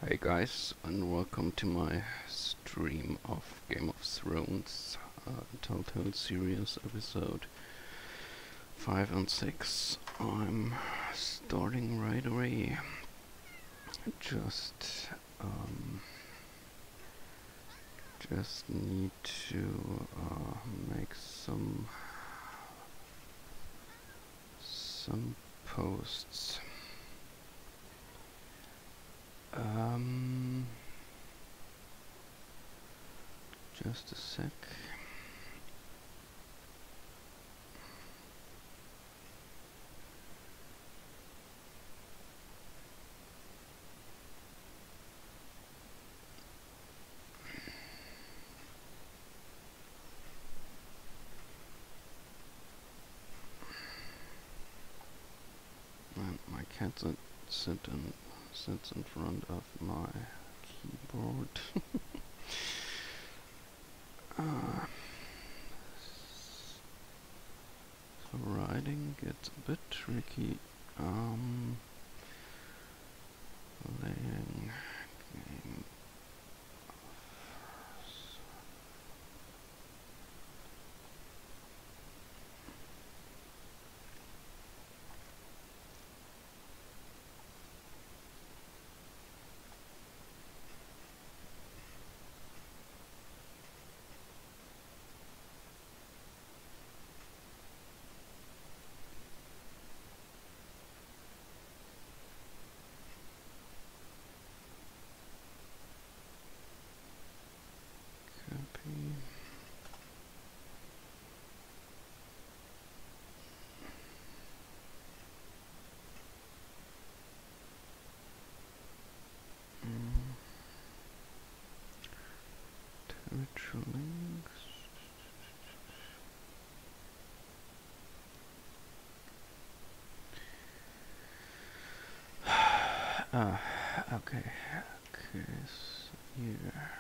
Hey guys, and welcome to my stream of Game of Thrones Telltale Series episode 5 and 6. I'm starting right away. Just need to make some posts. Just a sec. And my cat sits in front of my keyboard. So writing gets a bit tricky. Playing game. Copy. Territory links. Okay, so here.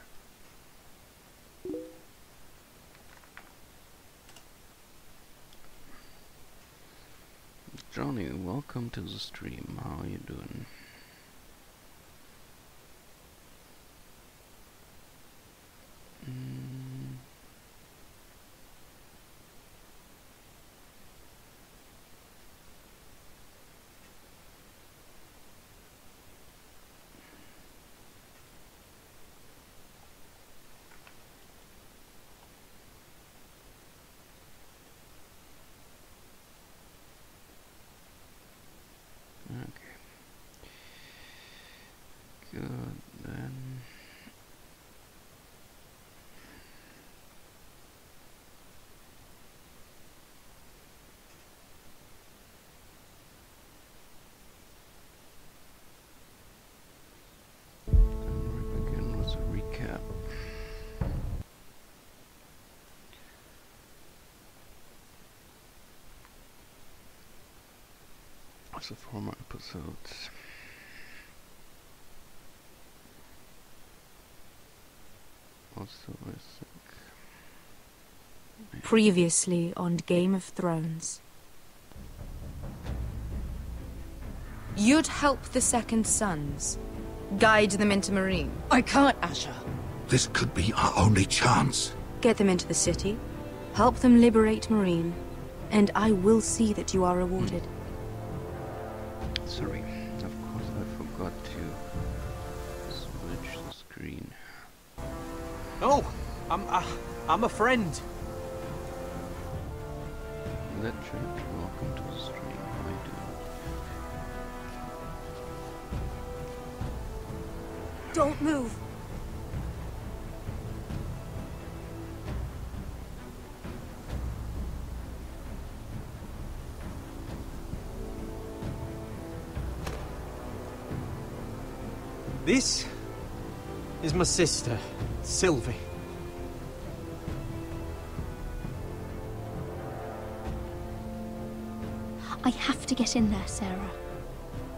Johnny, welcome to the stream. How are you doing? Okay. Good then. And we begin with a recap. Of the former episodes. Also, I think Previously on Game of Thrones. You'd help the Second Sons. Guide them into Marine. I can't, Asha. This could be our only chance. Get them into the city. Help them liberate Marine. And I will see that you are rewarded. sorry, of course I forgot to switch the screen. No, I'm a friend. Let Church, welcome to the stream. How you doing? Don't move. This is my sister, Sylvie. I have to get in there, Sarah.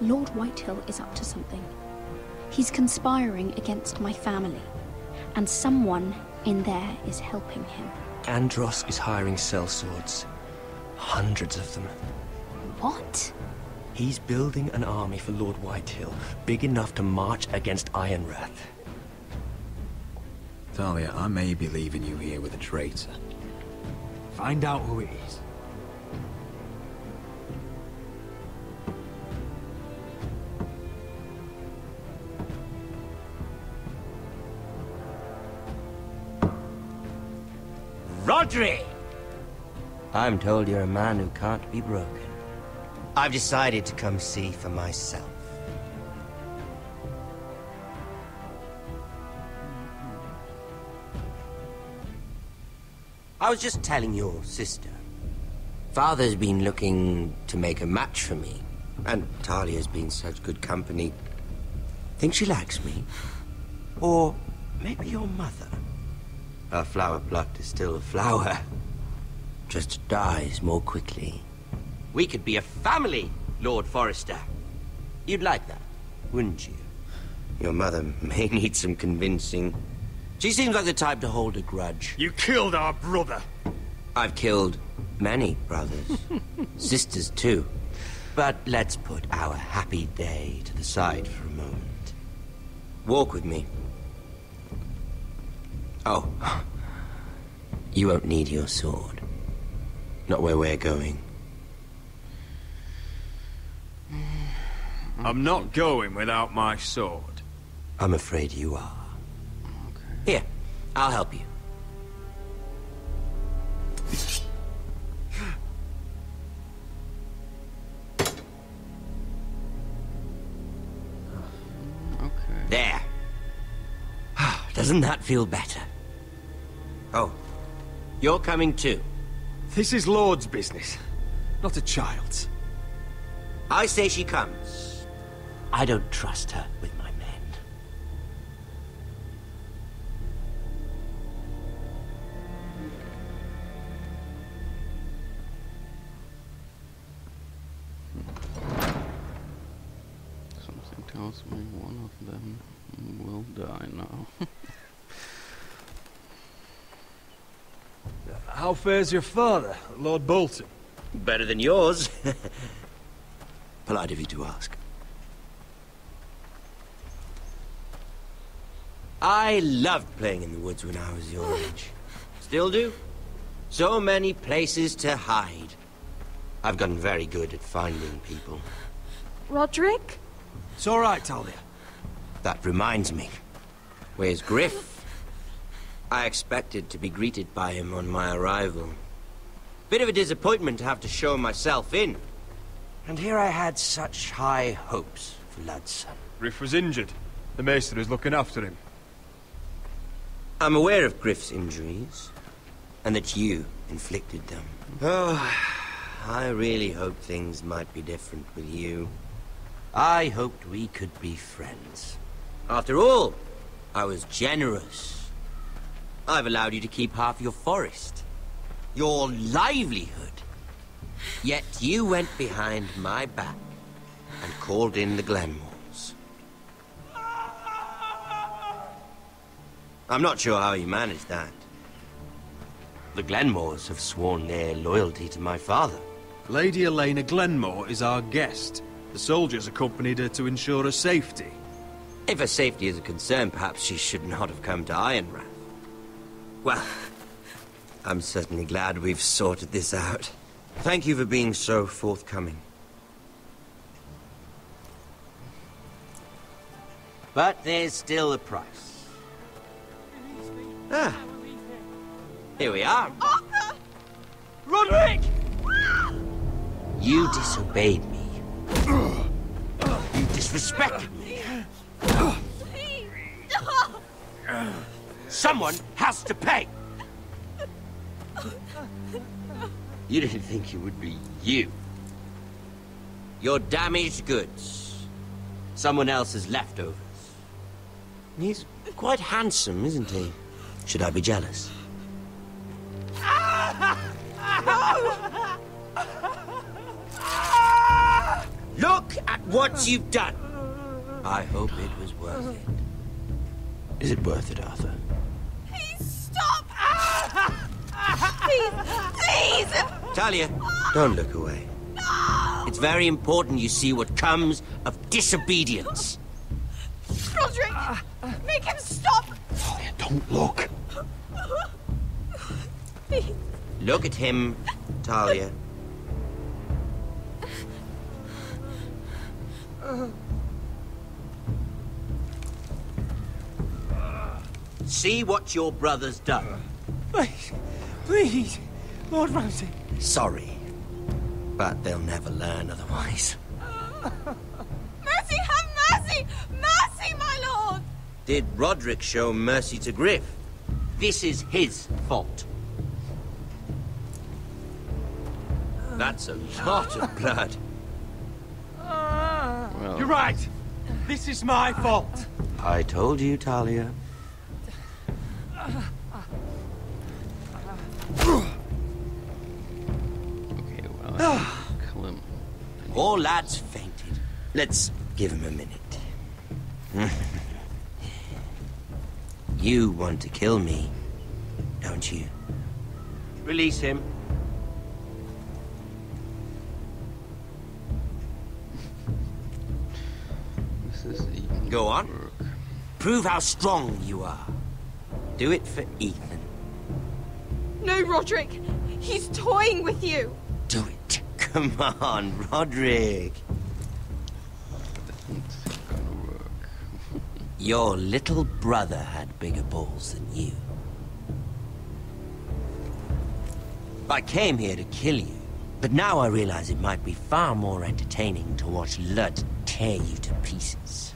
Lord Whitehill is up to something. He's conspiring against my family, and someone in there is helping him. Andros is hiring sellswords. Hundreds of them. What? He's building an army for Lord Whitehill, big enough to march against Ironrath. Talia, I may be leaving you here with a traitor. Find out who it is. Rodri! I'm told you're a man who can't be broken. I've decided to come see for myself. I was just telling your sister. Father's been looking to make a match for me, and Talia's been such good company. Think she likes me? Or maybe your mother? Her flower plot is still a flower. Just dies more quickly. We could be a family, Lord Forrester. You'd like that, wouldn't you? Your mother may need some convincing. She seems like the type to hold a grudge. You killed our brother. I've killed many brothers. Sisters, too. But let's put our happy day to the side for a moment. Walk with me. Oh. You won't need your sword. Not where we're going. I'm not going without my sword. I'm afraid you are. Here, I'll help you. Okay. There. Doesn't that feel better? Oh, you're coming too. This is Lord's business, not a child's. I say she comes. I don't trust her with my men. Something tells me one of them will die now. How fares your father, Lord Bolton? Better than yours. Polite of you to ask. I loved playing in the woods when I was your age. Still do. So many places to hide. I've gotten very good at finding people. Roderick? It's all right, Talia. That reminds me. Where's Griff? I expected to be greeted by him on my arrival. Bit of a disappointment to have to show myself in. And here I had such high hopes for Ludson. Griff was injured. The maester is looking after him. I'm aware of Griff's injuries, and that you inflicted them. Oh, I really hoped things might be different with you. I hoped we could be friends. After all, I was generous. I've allowed you to keep half your forest. Your livelihood. Yet you went behind my back and called in the Glenmores. I'm not sure how you managed that. The Glenmores have sworn their loyalty to my father. Lady Elena Glenmore is our guest. The soldiers accompanied her to ensure her safety. If her safety is a concern, perhaps she should not have come to Ironrath. Well, I'm certainly glad we've sorted this out. Thank you for being so forthcoming. But there's still a price. Ah. Here we are. Arthur! Roderick! You disobeyed me. You disrespected me. Please! Someone has to pay! You didn't think it would be you. Your damaged goods. Someone else's leftovers. He's quite handsome, isn't he? Should I be jealous? Look at what you've done! I hope it was worth it. Is it worth it, Arthur? Please stop! Please! Please! Talia, don't look away. No! It's very important you see what comes of disobedience. Roderick! Make him stop! Talia, don't look. Please. Look at him, Talia. See what your brother's done. Please, please, Lord Ramsay. Sorry, but they'll never learn otherwise. Mercy, have mercy! Mercy, my lord! Did Roderick show mercy to Griff? This is his fault. That's a lot of blood. Well, You're right. This is my fault. I told you, Talia. okay, well, I can kill him. Poor lad's fainted. Let's give him a minute. You want to kill me, don't you? Release him. This is Ethan. Go on. Work. Prove how strong you are. Do it for Ethan. No, Roderick! He's toying with you! Do it. Come on, Roderick. That's gonna work. Your little brother had bigger balls than you. I came here to kill you, but now I realize it might be far more entertaining to watch Lud tear you to pieces.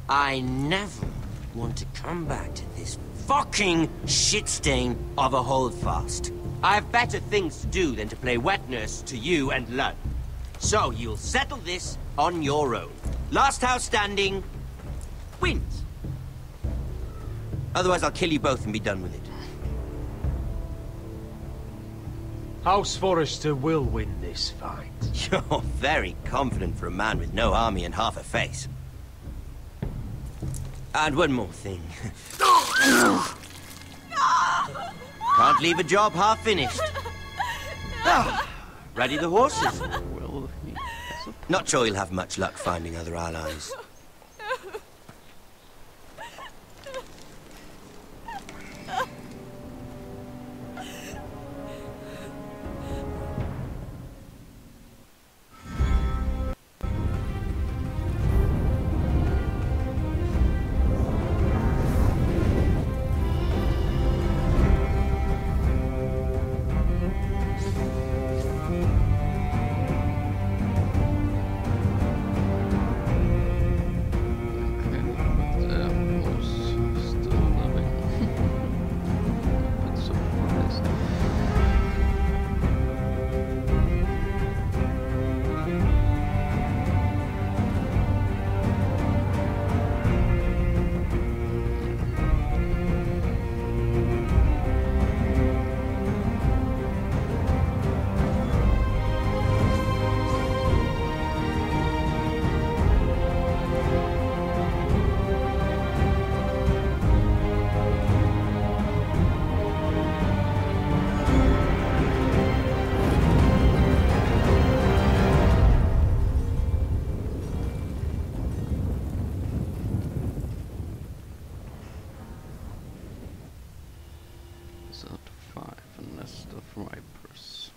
I never want to come back to this fucking shit stain of a holdfast. I have better things to do than to play wet nurse to you and Lud. So you'll settle this on your own. Last house standing wins. Otherwise I'll kill you both and be done with it. House Forrester will win this fight. You're very confident for a man with no army and half a face. And one more thing. Can't leave a job half finished. Ready the horses? Well, he has a Not sure you'll have much luck finding other allies. Episode 5, A Nest of Vipers.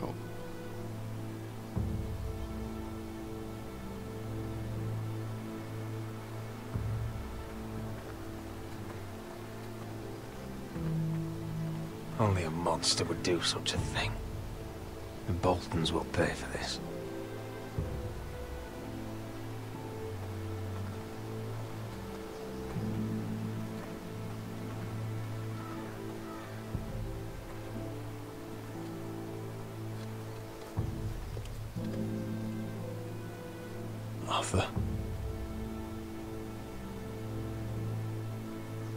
Oh. Only a monster would do such a thing. The Boltons will pay for this. Arthur.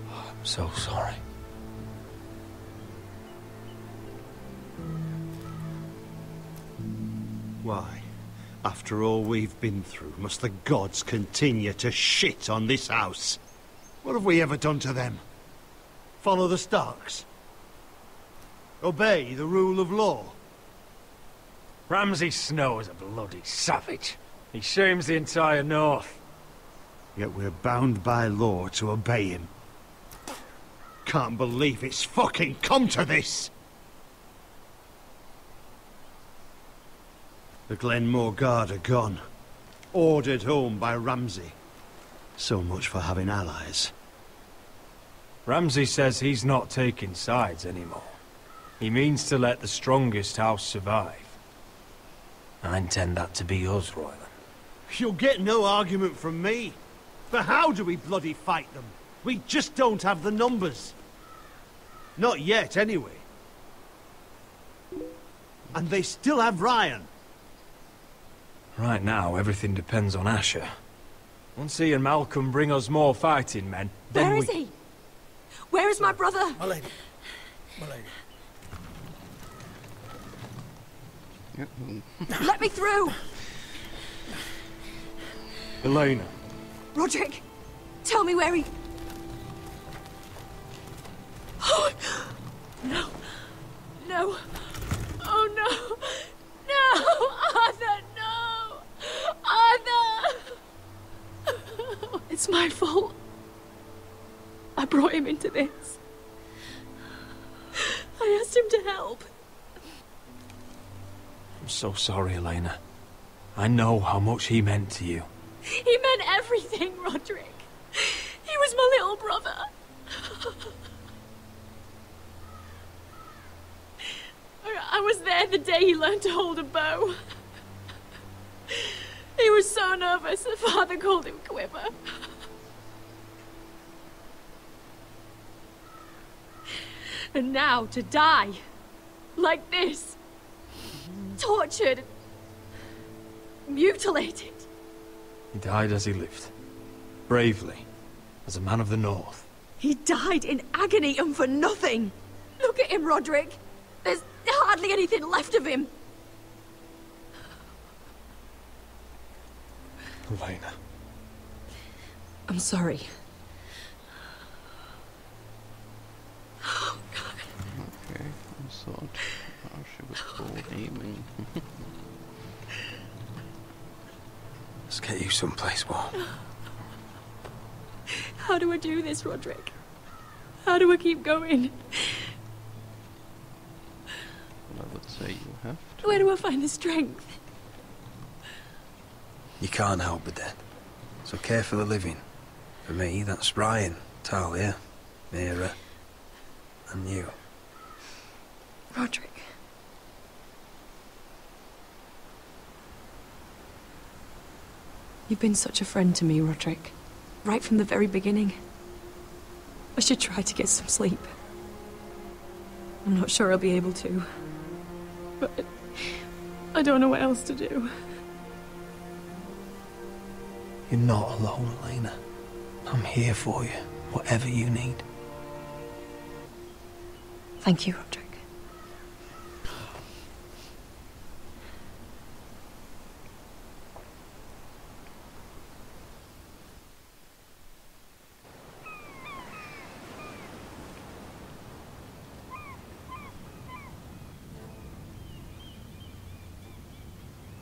I'm so sorry. Why? After all we've been through, must the gods continue to shit on this house? What have we ever done to them? Follow the Starks? Obey the rule of law? Ramsay Snow is a bloody savage. He shames the entire North. Yet we're bound by law to obey him. Can't believe it's fucking come to this! The Glenmore Guard are gone. Ordered home by Ramsay. So much for having allies. Ramsay says he's not taking sides anymore. He means to let the strongest house survive. I intend that to be us, Royland. You'll get no argument from me. But how do we bloody fight them? We just don't have the numbers. Not yet, anyway. And they still have Ryan. Right now, everything depends on Asher. Once he and Malcolm bring us more fighting men, then Where is he? Where is my brother? My lady. My lady. Let me through! Elena. Roderick, tell me where he... Oh, no. No. Oh, no. No! Arthur, no! Arthur! It's my fault. I brought him into this. I asked him to help. I'm so sorry, Elena. I know how much he meant to you. He meant everything, Roderick. He was my little brother. I was there the day he learned to hold a bow. He was so nervous, the father called him Quiver. And now to die, like this, tortured, mutilated. He died as he lived. Bravely. As a man of the North. He died in agony and for nothing. Look at him, Roderick. There's hardly anything left of him. Elena. I'm sorry. Oh, God. Okay, I thought she was bold aiming. Let's get you someplace warm. How do I do this, Roderick? How do I keep going? Well, I would say you have to. Where do I find the strength? You can't help the dead. So care for the living. For me, that's Ryan, Talia, Mira, and you. Roderick. You've been such a friend to me, Roderick. Right from the very beginning. I should try to get some sleep. I'm not sure I'll be able to. But I don't know what else to do. You're not alone, Elena. I'm here for you, whatever you need. Thank you, Roderick.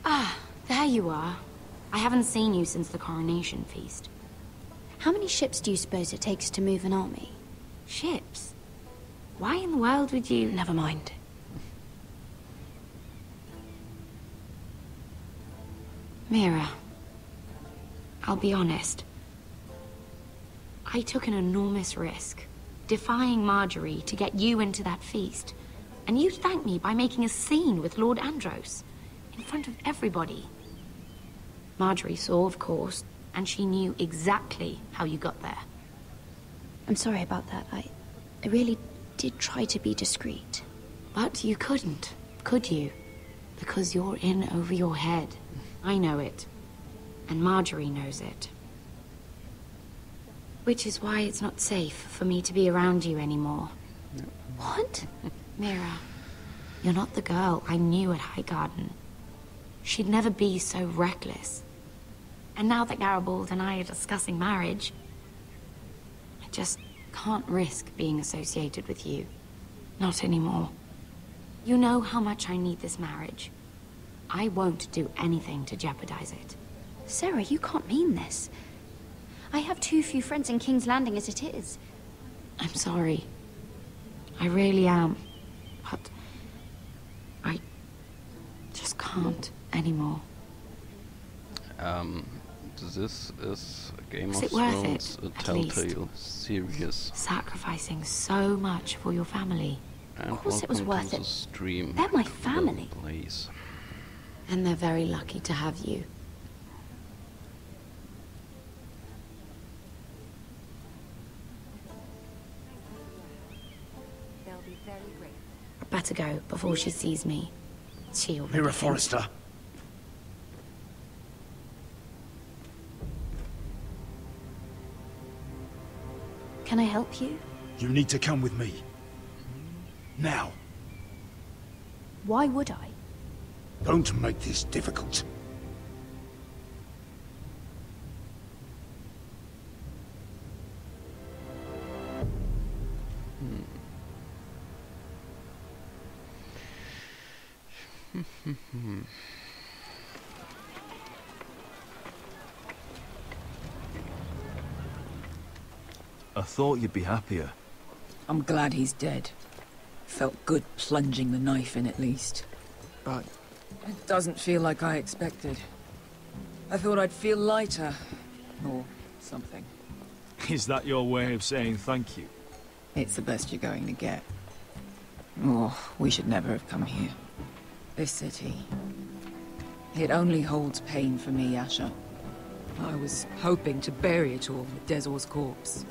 Ah, there you are. I haven't seen you since the coronation feast. How many ships do you suppose it takes to move an army? Ships? Why in the world would you... Never mind. Mira, I'll be honest. I took an enormous risk, defying Marjorie to get you into that feast. And you thanked me by making a scene with Lord Andros, in front of everybody. Marjorie saw, of course, and she knew exactly how you got there. I'm sorry about that. I really did try to be discreet. But you couldn't, could you? Because you're in over your head. I know it. And Marjorie knows it. Which is why it's not safe for me to be around you anymore. What? Mira, you're not the girl I knew at Highgarden. She'd never be so reckless. And now that Garibald and I are discussing marriage, I just can't risk being associated with you. Not anymore. You know how much I need this marriage. I won't do anything to jeopardize it. Sarah, you can't mean this. I have too few friends in King's Landing as it is. I'm sorry. I really am. But I just can't anymore. This is a Game Was of it worth Thrones, it, a at least? Telltale series. Sacrificing so much for your family. And Of course it was welcome worth to it. the stream. They're my family. Please. And they're very lucky to have you. They'll be very grateful. Better go before she sees me. She already Mira thinks- Forrester. Can I help you? You need to come with me. Now. Why would I? Don't make this difficult. I thought you'd be happier. I'm glad he's dead. Felt good plunging the knife in at least. But it doesn't feel like I expected. I thought I'd feel lighter. Or something. Is that your way of saying thank you? It's the best you're going to get. Oh, we should never have come here. This city. It only holds pain for me, Asher. I was hoping to bury it all with Dezor's corpse.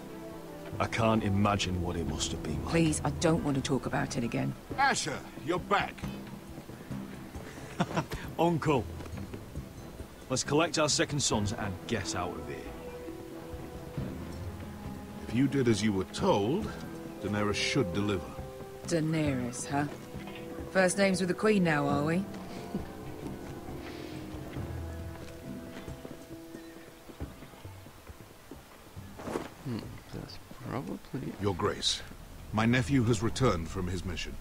I can't imagine what it must have been like. Please, I don't want to talk about it again. Asher, you're back. Uncle! Let's collect our second sons and get out of here. If you did as you were told, Daenerys should deliver. Daenerys, huh? First names with the Queen now, are we? That's probably... Your Grace, my nephew has returned from his mission.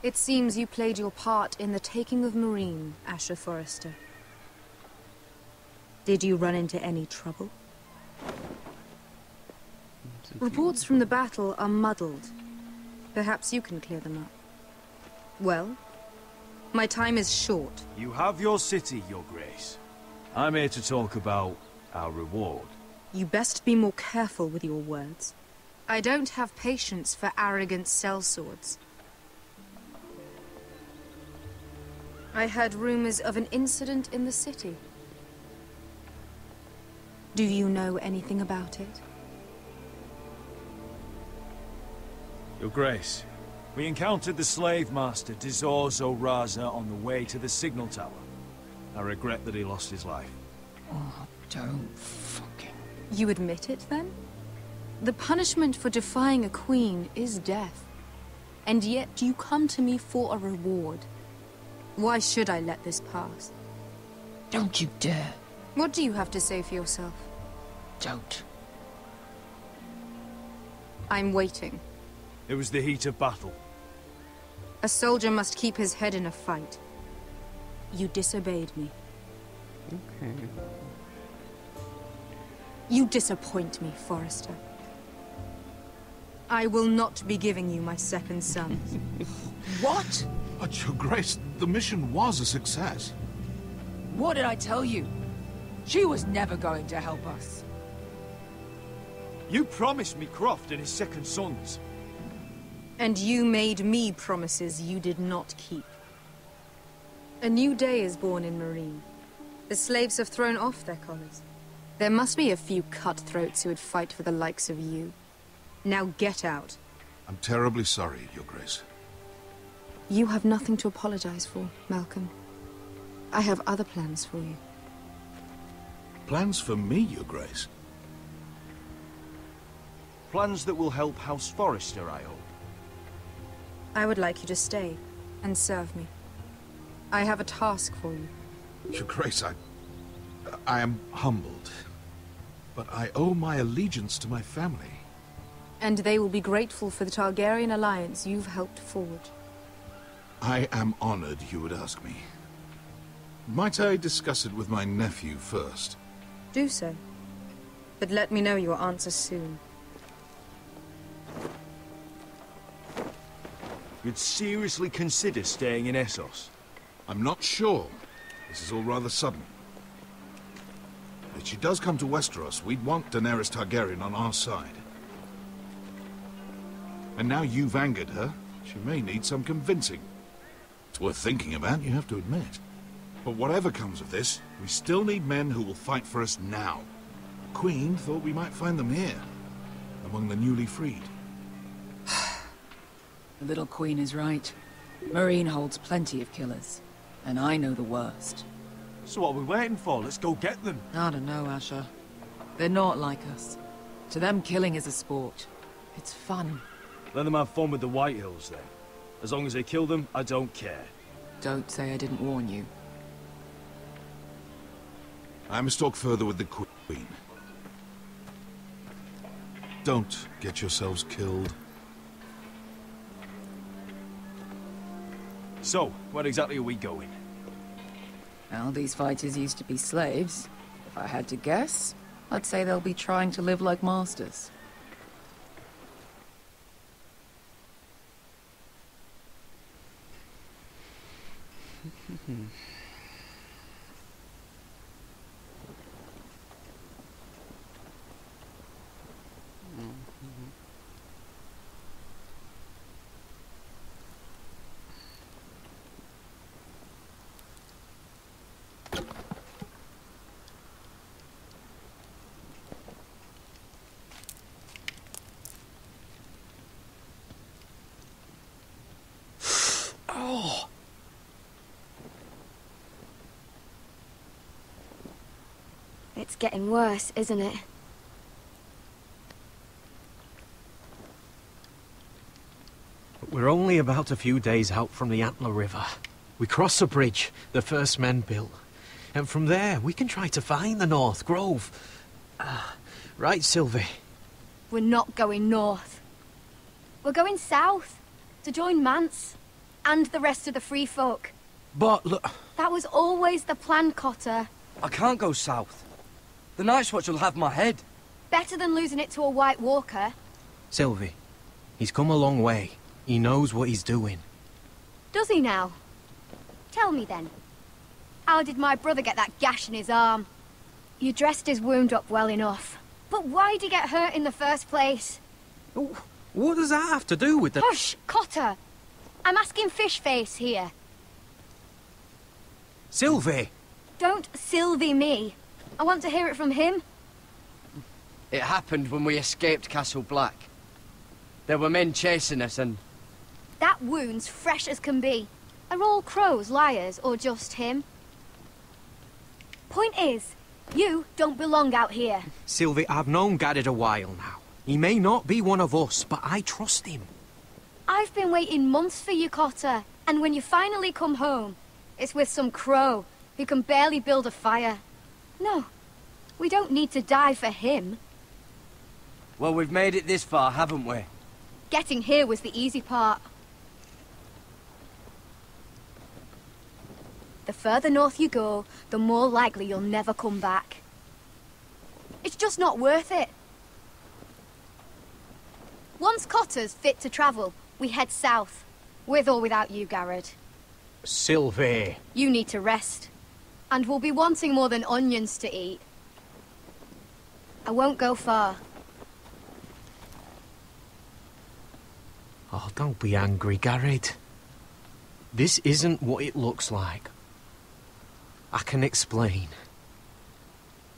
It seems you played your part in the taking of Marine, Asher Forrester. Did you run into any trouble? Reports from the battle are muddled. Perhaps you can clear them up. Well, my time is short. You have your city, Your Grace. I'm here to talk about our reward. You best be more careful with your words. I don't have patience for arrogant sellswords. I heard rumors of an incident in the city. Do you know anything about it? Your Grace, we encountered the slave master Dizor Zoraza on the way to the signal tower. I regret that he lost his life. Oh, don't fucking... You admit it, then? The punishment for defying a queen is death. And yet you come to me for a reward. Why should I let this pass? Don't you dare. What do you have to say for yourself? Don't. I'm waiting. It was the heat of battle. A soldier must keep his head in a fight. You disobeyed me. Okay. You disappoint me, Forrester. I will not be giving you my second son. What? But Your Grace, the mission was a success. What did I tell you? She was never going to help us. You promised me Croft and his second sons. And you made me promises you did not keep. A new day is born in Marine. The slaves have thrown off their collars. There must be a few cutthroats who would fight for the likes of you. Now get out. I'm terribly sorry, Your Grace. You have nothing to apologize for, Malcolm. I have other plans for you. Plans for me, Your Grace? Plans that will help House Forrester, I hope. I would like you to stay and serve me. I have a task for you. Your Grace, I am humbled. But I owe my allegiance to my family. And they will be grateful for the Targaryen alliance you've helped forward. I am honored you would ask me. Might I discuss it with my nephew first? Do so. But let me know your answer soon. You'd seriously consider staying in Essos? I'm not sure. This is all rather sudden. If she does come to Westeros, we'd want Daenerys Targaryen on our side. And now you've angered her, she may need some convincing. It's worth thinking about, you have to admit. But whatever comes of this, we still need men who will fight for us now. The Queen thought we might find them here, among the newly freed. The little Queen is right. Marine holds plenty of killers, and I know the worst. So what are we waiting for? Let's go get them. I don't know, Asher. They're not like us. To them, killing is a sport. It's fun. Let them have fun with the Whitehills, then. As long as they kill them, I don't care. Don't say I didn't warn you. I must talk further with the Queen. Don't get yourselves killed. So, where exactly are we going? Well, these fighters used to be slaves. If I had to guess, I'd say they'll be trying to live like masters. It's getting worse, isn't it? We're only about a few days out from the Antler River. We cross a bridge the first men built. And from there, we can try to find the North Grove. Right, Sylvie? We're not going north. We're going south, to join Mance, and the rest of the Free Folk. But look... That was always the plan, Cotter. I can't go south. The Night's Watch will have my head. Better than losing it to a White Walker. Sylvie, he's come a long way. He knows what he's doing. Does he now? Tell me then. How did my brother get that gash in his arm? You dressed his wound up well enough. But why'd he get hurt in the first place? What does that have to do with the... Hush, Cotter! I'm asking Fishface here. Sylvie! Don't Sylvie me. I want to hear it from him. It happened when we escaped Castle Black. There were men chasing us and... That wound's fresh as can be. Are all crows liars, or just him? Point is, you don't belong out here. Sylvie, I've known Garrett a while now. He may not be one of us, but I trust him. I've been waiting months for you, Cotter. And when you finally come home, it's with some crow who can barely build a fire. No, we don't need to die for him. Well, we've made it this far, haven't we? Getting here was the easy part. The further north you go, the more likely you'll never come back. It's just not worth it. Once Cotter's fit to travel, we head south. With or without you, Garrett. Sylvie. You need to rest. And we'll be wanting more than onions to eat. I won't go far. Oh, don't be angry, Garrett. This isn't what it looks like. I can explain.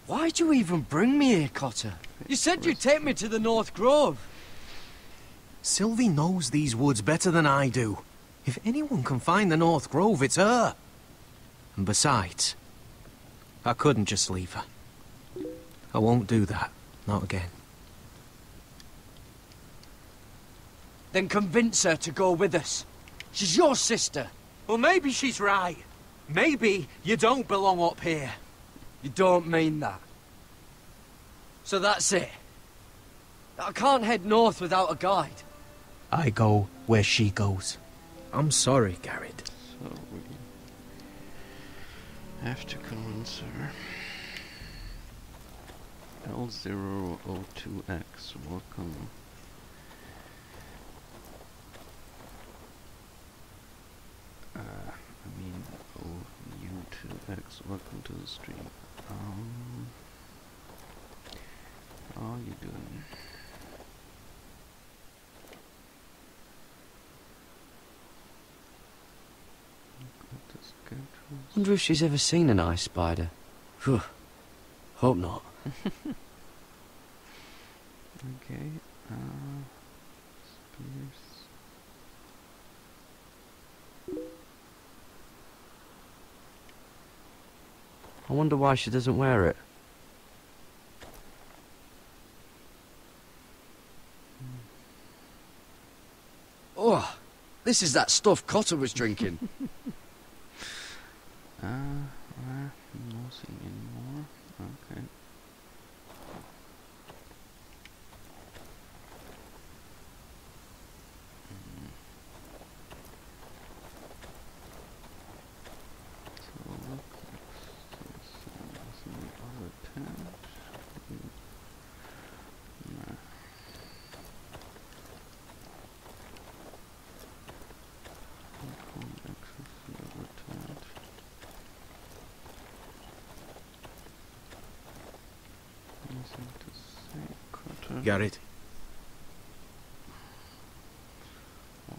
Why'd you even bring me here, Cotter? You said you'd take me to the North Grove. Sylvie knows these woods better than I do. If anyone can find the North Grove, it's her. And besides, I couldn't just leave her. I won't do that. Not again. Then convince her to go with us. She's your sister. Well, maybe she's right. Maybe you don't belong up here. You don't mean that. So that's it. I can't head north without a guide. I go where she goes. I'm sorry, Garrett. So we have to convince her. L002X, welcome. I mean OU2X, welcome to the stream. How are you doing? Wonder if she's ever seen an ice spider. Phew. Hope not. Okay, spears. I wonder why she doesn't wear it. Oh, this is that stuff Cotter was drinking. Nothing anymore. Okay. So look, there's the other tent. Nah. Can't access the other tent. Anything to say, Cotter? Garrett.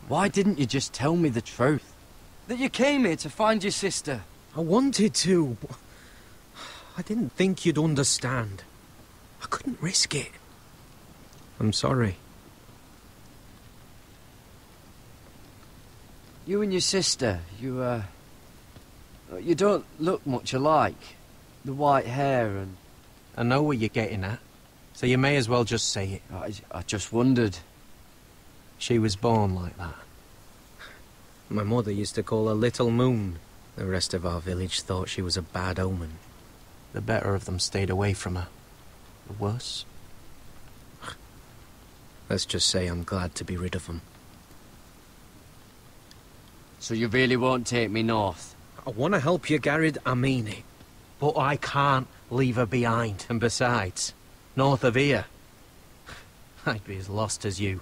Why didn't you just tell me the truth? That you came here to find your sister. I wanted to, but I didn't think you'd understand. I couldn't risk it. I'm sorry. You and your sister, you don't look much alike. The white hair and... I know what you're getting at, so you may as well just say it. I just wondered. She was born like that. My mother used to call her Little Moon. The rest of our village thought she was a bad omen. The better of them stayed away from her. The worse? Let's just say I'm glad to be rid of them. So you really won't take me north? I want to help you, Garrett, I mean it. But I can't leave her behind. And besides, north of here, I'd be as lost as you.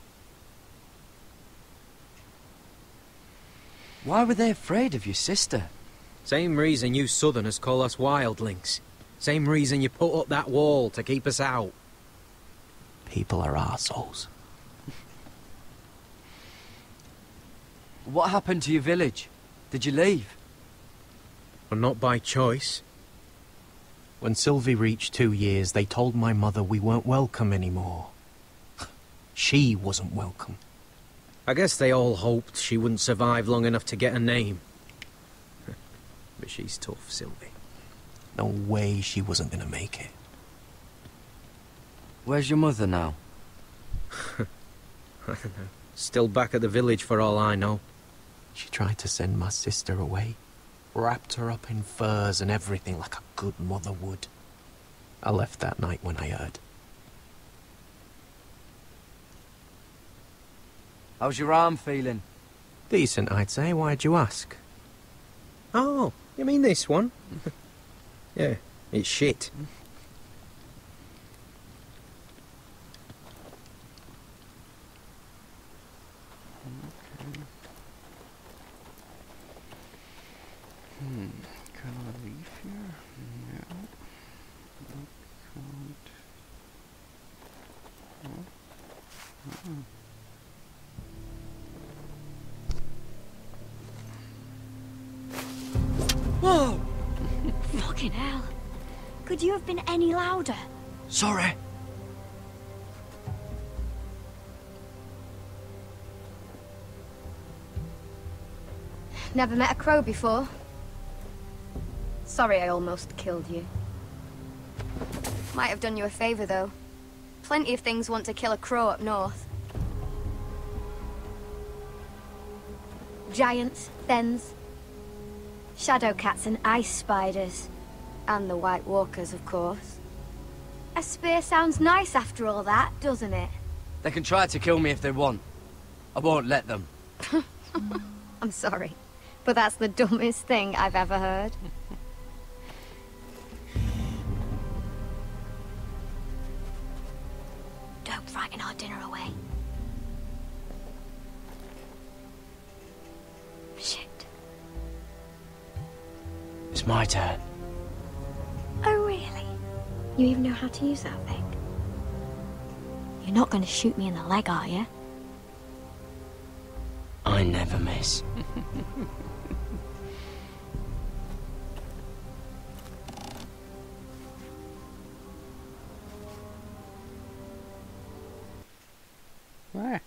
Why were they afraid of your sister? Same reason you southerners call us wildlings. Same reason you put up that wall to keep us out. People are arseholes. What happened to your village? Did you leave? Well, not by choice. When Sylvie reached 2 years, they told my mother we weren't welcome anymore. She wasn't welcome. I guess they all hoped she wouldn't survive long enough to get a name. But she's tough, Sylvie. No way she wasn't gonna make it. Where's your mother now? I don't know. Still back at the village for all I know. She tried to send my sister away. Wrapped her up in furs and everything like a good mother would. I left that night when I heard. How's your arm feeling? Decent, I'd say. Why'd you ask? Oh, you mean this one? Yeah, it's shit. Can I leave here? No. I can't. Whoa! Fucking hell. Could you have been any louder? Sorry. Never met a crow before. Sorry I almost killed you. Might have done you a favor, though. Plenty of things want to kill a crow up north. Giants, thens, shadow cats and ice spiders. And the White Walkers, of course. A spear sounds nice after all that, doesn't it? They can try to kill me if they want. I won't let them. I'm sorry, but that's the dumbest thing I've ever heard. Don't frighten our dinner away. Shit. It's my turn. Oh, really? You even know how to use that thing? You're not going to shoot me in the leg, are you? I never miss. Where?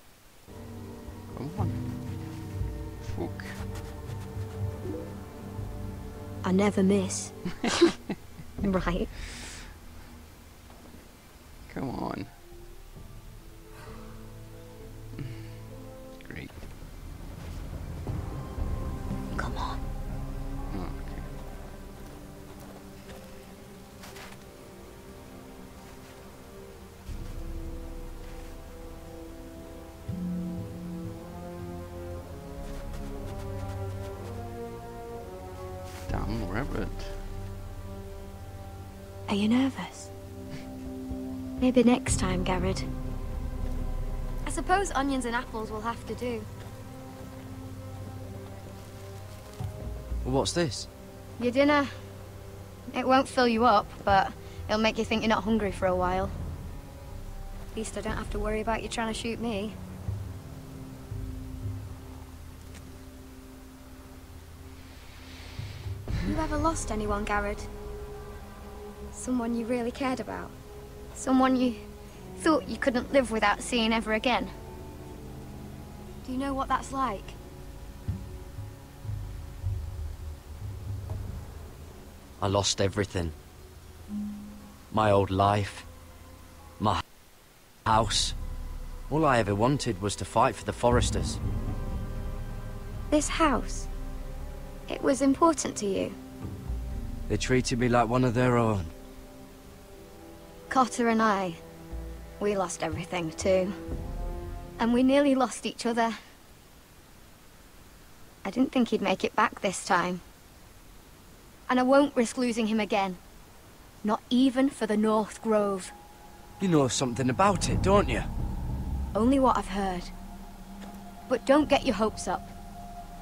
Come on. Fuck. I never miss. Right. Come on. Great. Come on. Okay. Damn rabbit. Are you nervous? Maybe next time, Garrett. I suppose onions and apples will have to do. Well, what's this? Your dinner. It won't fill you up, but it'll make you think you're not hungry for a while. At least I don't have to worry about you trying to shoot me. You ever lost anyone, Garrett? Someone you really cared about? Someone you thought you couldn't live without seeing ever again? Do you know what that's like? I lost everything. My old life. My house. All I ever wanted was to fight for the Foresters. This house, it was important to you. They treated me like one of their own. Cotter and I, we lost everything too. And we nearly lost each other. I didn't think he'd make it back this time. And I won't risk losing him again. Not even for the North Grove. You know something about it, don't you? Only what I've heard. But don't get your hopes up.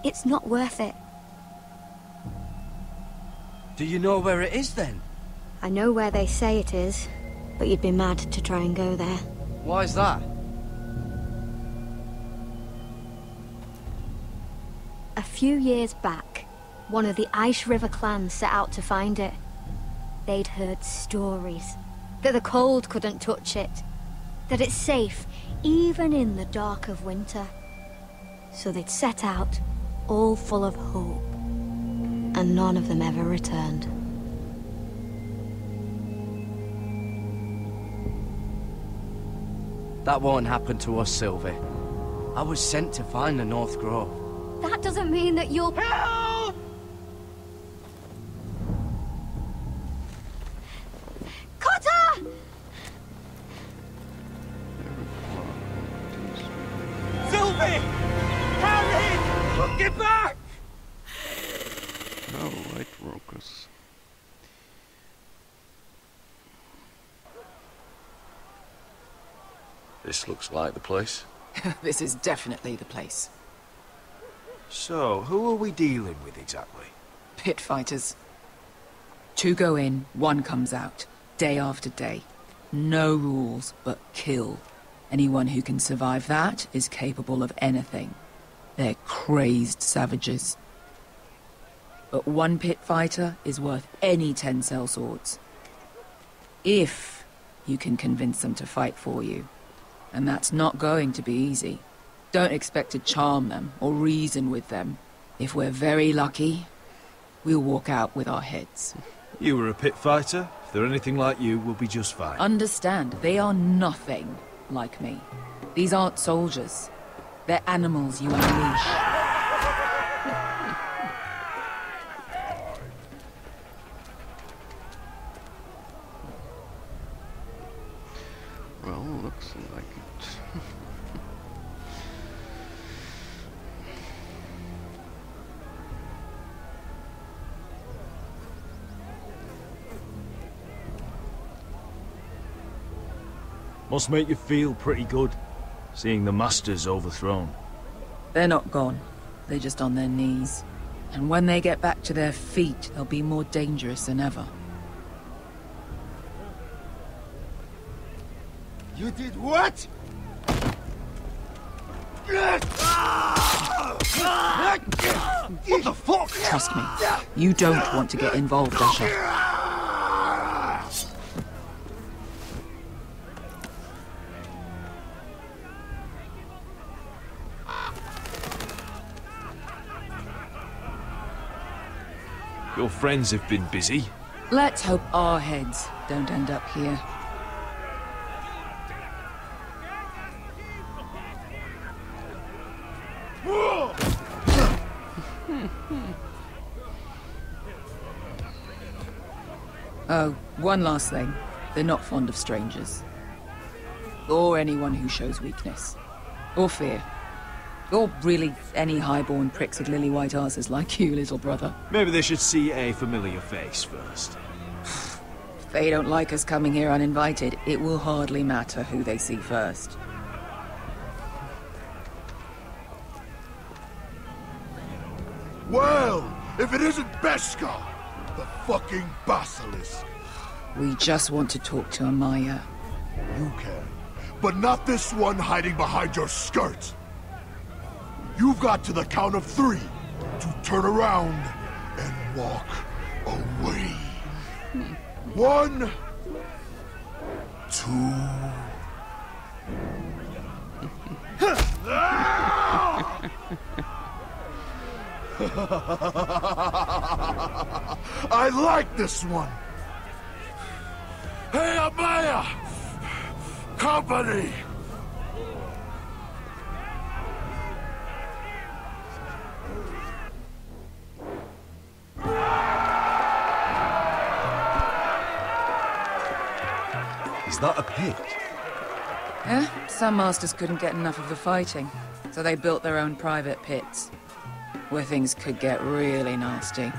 It's not worth it. Do you know where it is then? I know where they say it is, but you'd be mad to try and go there. Why's that? A few years back, one of the Ice River clans set out to find it. They'd heard stories that the cold couldn't touch it, that it's safe even in the dark of winter. So they'd set out, all full of hope, and none of them ever returned. That won't happen to us, Sylvie. I was sent to find the North Grove. That doesn't mean that you'll... Help! Cotter! Sylvie! Harry! Get back! Oh, White Walkers. This looks like the place. This is definitely the place. So, who are we dealing with exactly? Pit fighters. 2 go in, 1 comes out, day after day. No rules, but kill. Anyone who can survive that is capable of anything. They're crazed savages. But 1 pit fighter is worth any 10 sellswords. If you can convince them to fight for you. And that's not going to be easy. Don't expect to charm them or reason with them. If we're very lucky, we'll walk out with our heads. You were a pit fighter, they're anything like you, we'll be just fine. Understand, they are nothing like me. These aren't soldiers. They're animals you unleash. Well, looks like it. Must make you feel pretty good, seeing the Masters overthrown. They're not gone. They're just on their knees. And when they get back to their feet, they'll be more dangerous than ever. You did what? What the fuck? Trust me, you don't want to get involved, Asher. Your friends have been busy. Let's hope our heads don't end up here. Oh, one last thing. They're not fond of strangers. Or anyone who shows weakness. Or fear. Or really any highborn pricks with lily-white arses like you, little brother. Maybe they should see a familiar face first. If they don't like us coming here uninvited, it will hardly matter who they see first. Well, if it isn't Beskar, the fucking basilisk. We just want to talk to Amaya. You can, but not this one hiding behind your skirt. You've got to the count of 3 to turn around and walk away. 1, 2... I like this one. Hey, Amaya! Company! Is that a pit? Yeah, some masters couldn't get enough of the fighting, so they built their own private pits, where things could get really nasty.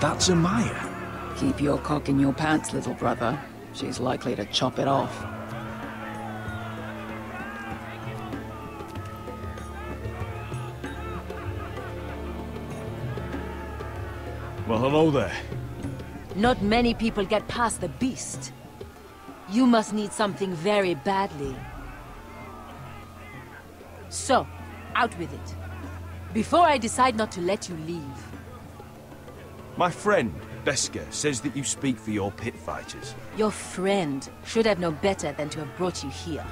That's Amaya. Keep your cock in your pants, little brother. She's likely to chop it off. Well, hello there. Not many people get past the beast. You must need something very badly. So, out with it. Before I decide not to let you leave. My friend, Beskar, says that you speak for your pit fighters. Your friend should have known better than to have brought you here.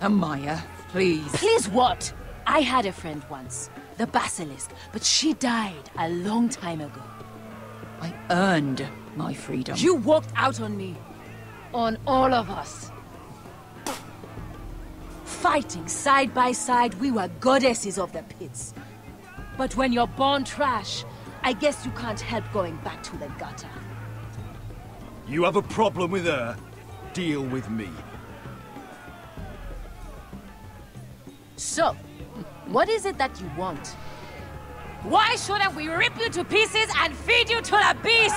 Amaya, please. Please what? I had a friend once, the Basilisk, but she died a long time ago. I earned my freedom. You walked out on me. On all of us. Fighting side by side, we were goddesses of the pits. But when you're born trash, I guess you can't help going back to the gutter. You have a problem with her? Deal with me. So, what is it that you want? Why shouldn't we rip you to pieces and feed you to the beast?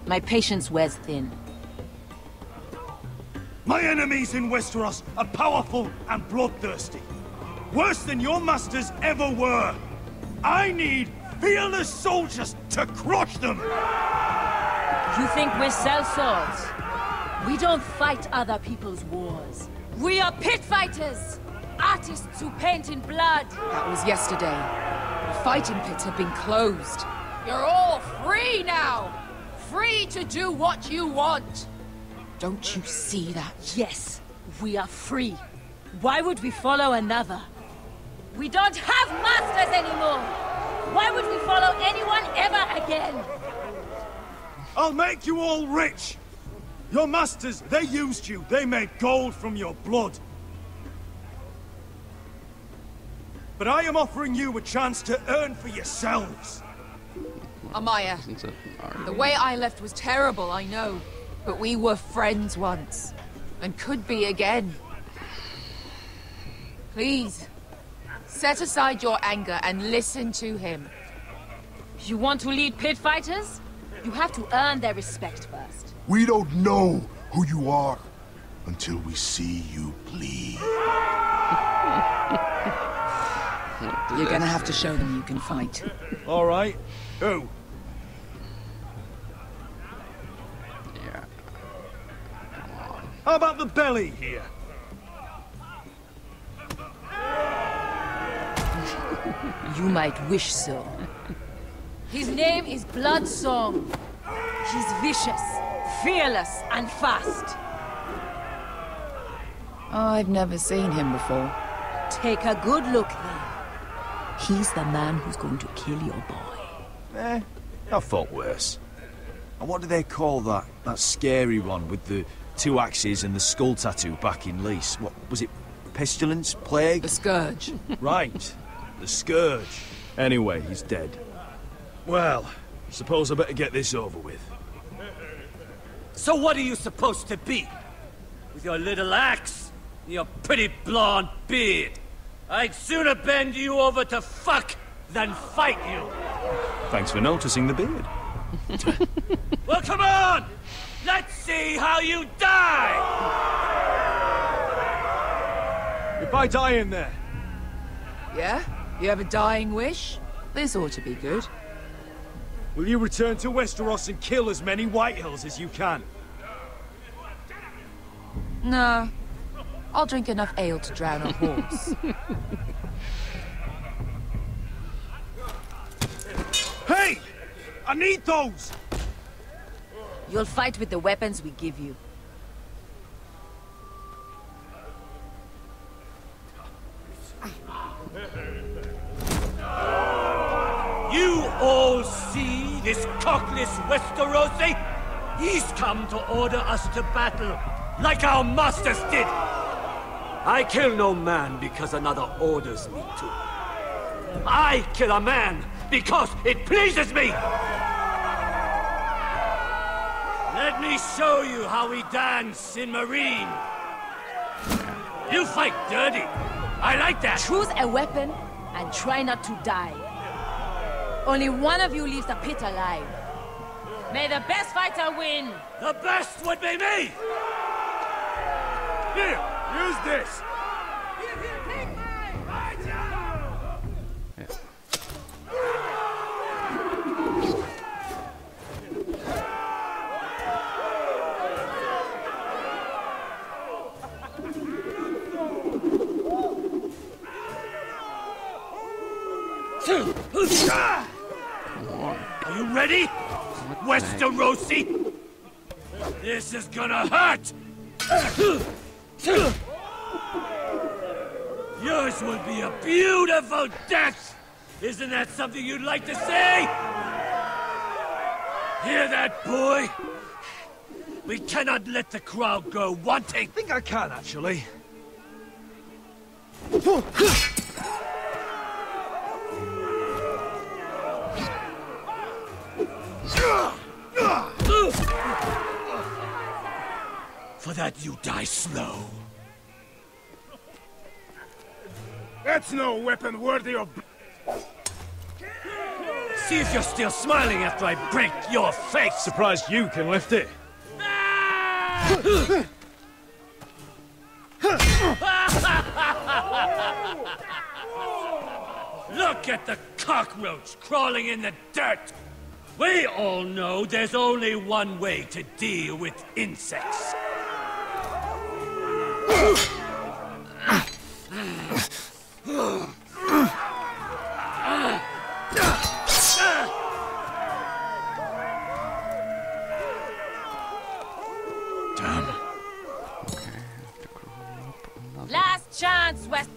My patience wears thin. My enemies in Westeros are powerful and bloodthirsty. Worse than your masters ever were. I need fearless soldiers to crush them! You think we sell swords? We don't fight other people's wars. We are pit fighters! Artists who paint in blood! That was yesterday. The fighting pits have been closed. You're all free now! Free to do what you want! Don't you see that? Yes, we are free. Why would we follow another? We don't have masters anymore! Why would we follow anyone ever again? I'll make you all rich! Your masters, they used you. They made gold from your blood. But I am offering you a chance to earn for yourselves. Amaya, the way I left was terrible, I know. But we were friends once. And could be again. Please, set aside your anger and listen to him. You want to lead pit fighters? You have to earn their respect first. We don't know who you are until we see you bleed. You're gonna have to show them you can fight. All right. Who? Yeah. Come on. How about the belly here? You might wish so. His name is Bloodsong. He's vicious, fearless, and fast. I've never seen him before. Take a good look then. He's the man who's going to kill your boy. I thought worse. And what do they call that scary one with the 2 axes and the skull tattoo back in Lease? What was it? Pestilence? Plague? The Scourge. Right. The Scourge. Anyway, he's dead. Well, suppose I better get this over with. So what are you supposed to be? With your little axe and your pretty blonde beard? I'd sooner bend you over to fuck than fight you. Thanks for noticing the beard. Well, come on! Let's see how you die! If I die in there. Yeah? You have a dying wish? This ought to be good. Will you return to Westeros and kill as many Whitehills as you can? No. I'll drink enough ale to drown a horse. Hey! I need those! You'll fight with the weapons we give you. You all see this cockless Westerosi? He's come to order us to battle, like our masters did. I kill no man because another orders me to. I kill a man because it pleases me! Let me show you how we dance in Marine. You fight dirty. I like that. Choose a weapon and try not to die. Only one of you leaves the pit alive. May the best fighter win! The best would be me! Here, use this! Are you ready? Westerosi? This is gonna hurt! Yours will be a beautiful death! Isn't that something you'd like to say? Hear that, boy? We cannot let the crowd go wanting! I think I can, actually. For that you die slow. That's no weapon worthy of... See if you're still smiling after I break your face! Surprised you can lift it. Look at the cockroach crawling in the dirt! We all know there's only one way to deal with insects. Damn. Last chance, West.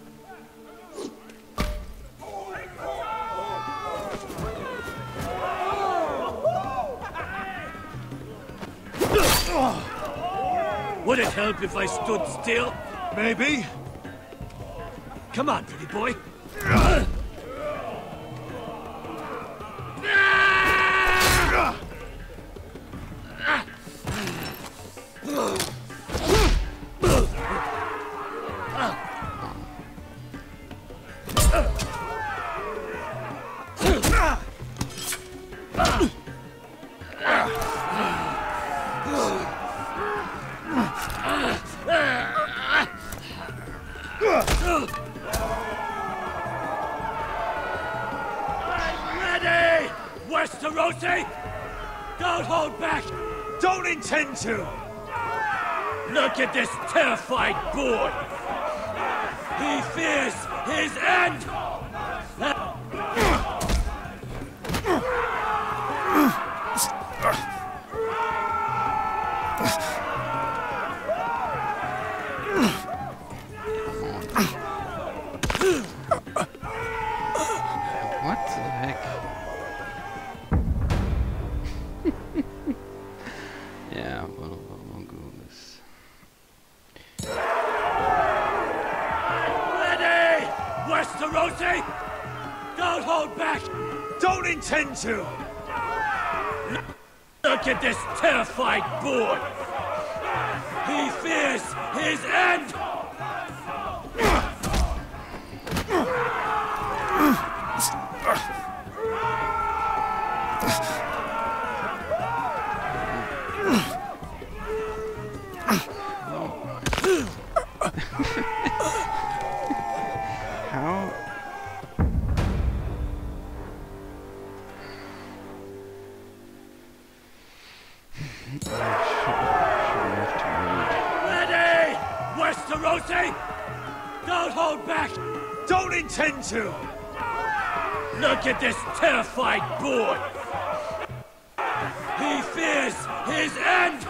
Would it help if I stood still? Maybe. Come on, pretty boy. Ready! Westerosi! Don't hold back! Don't intend to! Look at this terrified boy! He fears his end! What the heck? Yeah, well, I'll go this. Ready! Westerosi! Don't hold back! Don't intend to! Look at this terrified boy! He fears his end! How? Ready! Westerosi! Don't hold back! Don't intend to! Look at this terrified boy! He fears his end!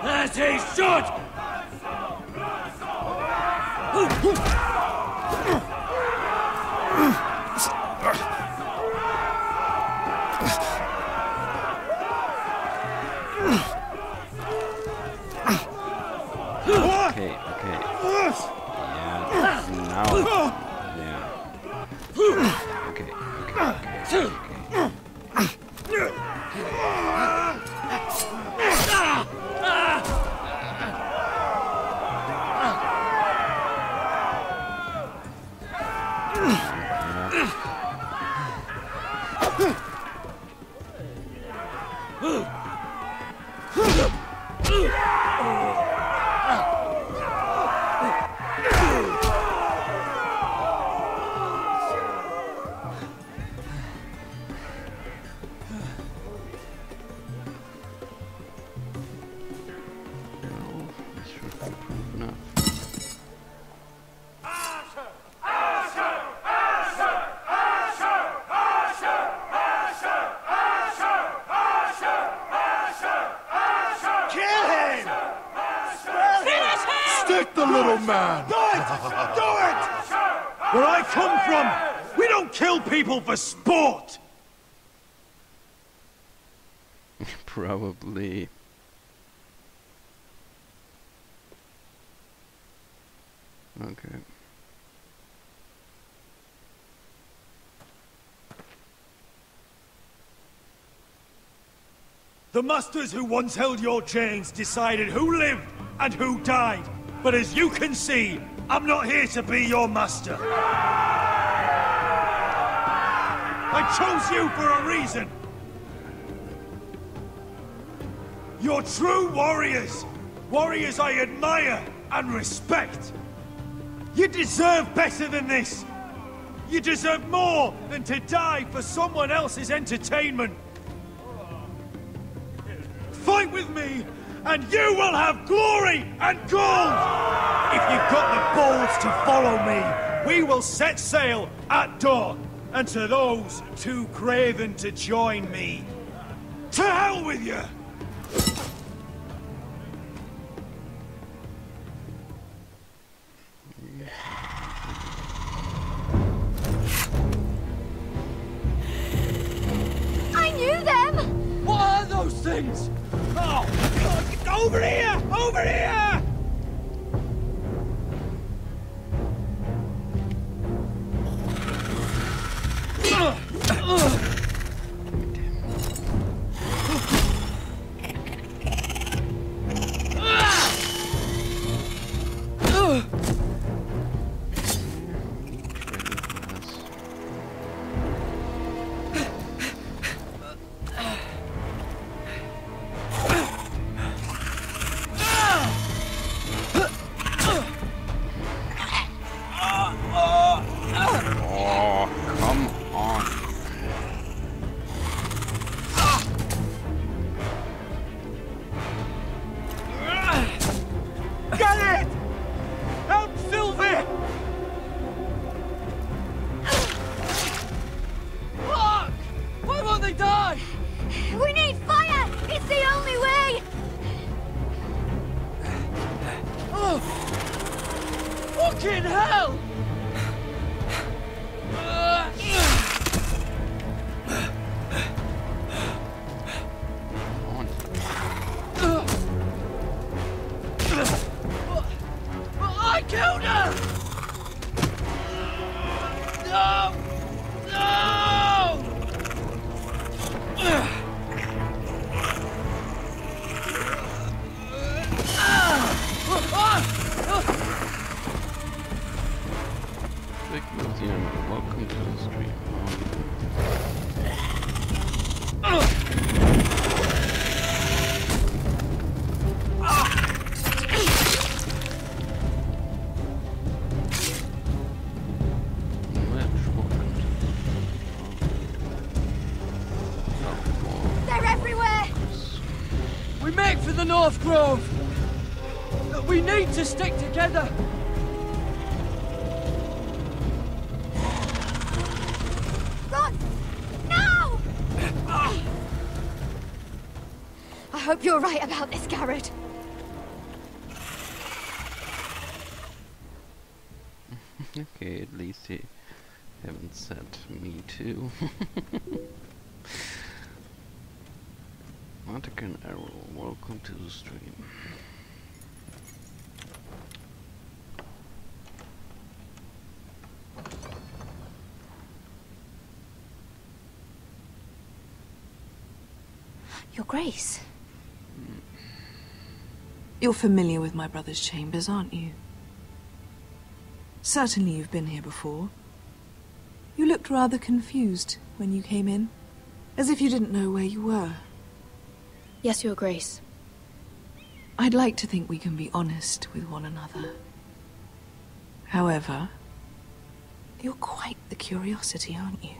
As he should! Okay, okay. Yeah, now. Yeah. Okay, okay, okay. Stick the little man! Do it! Do it! Where I come from, we don't kill people for sport! Probably. Okay. The masters who once held your chains decided who lived and who died. But as you can see, I'm not here to be your master. I chose you for a reason. You're true warriors. Warriors I admire and respect. You deserve better than this. You deserve more than to die for someone else's entertainment. Fight with me, and you will have glory and gold! If you've got the balls to follow me, we will set sail at dawn. And to those too craven to join me, to hell with you! I knew them! What are those things? Oh, God, over here! Over here! We need fire! It's the only way! Oh! Fucking hell! I killed her! No! No! Big Museum, welcome to the stream. They're everywhere! We make for the North Grove! We need to stick together! Run! Now! I hope you're right about this, Garrett. Okay, at least they haven't said me too. Martican Arrow, welcome to the stream. Your Grace. You're familiar with my brother's chambers, aren't you? Certainly you've been here before. You looked rather confused when you came in, as if you didn't know where you were. Yes, Your Grace. I'd like to think we can be honest with one another. However, you're quite the curiosity, aren't you?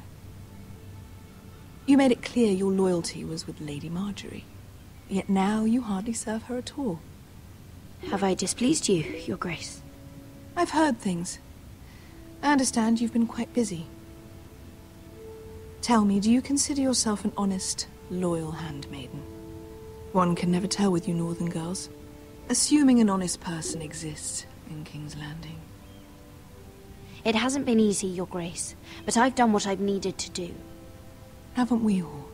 You made it clear your loyalty was with Lady Marjorie, yet now you hardly serve her at all. Have I displeased you, Your Grace? I've heard things. I understand you've been quite busy. Tell me, do you consider yourself an honest, loyal handmaiden? One can never tell with you northern girls. Assuming an honest person exists in King's Landing. It hasn't been easy, Your Grace, but I've done what I've needed to do. Haven't we all?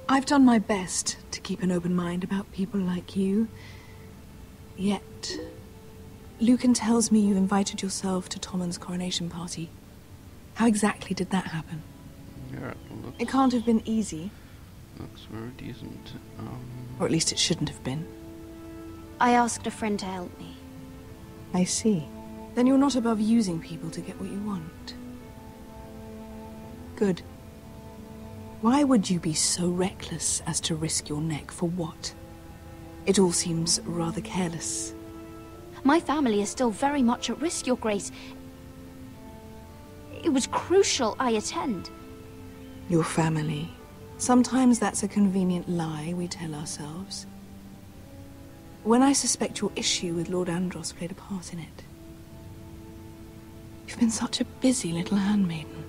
I've done my best to keep an open mind about people like you. Yet, Lucan tells me you invited yourself to Tommen's coronation party. How exactly did that happen? Yeah, It can't have been easy. looks very decent. Or at least it shouldn't have been. I asked a friend to help me. I see. Then you're not above using people to get what you want. Good. Why would you be so reckless as to risk your neck for what? It all seems rather careless. My family is still very much at risk, Your Grace. It was crucial I attend. Your family. Sometimes that's a convenient lie we tell ourselves. When I suspect your issue with Lord Andros played a part in it. You've been such a busy little handmaiden.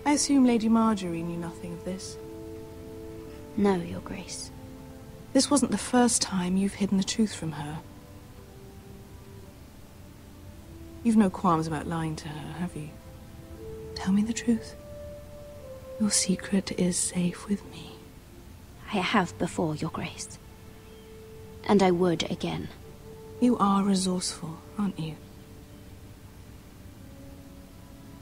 I assume Lady Marjorie knew nothing of this. No, Your Grace. This wasn't the first time you've hidden the truth from her. You've no qualms about lying to her, have you? Tell me the truth. Your secret is safe with me. I have before, Your Grace. And I would again. You are resourceful, aren't you?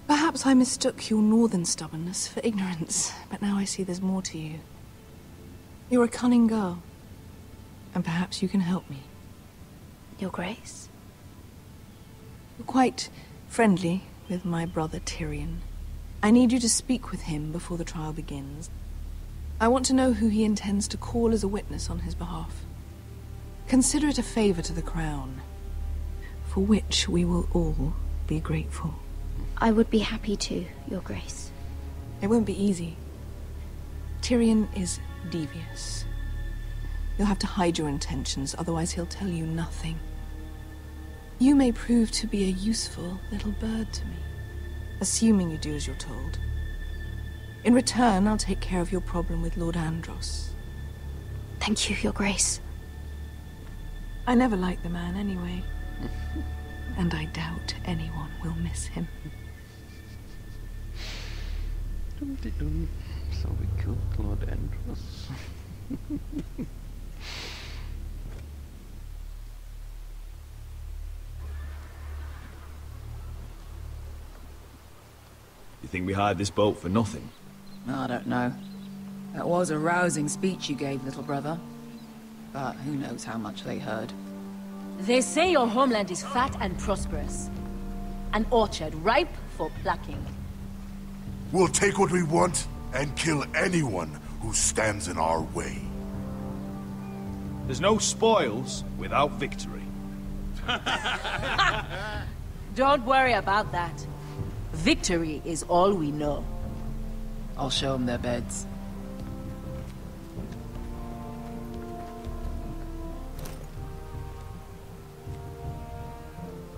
Perhaps I mistook your northern stubbornness for ignorance, but now I see there's more to you. You're a cunning girl, and perhaps you can help me. Your Grace? You're quite friendly with my brother Tyrion. I need you to speak with him before the trial begins. I want to know who he intends to call as a witness on his behalf. Consider it a favor to the crown, for which we will all be grateful. I would be happy to, Your Grace. It won't be easy. Tyrion is devious. You'll have to hide your intentions, otherwise he'll tell you nothing. You may prove to be a useful little bird to me, assuming you do as you're told. In return, I'll take care of your problem with Lord Andros. Thank you, Your Grace. I never liked the man anyway. And I doubt anyone will miss him. So we killed Lord Andros. You think we hired this boat for nothing? I don't know. That was a rousing speech you gave, little brother. But who knows how much they heard. They say your homeland is fat and prosperous. An orchard ripe for plucking. We'll take what we want and kill anyone who stands in our way. There's no spoils without victory. Don't worry about that. Victory is all we know. I'll show them their beds.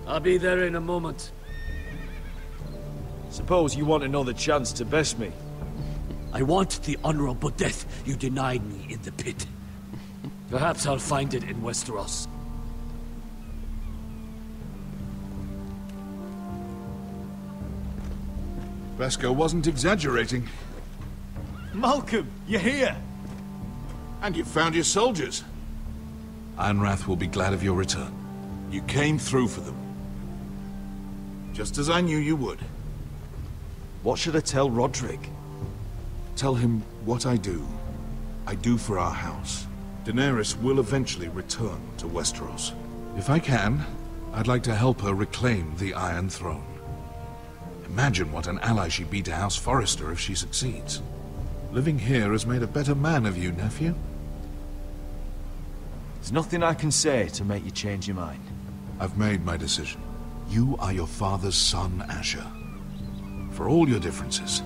I'll be there in a moment. Suppose you want another chance to best me. I want the honorable death you denied me in the pit. Perhaps I'll find it in Westeros. Vesco wasn't exaggerating. Malcolm, you're here! And you found your soldiers. Ironrath will be glad of your return. You came through for them. Just as I knew you would. What should I tell Roderick? Tell him what I do for our house. Daenerys will eventually return to Westeros. If I can, I'd like to help her reclaim the Iron Throne. Imagine what an ally she'd be to House Forrester if she succeeds. Living here has made a better man of you, nephew. There's nothing I can say to make you change your mind. I've made my decision. You are your father's son, Asher. For all your differences,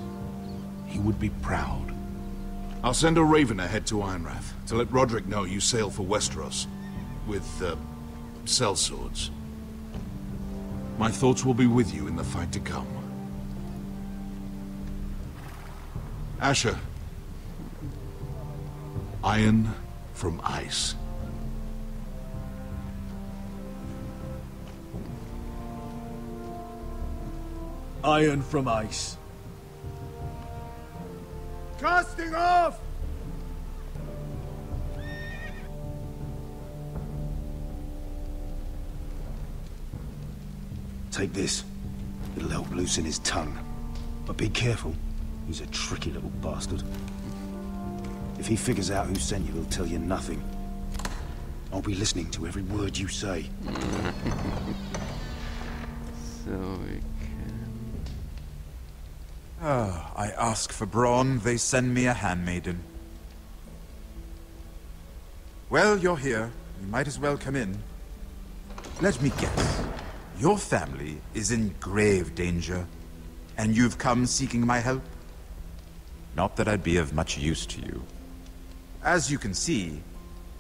he would be proud. I'll send a raven ahead to Ironrath to let Roderick know you sail for Westeros with, sellswords. My thoughts will be with you in the fight to come. Asher. Iron from ice. Iron from ice. Casting off! Take this. It'll help loosen his tongue. But be careful. He's a tricky little bastard. If he figures out who sent you, he'll tell you nothing. I'll be listening to every word you say. So we can... Ah, I ask for brawn, they send me a handmaiden. Well, you're here. You might as well come in. Let me guess. Your family is in grave danger, and you've come seeking my help? Not that I'd be of much use to you. As you can see,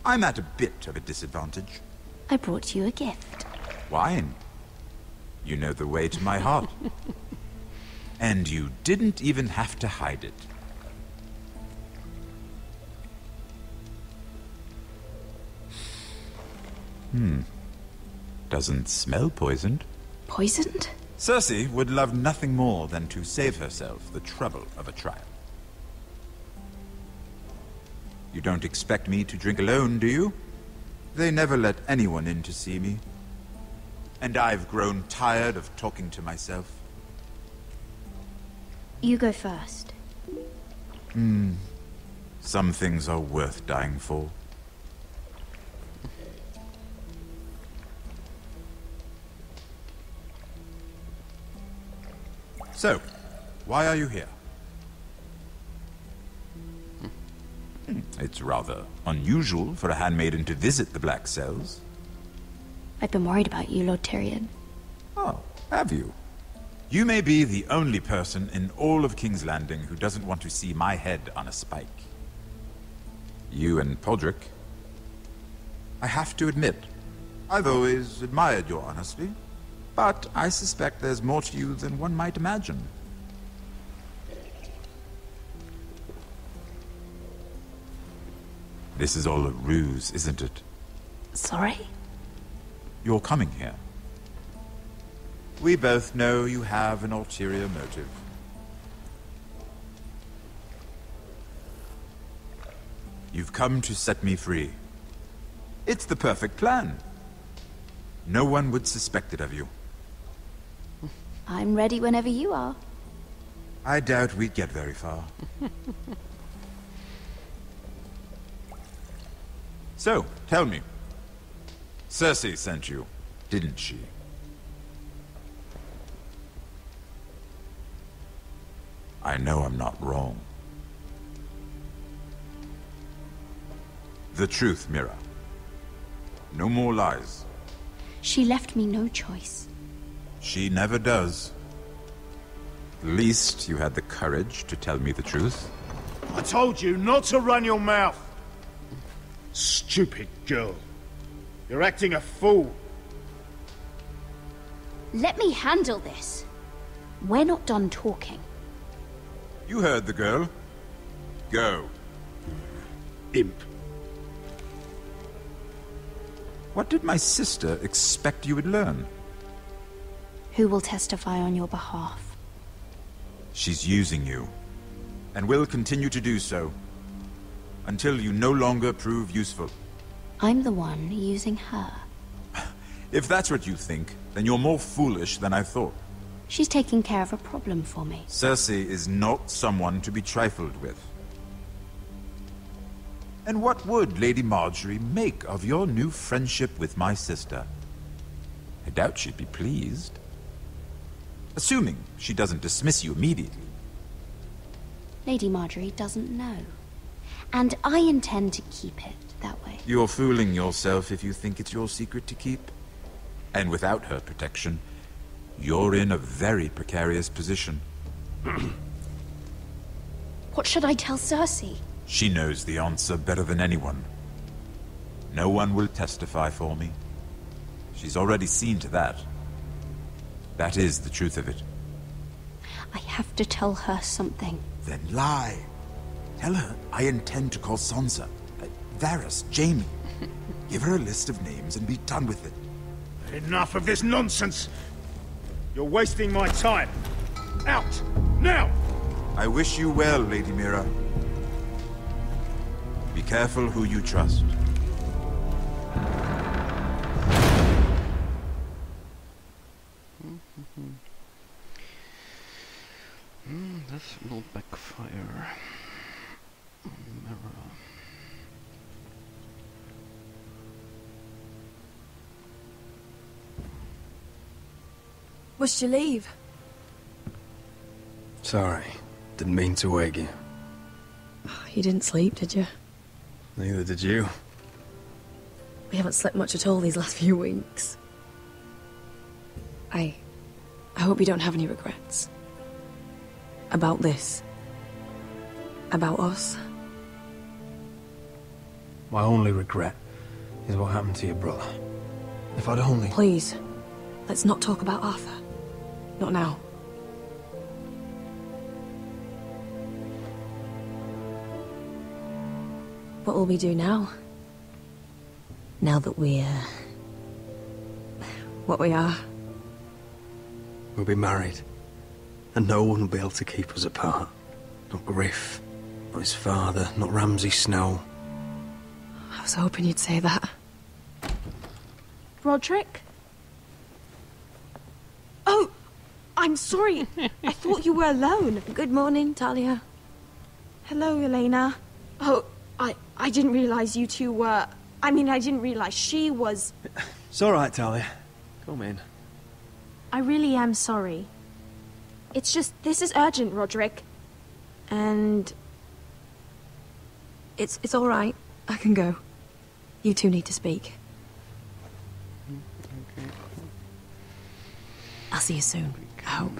I'm at a bit of a disadvantage. I brought you a gift. Wine. You know the way to my heart. And you didn't even have to hide it. Doesn't smell poisoned. Poisoned? Cersei would love nothing more than to save herself the trouble of a trial. You don't expect me to drink alone, do you? They never let anyone in to see me. And I've grown tired of talking to myself. You go first. Some things are worth dying for. So, why are you here? It's rather unusual for a handmaiden to visit the Black Cells. I've been worried about you, Lord Tyrion. Oh, have you? You may be the only person in all of King's Landing who doesn't want to see my head on a spike. You and Podrick. I have to admit, I've always admired your honesty, but I suspect there's more to you than one might imagine. This is all a ruse, isn't it? Sorry? You're coming here. We both know you have an ulterior motive. You've come to set me free. It's the perfect plan. No one would suspect it of you. I'm ready whenever you are. I doubt we'd get very far. So, tell me. Cersei sent you, didn't she? I know I'm not wrong. The truth, Mira. No more lies. She left me no choice. She never does. At least you had the courage to tell me the truth. I told you not to run your mouth. Stupid girl. You're acting a fool. Let me handle this. We're not done talking. You heard the girl. Go. Imp. What did my sister expect you would learn? Who will testify on your behalf? She's using you, and will continue to do so, until you no longer prove useful. I'm the one using her. If that's what you think, then you're more foolish than I thought. She's taking care of a problem for me. Cersei is not someone to be trifled with. And what would Lady Marjorie make of your new friendship with my sister? I doubt she'd be pleased. Assuming she doesn't dismiss you immediately. Lady Marjorie doesn't know. And I intend to keep it that way. You're fooling yourself if you think it's your secret to keep. And without her protection, you're in a very precarious position. What should I tell Cersei? She knows the answer better than anyone. No one will testify for me. She's already seen to that. That is the truth of it. I have to tell her something. Then lie. Tell her I intend to call Sansa, Varys, Jaime. Give her a list of names and be done with it. Enough of this nonsense! You're wasting my time. Out! Now! I wish you well, Lady Mira. Be careful who you trust. This will backfire. Mirror. Must you leave? Sorry. Didn't mean to wake you. You didn't sleep, did you? Neither did you. We haven't slept much at all these last few weeks. I hope you don't have any regrets. About this. About us. My only regret is what happened to your brother. If I'd only... Please, let's not talk about Arthur. Not now. What will we do now? Now that we're... what we are? We'll be married. And no one will be able to keep us apart. Not Griff, not his father, not Ramsay Snow. I was hoping you'd say that. Roderick? Oh, I'm sorry. I thought you were alone. Good morning, Talia. Hello, Elena. Oh, I didn't realize you two were... I mean, I didn't realize she was... It's all right, Talia. Come in. I really am sorry. It's just, this is urgent, Roderick. And... It's all right. I can go. You two need to speak. I'll see you soon, I hope.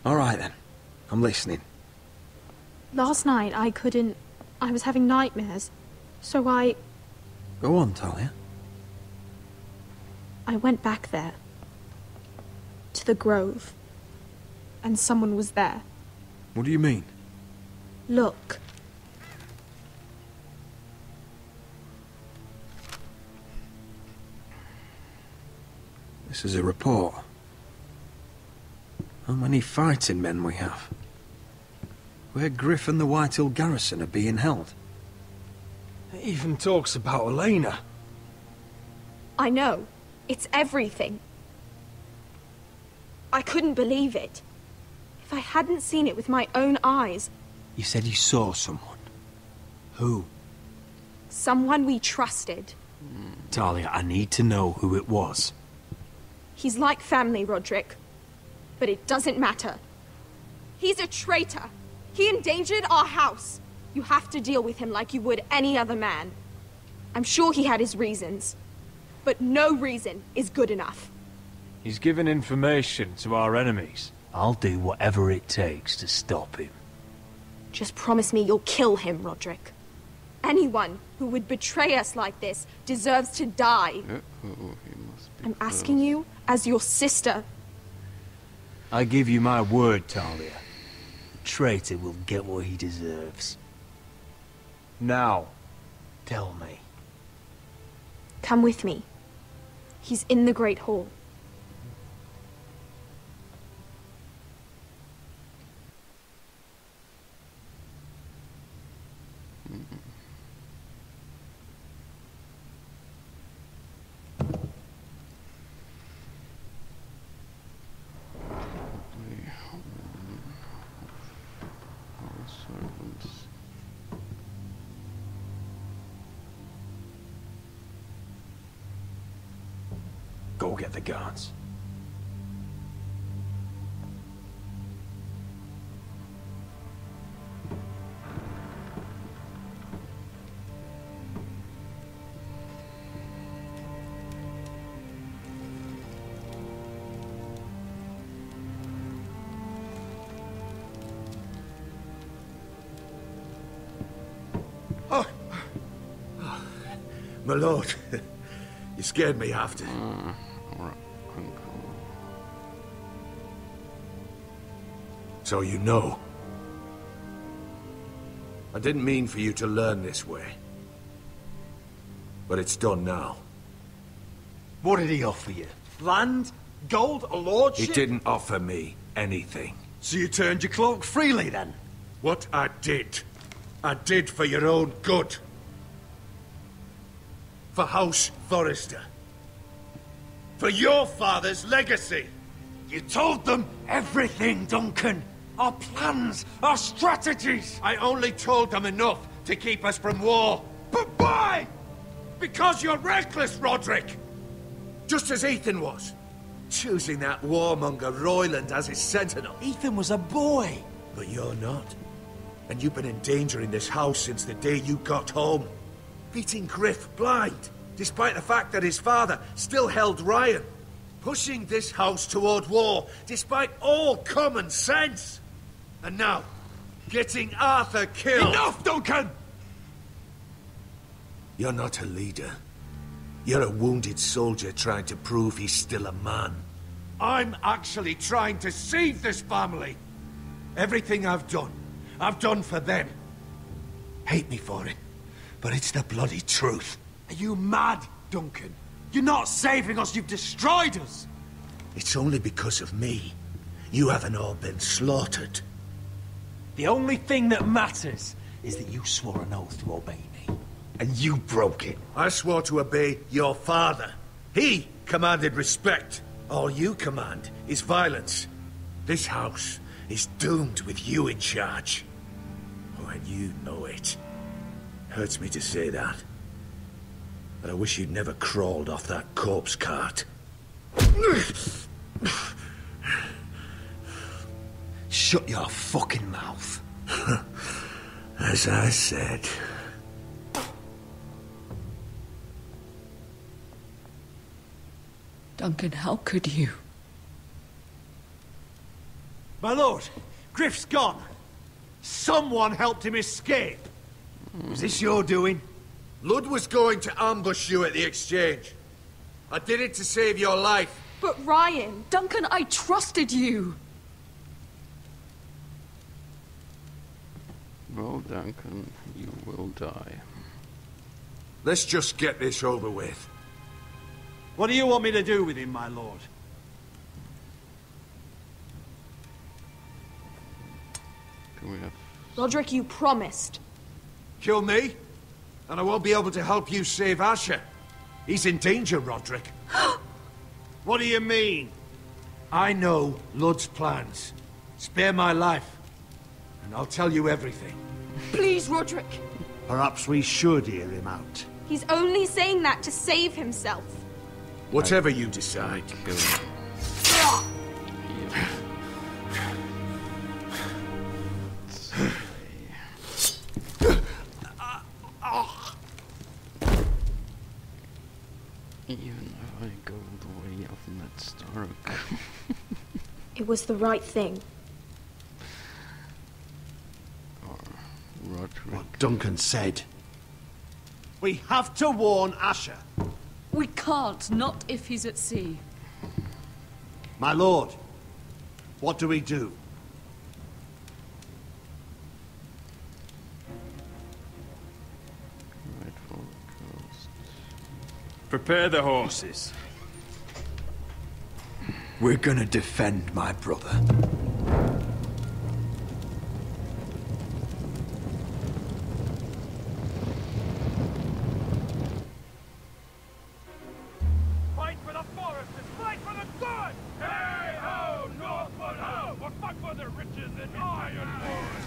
All right, then. I'm listening. Last night, I was having nightmares. So I Go on, Talia. went back there. To the grove. And someone was there. What do you mean? Look. This is a report. How many fighting men we have? Where Griff and the Whitehill garrison are being held. It even talks about Elena. I know. It's everything. I couldn't believe it. If I hadn't seen it with my own eyes... You said you saw someone. Who? Someone we trusted. Talia, I need to know who it was. He's like family, Roderick. But it doesn't matter. He's a traitor. He endangered our house. You have to deal with him like you would any other man. I'm sure he had his reasons. But no reason is good enough. He's given information to our enemies. I'll do whatever it takes to stop him. Just promise me you'll kill him, Roderick. Anyone who would betray us like this deserves to die. I'm asking you as your sister. I give you my word, Talia. The traitor will get what he deserves. Now, tell me. Come with me. He's in the Great Hall. Go get the guards. My lord, you scared me after. So you know. I didn't mean for you to learn this way. But it's done now. What did he offer you? Land? Gold? A lordship? He didn't offer me anything. So you turned your cloak freely, then? What I did for your own good. For House Forrester. For your father's legacy. You told them everything, Duncan. Our plans, our strategies. I only told them enough to keep us from war. But why? Because you're reckless, Roderick! Just as Ethan was. Choosing that warmonger Royland as his sentinel. Ethan was a boy. But you're not. And you've been endangering this house since the day you got home. Beating Griff blind, despite the fact that his father still held Ryan. Pushing this house toward war, despite all common sense. And now, getting Arthur killed. Enough, Duncan! You're not a leader. You're a wounded soldier trying to prove he's still a man. I'm actually trying to save this family. Everything I've done for them. Hate me for it, but it's the bloody truth. Are you mad, Duncan? You're not saving us, you've destroyed us! It's only because of me. You haven't all been slaughtered. The only thing that matters is that you swore an oath to obey me. And you broke it. I swore to obey your father. He commanded respect. All you command is violence. This house is doomed with you in charge. Oh, and you know it. Hurts me to say that. But I wish you'd never crawled off that corpse cart. Shut your fucking mouth. As I said. Duncan, how could you? My lord, Griff's gone. Someone helped him escape. Was this your doing? Lud was going to ambush you at the exchange. I did it to save your life. But Ryan... Duncan, I trusted you! Well, Duncan, you will die. Let's just get this over with. What do you want me to do with him, my lord? Can we have... Roderick, you promised. Kill me, and I won't be able to help you save Asher. He's in danger, Roderick. What do you mean? I know Lud's plans. Spare my life, and I'll tell you everything. Please, Roderick. Perhaps we should hear him out. He's only saying that to save himself. Whatever you decide. Kill him. Even if I go the way of Ned Stark. It was the right thing. Or Roderick. What Duncan said. We have to warn Asher. We can't, not if he's at sea. My lord, what do we do? Prepare the horses. We're gonna defend my brother. Fight for the foresters! Fight for the good! Hey ho, Northwood ho! We'll fight for the riches and ironwood!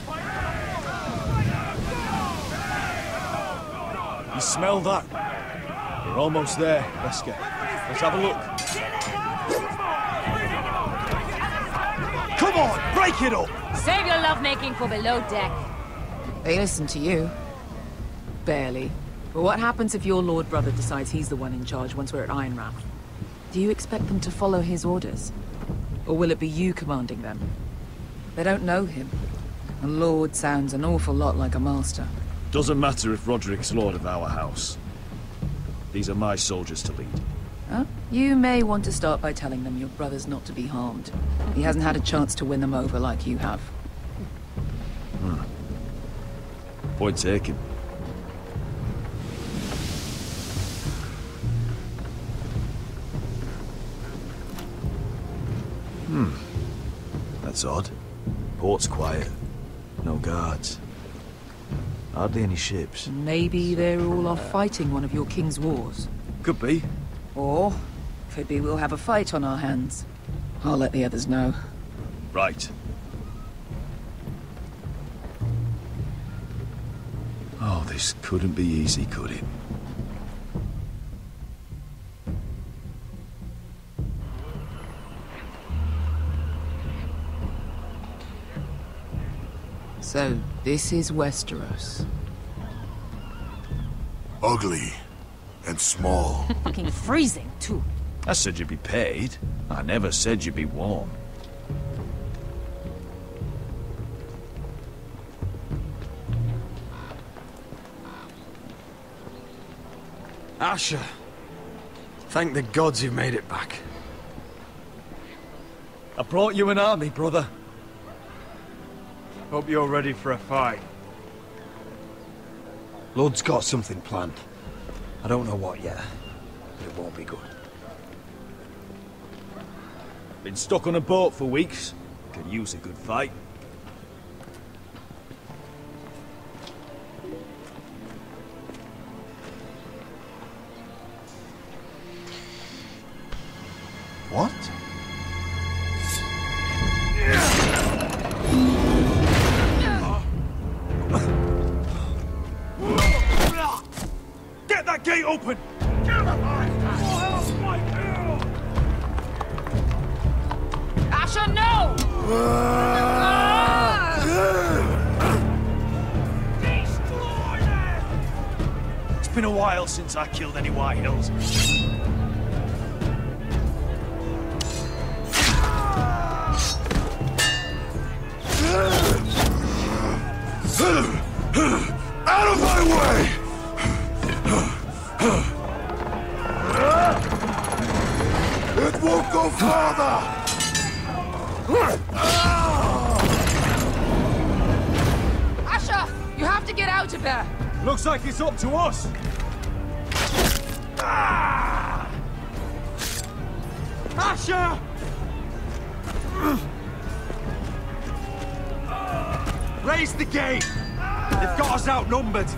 Fight for the foresters! Fight for the good! Hey ho, Northwood! You smell that? We're almost there, Wesker. Let's have a look. Come on, break it up! Save your lovemaking for below deck. They listen to you. Barely. But what happens if your lord brother decides he's the one in charge once we're at Ironrath? Do you expect them to follow his orders? Or will it be you commanding them? They don't know him. A lord sounds an awful lot like a master. Doesn't matter if Roderick's lord of our house. These are my soldiers to lead. Huh? You may want to start by telling them your brother's not to be harmed. He hasn't had a chance to win them over like you have. Point taken. That's odd. Port's quiet. No guards. Hardly any ships. Maybe they're all off fighting one of your king's wars. Could be. Or, could be we'll have a fight on our hands. I'll let the others know. Right. Oh, this couldn't be easy, could it? So, this is Westeros. Ugly and small. Fucking freezing, too. I said you'd be paid. I never said you'd be warm. Asher, thank the gods you've made it back. I brought you an army, brother. Hope you're ready for a fight. Lord's got something planned. I don't know what yet, but it won't be good. Been stuck on a boat for weeks. Could use a good fight. What? Get that gate open! Asher, no! It's been a while since I killed any White Hills. Out of my way! It won't go farther! Asher, you have to get out of there! Looks like it's up to us! Asher! Raise the gate! They've got us outnumbered!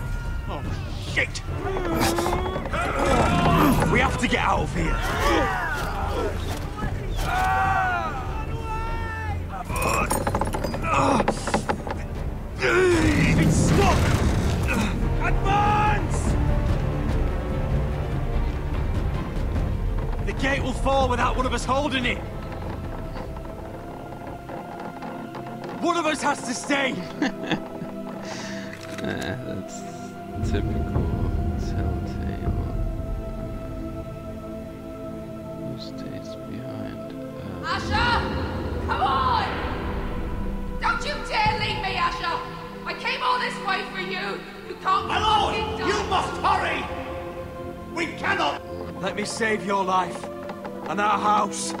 Oh, shit! We have to get out of here! It's stuck! Advance! The gate will fall without one of us holding it! One of us has to stay! That's typical Telltale. Who stays behind? Asher! Come on! Don't you dare leave me, Asher! I came all this way for you! You can't My lord! fucking die. You must hurry! We cannot! Let me save your life. And our house.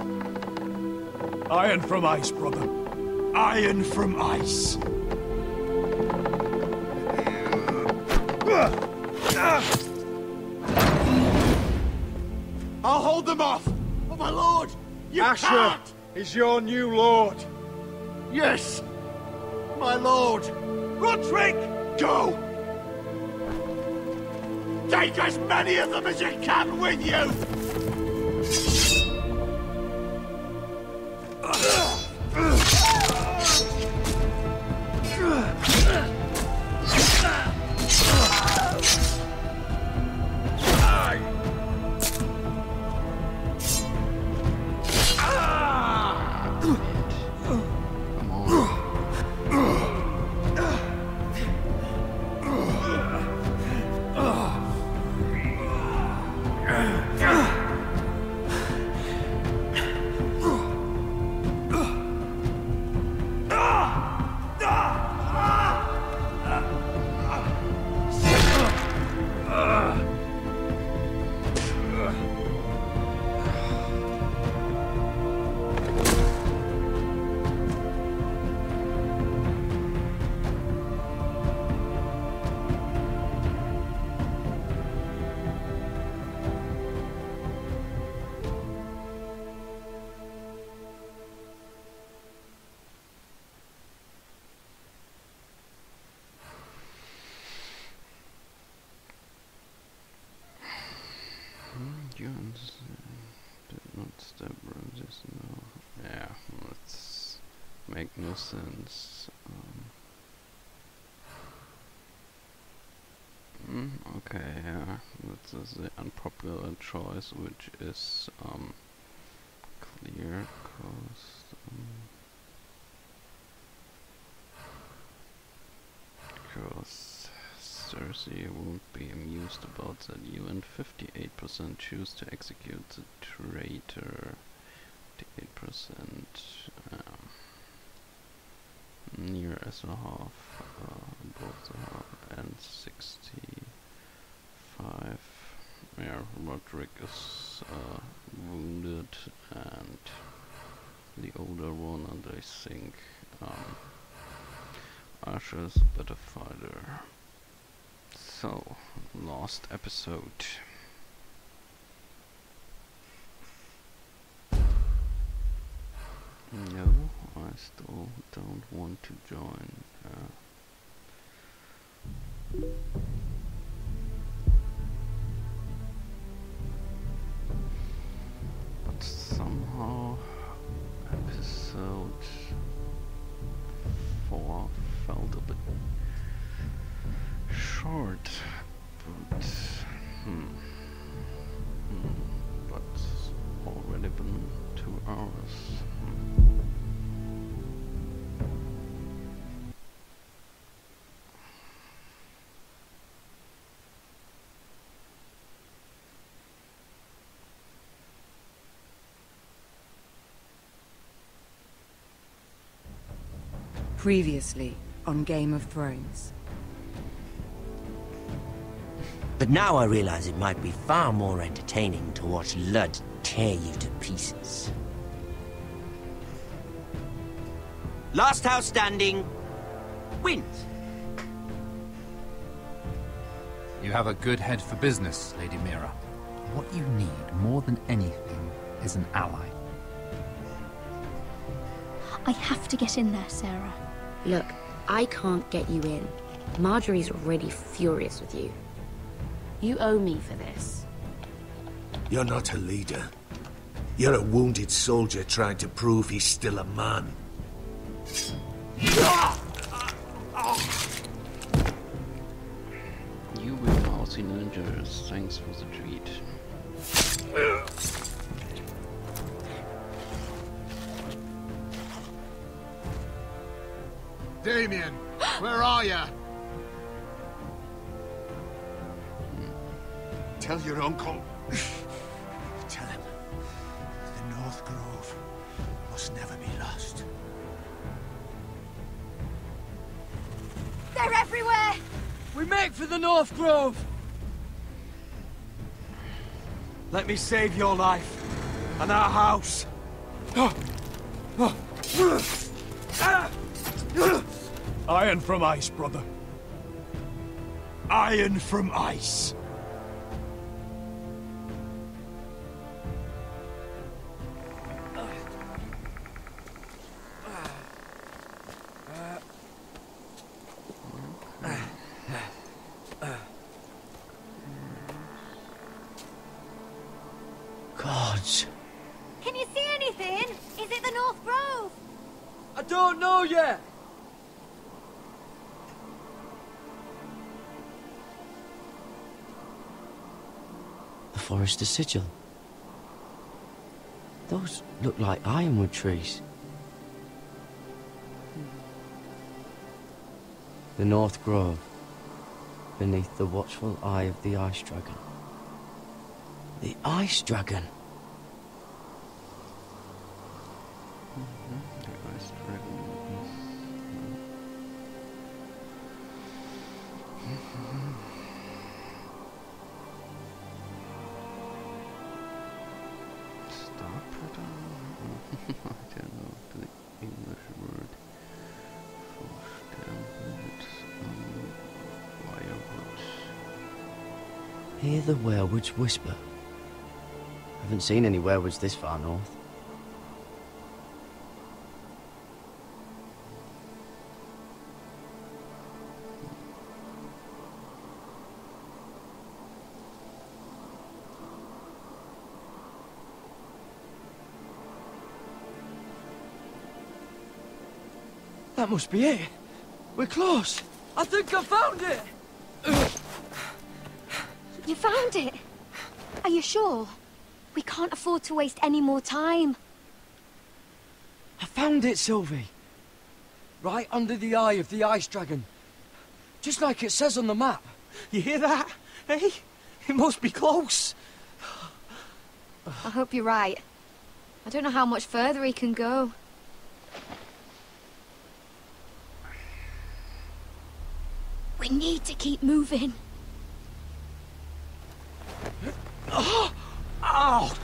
Iron from ice, brother. Iron from ice. I'll hold them off! But my lord, you Asher can't! is your new lord. Yes! My lord! Roderick! Go! Take as many of them as you can with you! make no sense. Okay, yeah, this is the unpopular choice, which is clear cost. Because Cersei won't be amused about that. You and 58% choose to execute the traitor. 58%, near as a half, both a half, and 65. Yeah, Roderick is wounded, and the older one, and I think Asher is a better fighter. So, last episode. No, I still don't want to join. But somehow episode 4 felt a bit short, but but already been 2 hours. Previously on Game of Thrones. But now I realize it might be far more entertaining to watch Ludd tear you to pieces. Last house standing wins. You have a good head for business, Lady Mira. What you need more than anything is an ally. I have to get in there, Sarah. Look, I can't get you in. Marjorie's already furious with you. You owe me for this. You're not a leader. You're a wounded soldier trying to prove he's still a man. You will Aussie Ninjas, thanks for the treat. Damien, where are you? Tell your uncle. Tell him the North Grove must never be lost. They're everywhere! We make for the North Grove! Let me save your life and our house. Iron from ice, brother. Iron from ice. Gods. Can you see anything? Is it the North Grove? I don't know yet. The Forester sigil. Those look like ironwood trees. The North Grove, beneath the watchful eye of the Ice Dragon. The Ice Dragon! The Ice Dragon Star Putter? I don't know the English word for Sternwood, wirewood. Hear the werewolves whisper. Haven't seen any werewolves this far north. That must be it. We're close. I think I found it! You found it? Are you sure? We can't afford to waste any more time. I found it, Sylvie. Right under the eye of the ice dragon. Just like it says on the map. You hear that? Hey? It must be close. I hope you're right. I don't know how much further he can go. We need to keep moving. Ow!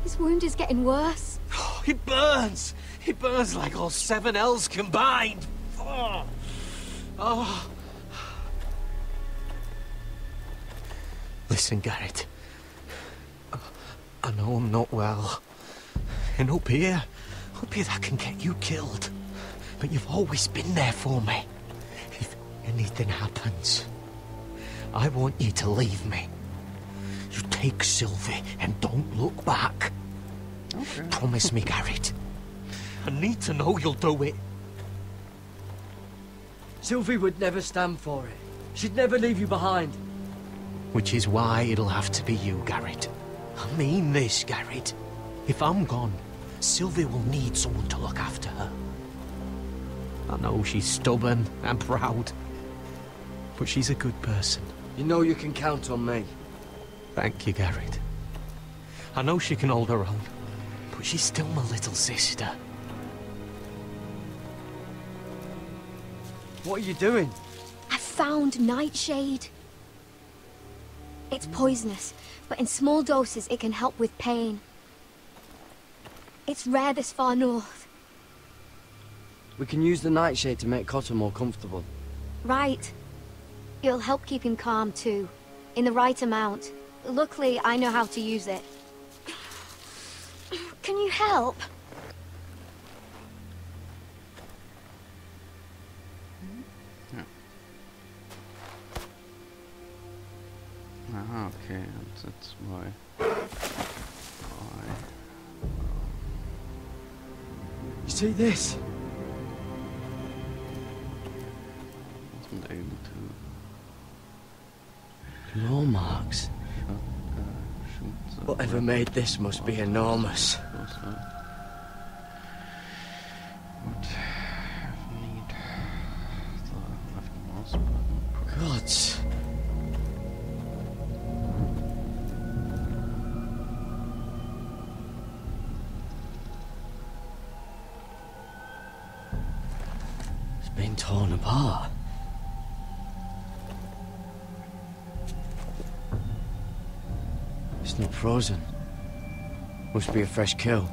His wound is getting worse. It burns! It burns like all 7 L's combined! Oh. Oh. Listen, Garrett. I know I'm not well. And up here that can get you killed. But you've always been there for me. If anything happens, I want you to leave me. You take Sylvie and don't look back. Okay. Promise me, Garrett. I need to know you'll do it. Sylvie would never stand for it. She'd never leave you behind. Which is why it'll have to be you, Garrett. I mean this, Garrett. If I'm gone, Sylvie will need someone to look after her. I know she's stubborn and proud, but she's a good person. You know you can count on me. Thank you, Garrett. I know she can hold her own, but she's still my little sister. What are you doing? I found Nightshade. It's poisonous, but in small doses it can help with pain. It's rare this far north. We can use the Nightshade to make Cotter more comfortable. Right. It'll help keep him calm too, in the right amount. Luckily, I know how to use it. Can you help? Ah, okay, and that's why. You see this? Wasn't able to Claw marks. shoot the Whatever made this must be enormous. Would need the left mouse button. Gods. It's been torn apart. It's not frozen. Must be a fresh kill.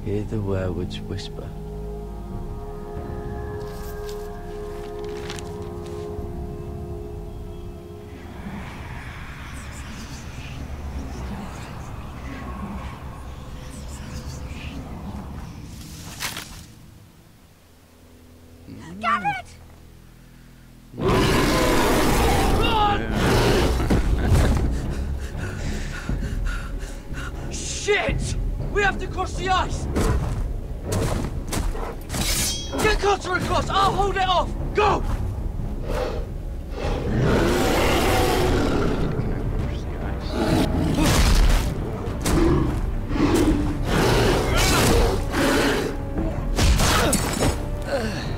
Hear the werewood's whisper. Garrett! Shit! We have to cross the ice! Get Cotter across! I'll hold it off! Go!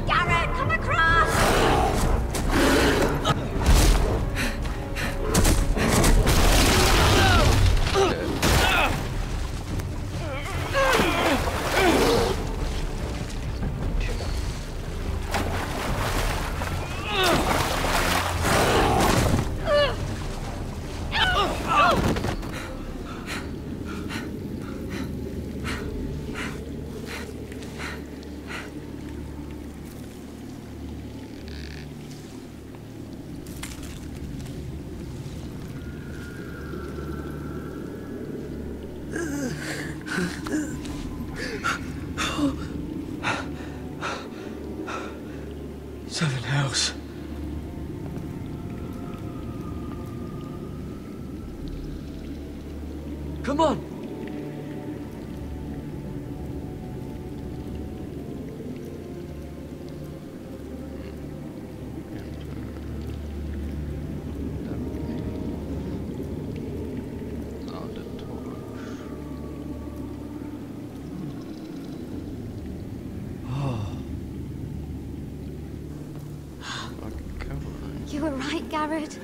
Garrett, come across! Seven hells. Come on! You were right, Garrett.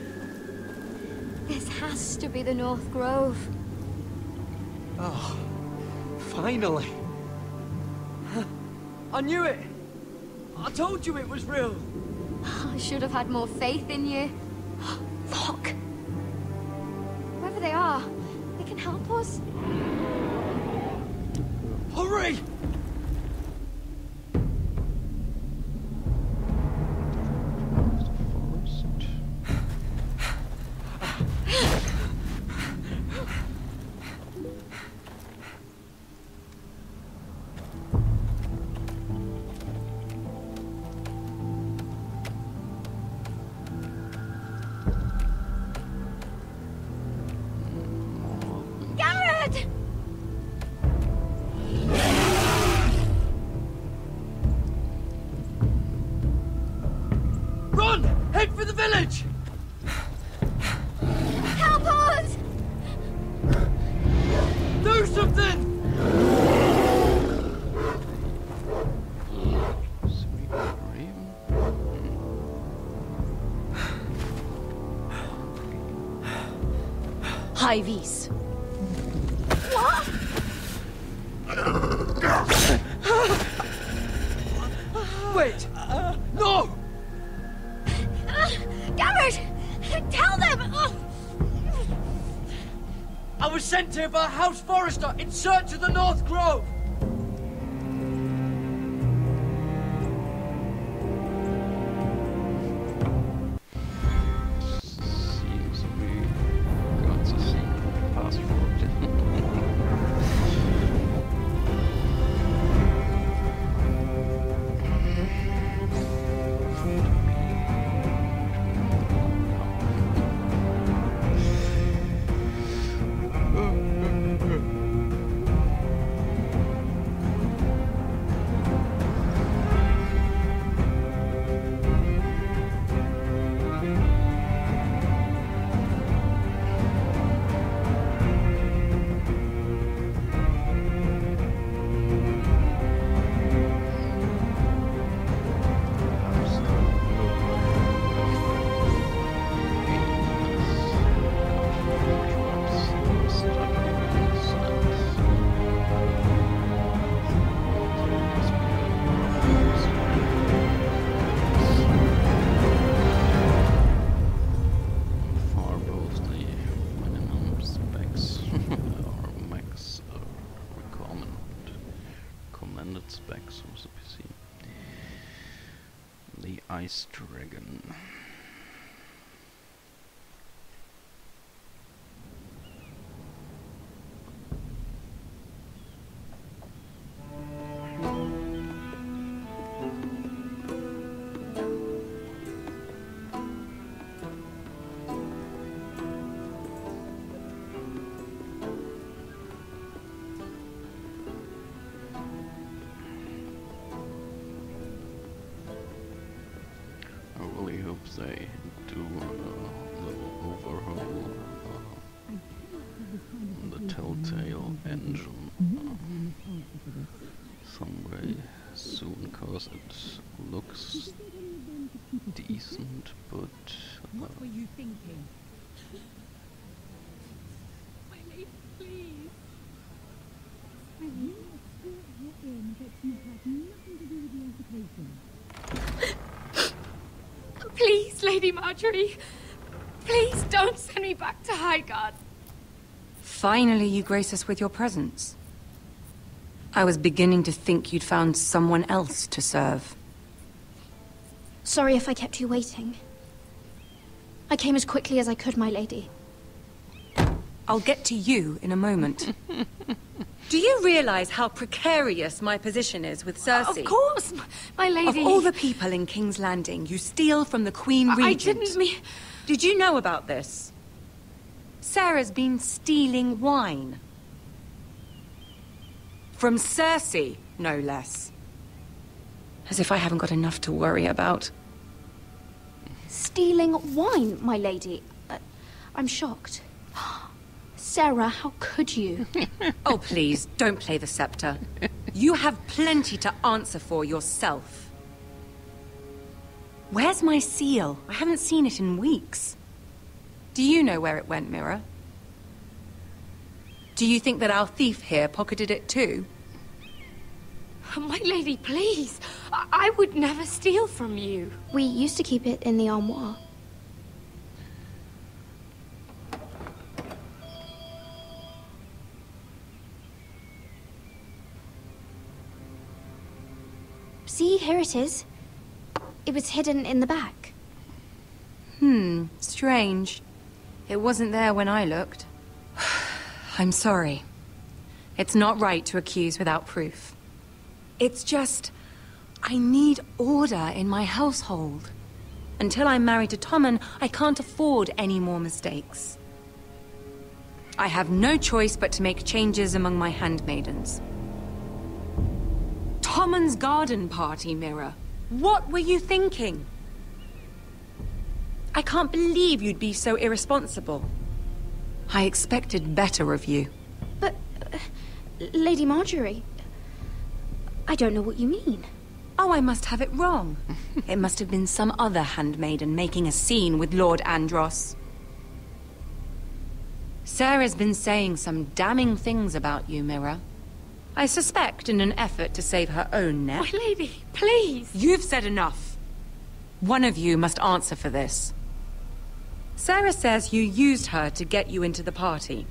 This has to be the North Grove. Oh, finally. I knew it. I told you it was real. I should have had more faith in you. Look. Whoever they are, they can help us. Hurry! Garrett! Run! Head for the village! Help us! Do something! Highvies. What? Wait! No! Garrett! Tell them! I was sent here by House Forrester in search of the North Grove! Seems we got the secret password. Specs was a PC. The Ice Dragon. I really hope they do the overhaul the Telltale engine some way soon, cause it looks decent, but What were you thinking? My lady, please. Please, Lady Marjorie. Please don't send me back to Highgarden. Finally, you grace us with your presence. I was beginning to think you'd found someone else to serve. Sorry if I kept you waiting. I came as quickly as I could, my lady. I'll get to you in a moment. Do you realize how precarious my position is with Cersei? Of course, my lady. Of all the people in King's Landing, you steal from the Queen Regent. I didn't mean... Did you know about this? Sarah's been stealing wine. From Cersei, no less. As if I haven't got enough to worry about. Stealing wine, my lady. I'm shocked. Sarah, how could you? Oh, please, don't play the scepter. You have plenty to answer for yourself. Where's my seal? I haven't seen it in weeks. Do you know where it went, Mira? Do you think that our thief here pocketed it too? My lady, please. I would never steal from you. We used to keep it in the armoire. See, here it is. It was hidden in the back. Strange. It wasn't there when I looked. I'm sorry. It's not right to accuse without proof. It's just... I need order in my household. Until I'm married to Tommen, I can't afford any more mistakes. I have no choice but to make changes among my handmaidens. Tommen's garden party, Mira. What were you thinking? I can't believe you'd be so irresponsible. I expected better of you. But, Lady Marjorie, I don't know what you mean. Oh, I must have it wrong. It must have been some other handmaiden making a scene with Lord Andros. Sarah's been saying some damning things about you, Mira. I suspect in an effort to save her own neck. My lady, please. You've said enough. One of you must answer for this. Sarah says you used her to get you into the party.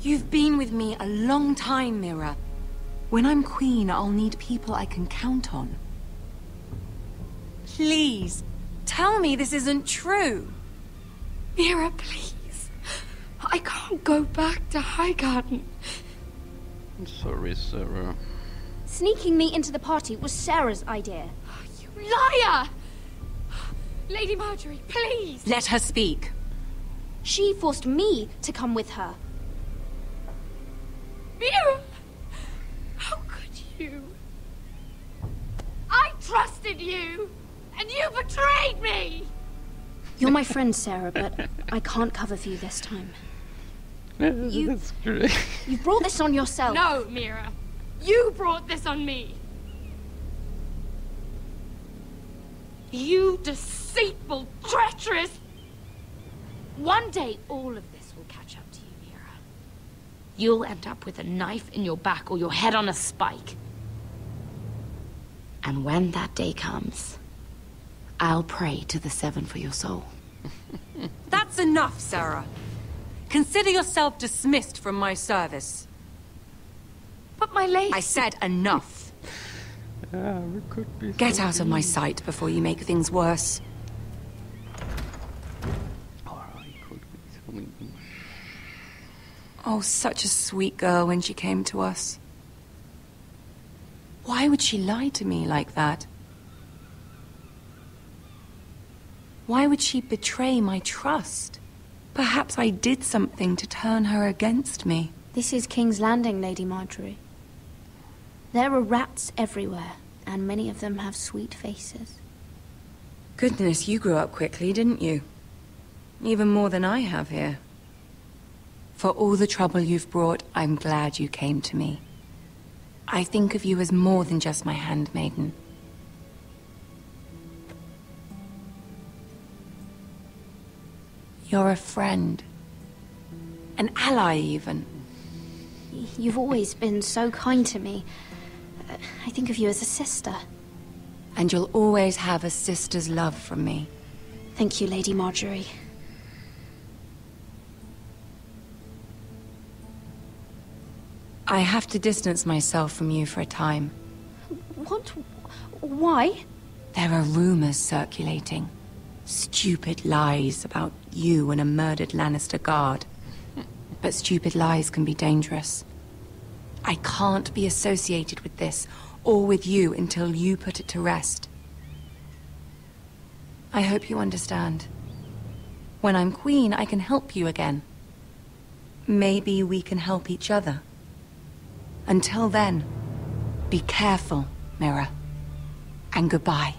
You've been with me a long time, Mira. When I'm queen, I'll need people I can count on. Please, tell me this isn't true. Mira, please. I can't go back to Highgarden. I'm sorry, Sarah. Sneaking me into the party was Sarah's idea. You liar! Lady Marjorie, please! Let her speak. She forced me to come with her. Mira! How could you? I trusted you! And you betrayed me! You're my friend, Sarah, but I can't cover for you this time. That's great. You brought this on yourself. No, Mira. You brought this on me. You deceitful, treacherous... One day, all of this will catch up to you, Mira. You'll end up with a knife in your back or your head on a spike. And when that day comes, I'll pray to the Seven for your soul. That's enough, Sarah. Consider yourself dismissed from my service. But my lady... I said enough. We could be Get out of my sight before you make things worse. Oh, such a sweet girl when she came to us. Why would she lie to me like that? Why would she betray my trust? Perhaps I did something to turn her against me. This is King's Landing, Lady Marjorie. There are rats everywhere, and many of them have sweet faces. Goodness, you grew up quickly, didn't you? Even more than I have here. For all the trouble you've brought, I'm glad you came to me. I think of you as more than just my handmaiden. You're a friend. An ally, even. You've always been so kind to me. I think of you as a sister. And you'll always have a sister's love from me. Thank you, Lady Marjorie. I have to distance myself from you for a time. What? Why? There are rumors circulating. Stupid lies about you and a murdered Lannister guard. But stupid lies can be dangerous. I can't be associated with this, or with you, until you put it to rest. I hope you understand. When I'm queen, I can help you again. Maybe we can help each other. Until then, be careful, Mira. And goodbye.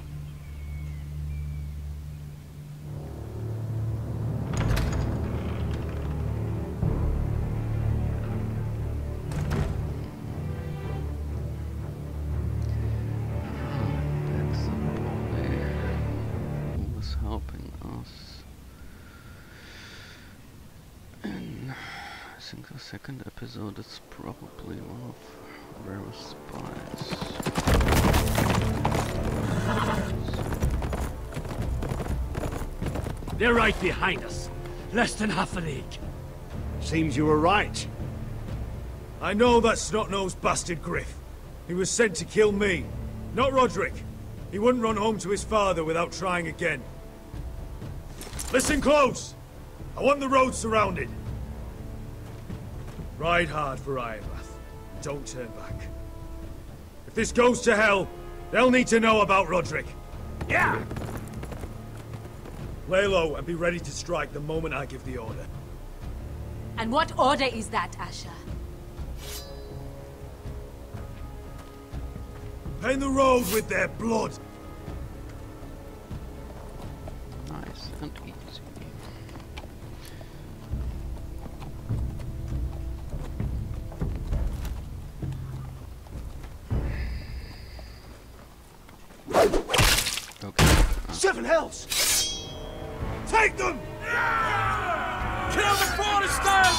That's the boy who was helping us. And I think the second episode is probably one of Vera's spies. They're right behind us. Less than half a league. Seems you were right. I know that snot-nosed bastard Griff. He was sent to kill me, not Roderick. He wouldn't run home to his father without trying again. Listen close! I want the road surrounded. Ride hard for Ironrath. Don't turn back. If this goes to hell, they'll need to know about Roderick. Yeah! Lay low and be ready to strike the moment I give the order. And what order is that, Asher? Paint the road with their blood. Nice and easy. Okay. Seven hells! Take them! Kill the foresters!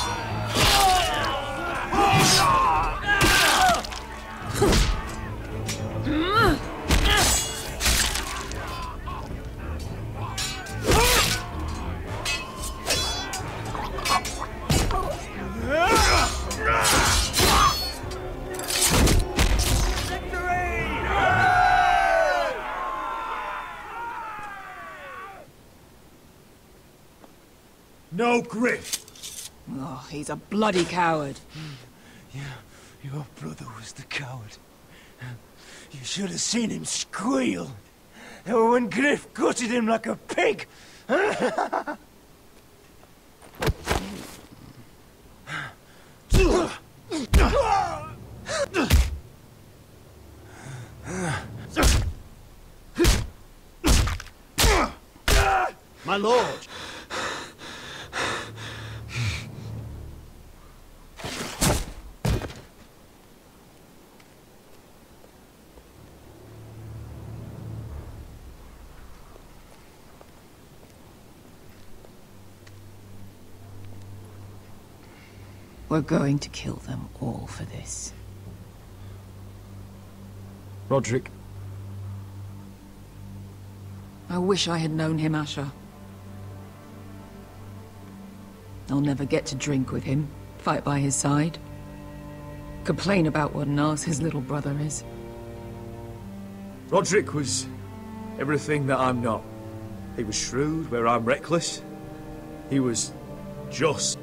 No Griff! Oh, he's a bloody coward. Yeah, your brother was the coward. You should have seen him squeal. When Griff gutted him like a pig. My lord! We're going to kill them all for this. Roderick. I wish I had known him, Asher. I'll never get to drink with him, fight by his side, complain about what an arse his little brother is. Roderick was everything that I'm not. He was shrewd where I'm reckless. He was just.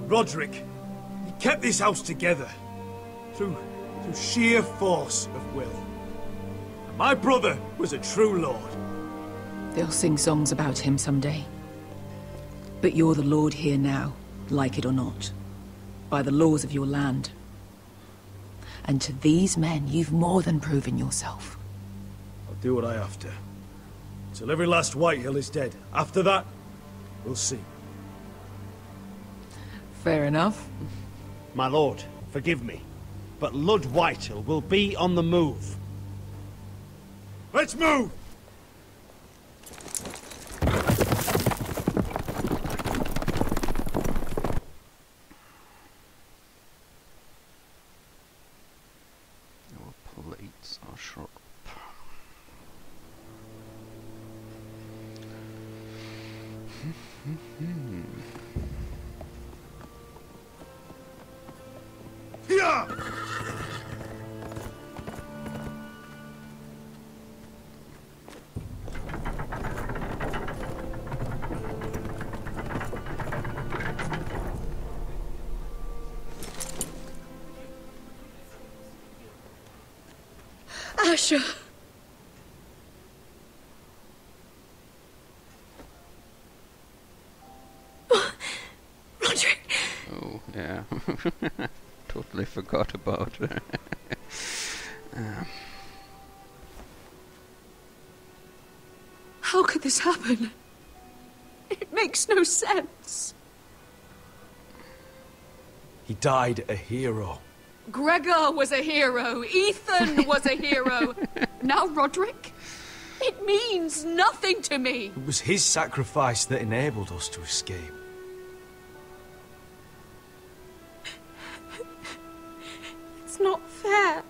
Roderick, he kept this house together through sheer force of will. And my brother was a true lord. They'll sing songs about him someday. But you're the lord here now, like it or not, by the laws of your land. And to these men, you've more than proven yourself. I'll do what I have to. Till every last Whitehill is dead. After that, we'll see. Fair enough. My lord, forgive me, but Lud Whitehill will be on the move. Let's move! Our plates are sharp. Yeah! Asher! Oh, yeah. totally forgot about. How could this happen? It makes no sense. He died a hero. Gregor was a hero. Ethan was a hero. Now Roderick? It means nothing to me. It was his sacrifice that enabled us to escape. It's not fair.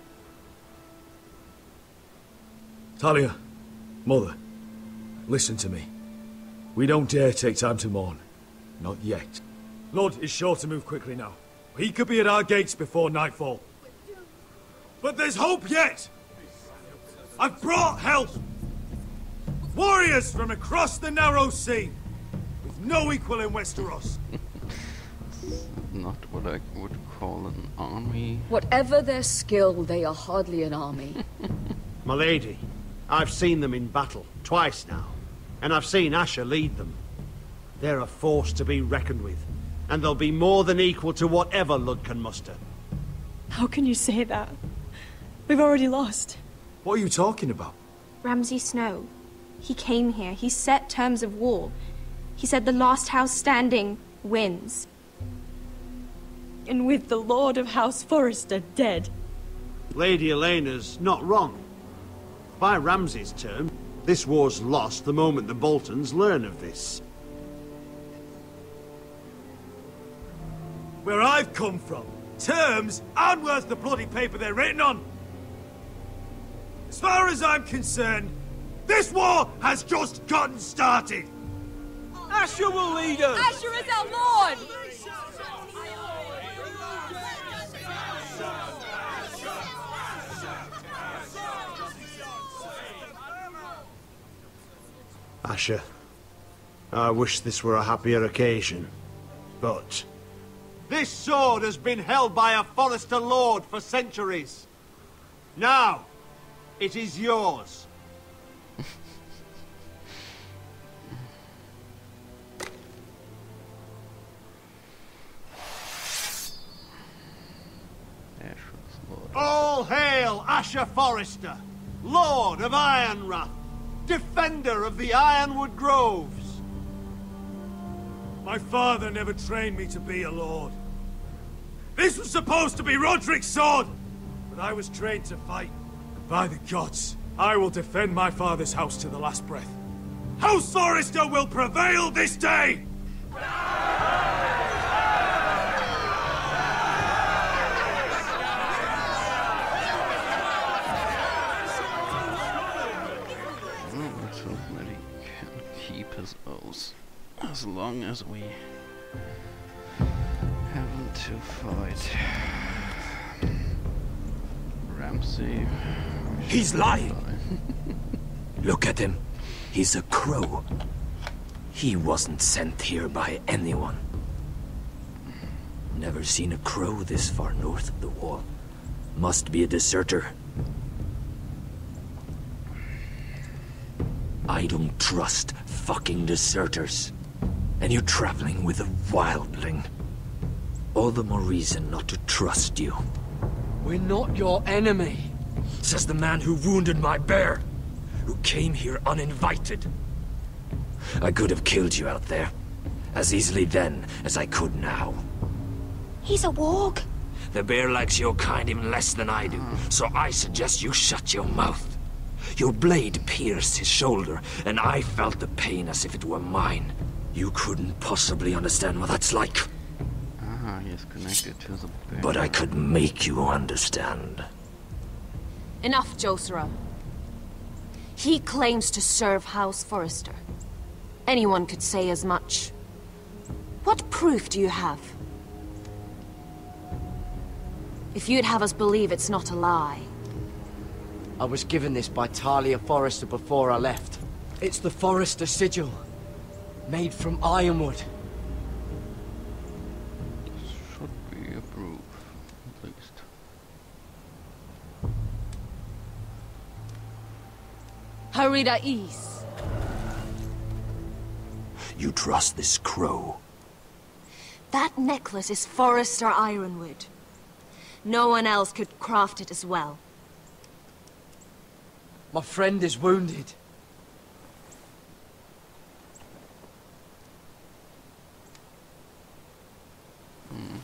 Talia, Mother, listen to me. We don't dare take time to mourn. Not yet. Lord is sure to move quickly now. He could be at our gates before nightfall. But there's hope yet! I've brought help! Warriors from across the narrow sea! With no equal in Westeros. Not what I would call an army. Whatever their skill, they are hardly an army. My lady, I've seen them in battle, twice now. And I've seen Asher lead them. They're a force to be reckoned with. And they'll be more than equal to whatever Lud can muster. How can you say that? We've already lost. What are you talking about? Ramsay Snow. He came here. He set terms of war. He said the last house standing wins. And with the Lord of House Forrester dead. Lady Elena's not wrong. By Ramsay's term, this war's lost the moment the Boltons learn of this. Where I've come from, terms aren't worth the bloody paper they're written on. As far as I'm concerned, this war has just gotten started. Asher will lead us! Asher is our lord! Asher, I wish this were a happier occasion, but... This sword has been held by a Forrester Lord for centuries. Now, it is yours. All hail Asher Forrester, Lord of Ironrath, defender of the Ironwood Groves. My father never trained me to be a lord. This was supposed to be Roderick's sword, but I was trained to fight. And by the gods, I will defend my father's house to the last breath. House Forrester will prevail this day! Let's hope that he can keep his oaths as long as we haven't to fight Ramsay. He's lying! Look at him. He's a crow. He wasn't sent here by anyone. Never seen a crow this far north of the wall. Must be a deserter. I don't trust fucking deserters. And you're traveling with a wildling. All the more reason not to trust you. We're not your enemy. Says the man who wounded my bear. Who came here uninvited. I could have killed you out there. As easily then as I could now. He's a warg. The bear likes your kind even less than I do. So I suggest you shut your mouth. Your blade pierced his shoulder, and I felt the pain as if it were mine. You couldn't possibly understand what that's like. Ah, he's connected to the bear. But I could make you understand. Enough, Josera. He claims to serve House Forrester. Anyone could say as much. What proof do you have? If you'd have us believe it's not a lie. I was given this by Talia Forrester before I left. It's the Forrester sigil. Made from ironwood. Should be a proof, at least. Harida East. You trust this crow? That necklace is Forrester Ironwood. No one else could craft it as well. My friend is wounded.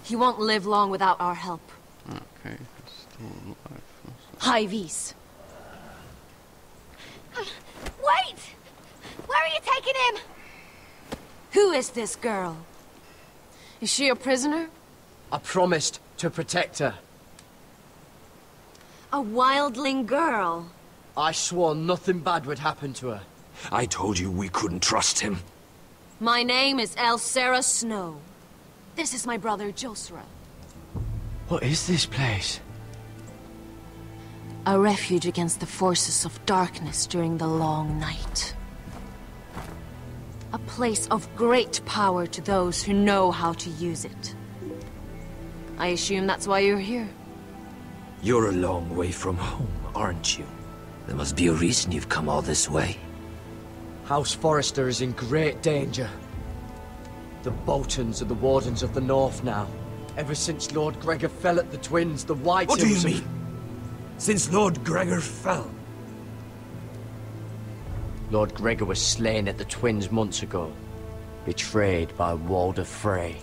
He won't live long without our help. Okay, still alive. High Vis. Wait! Where are you taking him? Who is this girl? Is she a prisoner? I promised to protect her. A wildling girl? I swore nothing bad would happen to her. I told you we couldn't trust him. My name is Elsera Snow. This is my brother Josra. What is this place? A refuge against the forces of darkness during the long night. A place of great power to those who know how to use it. I assume that's why you're here. You're a long way from home, aren't you? There must be a reason you've come all this way. House Forrester is in great danger. The Boltons are the Wardens of the North now. Ever since Lord Gregor fell at the Twins, the White What do you Hills mean? Since Lord Gregor fell? Lord Gregor was slain at the Twins months ago. Betrayed by Walder Frey.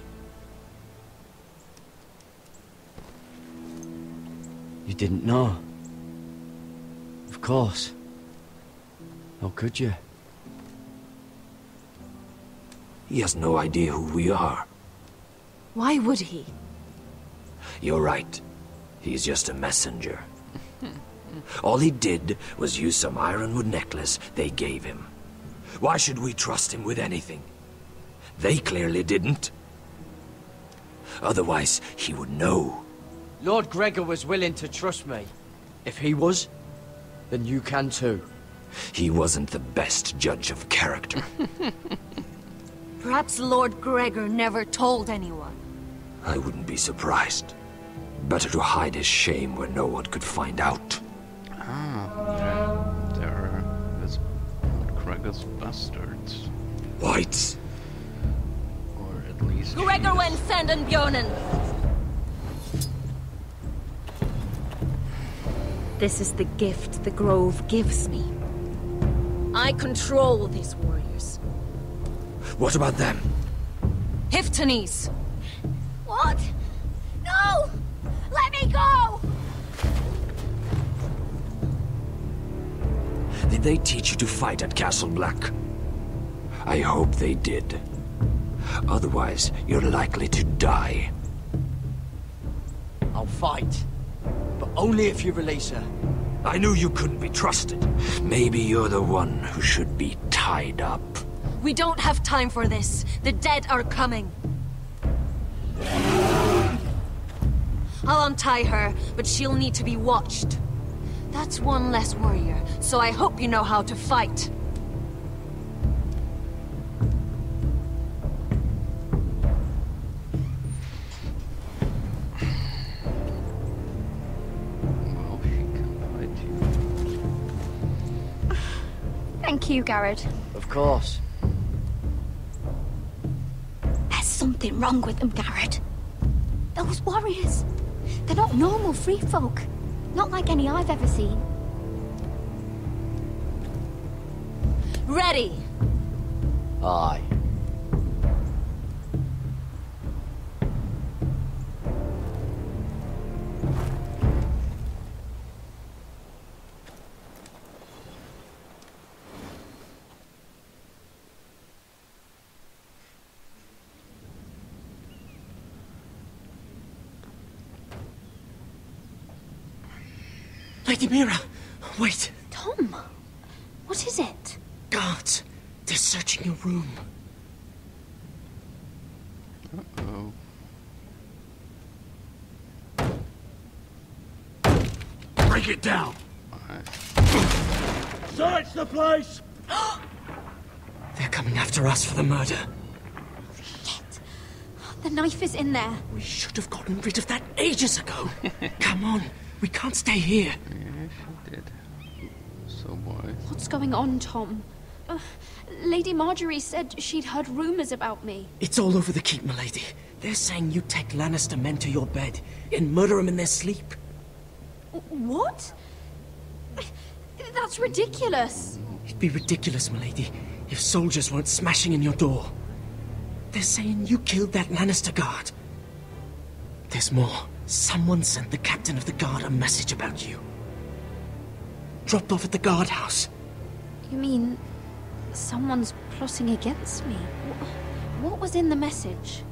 You didn't know? Of course. How could you? He has no idea who we are. Why would he? You're right. He's just a messenger. All he did was use some ironwood necklace they gave him. Why should we trust him with anything? They clearly didn't. Otherwise, he would know. Lord Gregor was willing to trust me. If he was, then you can too. He wasn't the best judge of character. Perhaps Lord Gregor never told anyone. I wouldn't be surprised. Better to hide his shame where no one could find out. There are Gregor's bastards. Whites. Or at least... Gregor went Sanden Bjornen! This is the gift the Grove gives me. I control these warriors. What about them? Hiftanes! What? No! Let me go! Did they teach you to fight at Castle Black? I hope they did. Otherwise, you're likely to die. I'll fight. But only if you release her. I knew you couldn't be trusted. Maybe you're the one who should be tied up. We don't have time for this. The dead are coming. I'll untie her, but she'll need to be watched. That's one less warrior, so I hope you know how to fight. Well, she can fight you. Thank you, Garrett. Of course. There's something wrong with them, Garrett. Those warriors. They're not normal free folk. Not like any I've ever seen. Ready! Aye. Lady Mira, wait. Tom, what is it? Guards, they're searching your room. Uh-oh. Break it down! Search the place! They're coming after us for the murder. The knife is in there. We should have gotten rid of that ages ago. Come on, we can't stay here. Yeah, she did. So why? What's going on, Tom? Lady Marjorie said she'd heard rumors about me. It's all over the keep, milady. They're saying you take Lannister men to your bed and murder them in their sleep. What? That's ridiculous. It'd be ridiculous, milady, if soldiers weren't smashing in your door. They're saying you killed that Lannister guard. There's more. Someone sent the captain of the guard a message about you. Dropped off at the guardhouse. You mean someone's plotting against me? What was in the message?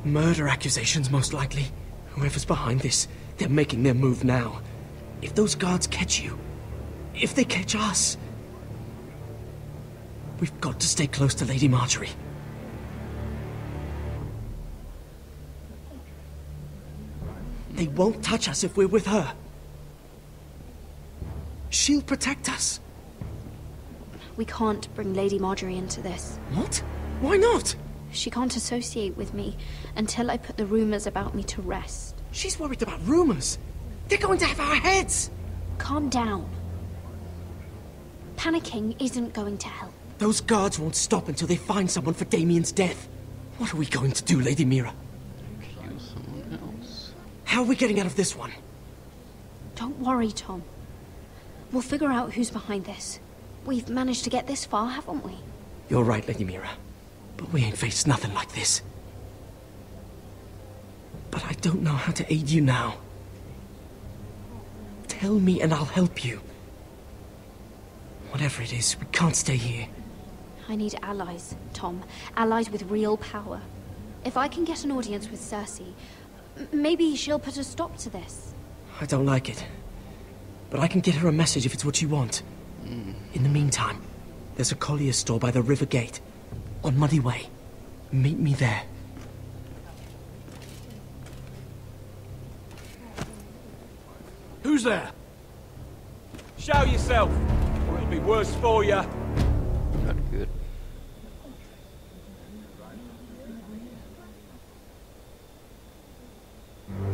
Murder accusations, most likely. Whoever's behind this, they're making their move now. If those guards catch you, if they catch us, we've got to stay close to Lady Marjorie. They won't touch us if we're with her. She'll protect us. We can't bring Lady Marjorie into this. What? Why not? She can't associate with me until I put the rumors about me to rest. She's worried about rumors. They're going to have our heads. Calm down. Panicking isn't going to help. Those guards won't stop until they find someone for Damien's death. What are we going to do, Lady Mira? Kill someone else. How are we getting out of this one? Don't worry, Tom. We'll figure out who's behind this. We've managed to get this far, haven't we? You're right, Lady Mira. But we ain't faced nothing like this. But I don't know how to aid you now. Tell me and I'll help you. Whatever it is, we can't stay here. I need allies, Tom. Allies with real power. If I can get an audience with Cersei, maybe she'll put a stop to this. I don't like it. But I can get her a message if it's what you want. In the meantime, there's a collier's store by the river gate. On Muddy Way. Meet me there. Who's there? Show yourself, or it'll be worse for you. Not good.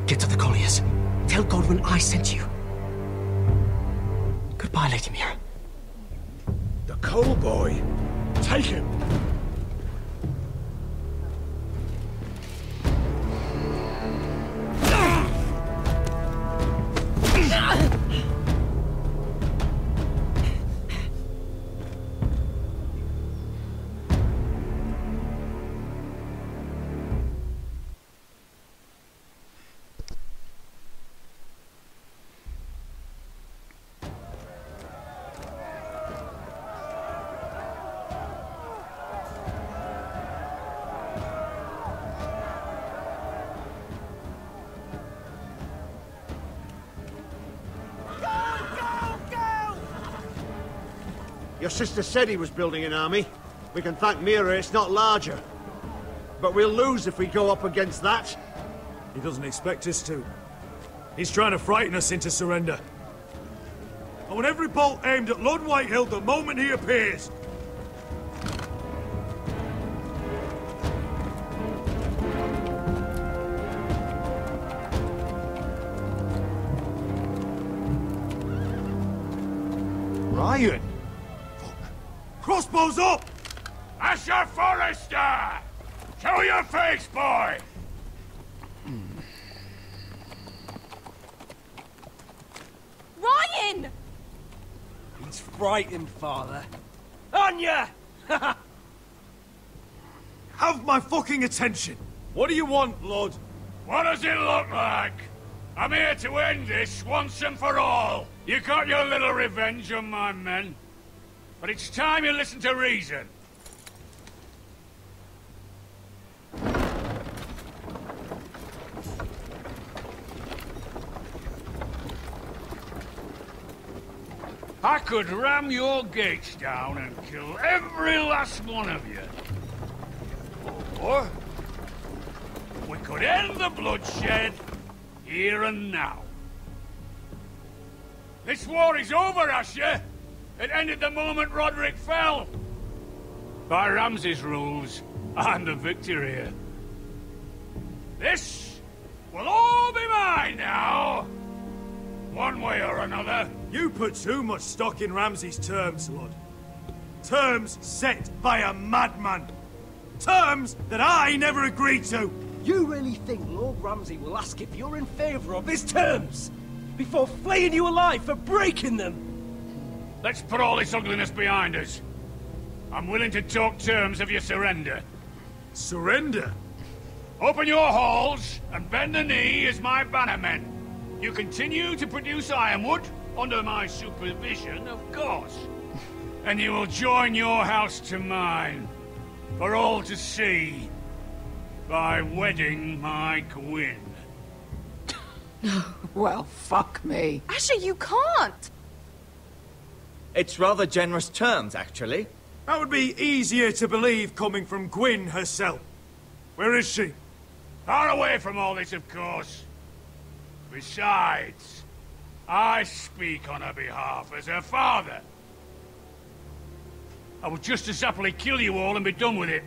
Get to the colliers. Tell Godwin I sent you. Goodbye, Lady Mira. The coal boy. Take him. Your sister said he was building an army. We can thank Mira it's not larger. But we'll lose if we go up against that. He doesn't expect us to. He's trying to frighten us into surrender. I want every bolt aimed at Lord Whitehill the moment he appears. Ryan! Crossbows up! Asher Forrester! Show your face, boy! Ryan! He's frightened, father. Anya! Have my fucking attention! What do you want, Lord? What does it look like? I'm here to end this once and for all. You got your little revenge on my men. But it's time you listen to reason. I could ram your gates down and kill every last one of you. Or we could end the bloodshed here and now. This war is over, Asher. It ended the moment Roderick fell. By Ramsay's rules, I'm the victor here. This will all be mine now. One way or another. You put too much stock in Ramsay's terms, Lord. terms set by a madman. Terms that I never agreed to. You really think Lord Ramsay will ask if you're in favour of his terms? Before flaying you alive for breaking them? Let's put all this ugliness behind us. I'm willing to talk terms of your surrender. Surrender? Open your halls and bend the knee as my bannermen. You continue to produce ironwood, under my supervision, of course. And you will join your house to mine, for all to see, by wedding my Gwyn. Well, fuck me. Asher, you can't! It's rather generous terms, actually. That would be easier to believe coming from Gwyn herself. Where is she? Far away from all this, of course. Besides, I speak on her behalf as her father. I would just as happily kill you all and be done with it.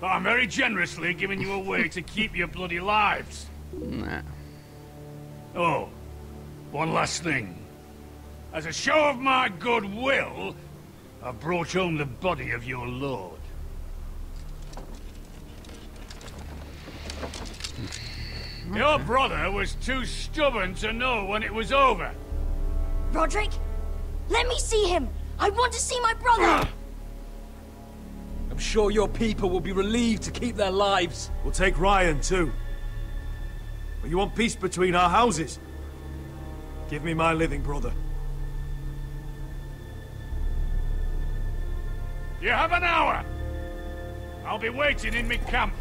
But I'm very generously giving you a way to keep your bloody lives. Nah. Oh, one last thing. As a show of my goodwill, I brought home the body of your lord. Your brother was too stubborn to know when it was over. Roderick, let me see him. I want to see my brother. I'm sure your people will be relieved to keep their lives. We'll take Ryan, too. But you want peace between our houses? Give me my living brother. You have an hour. I'll be waiting in my camp.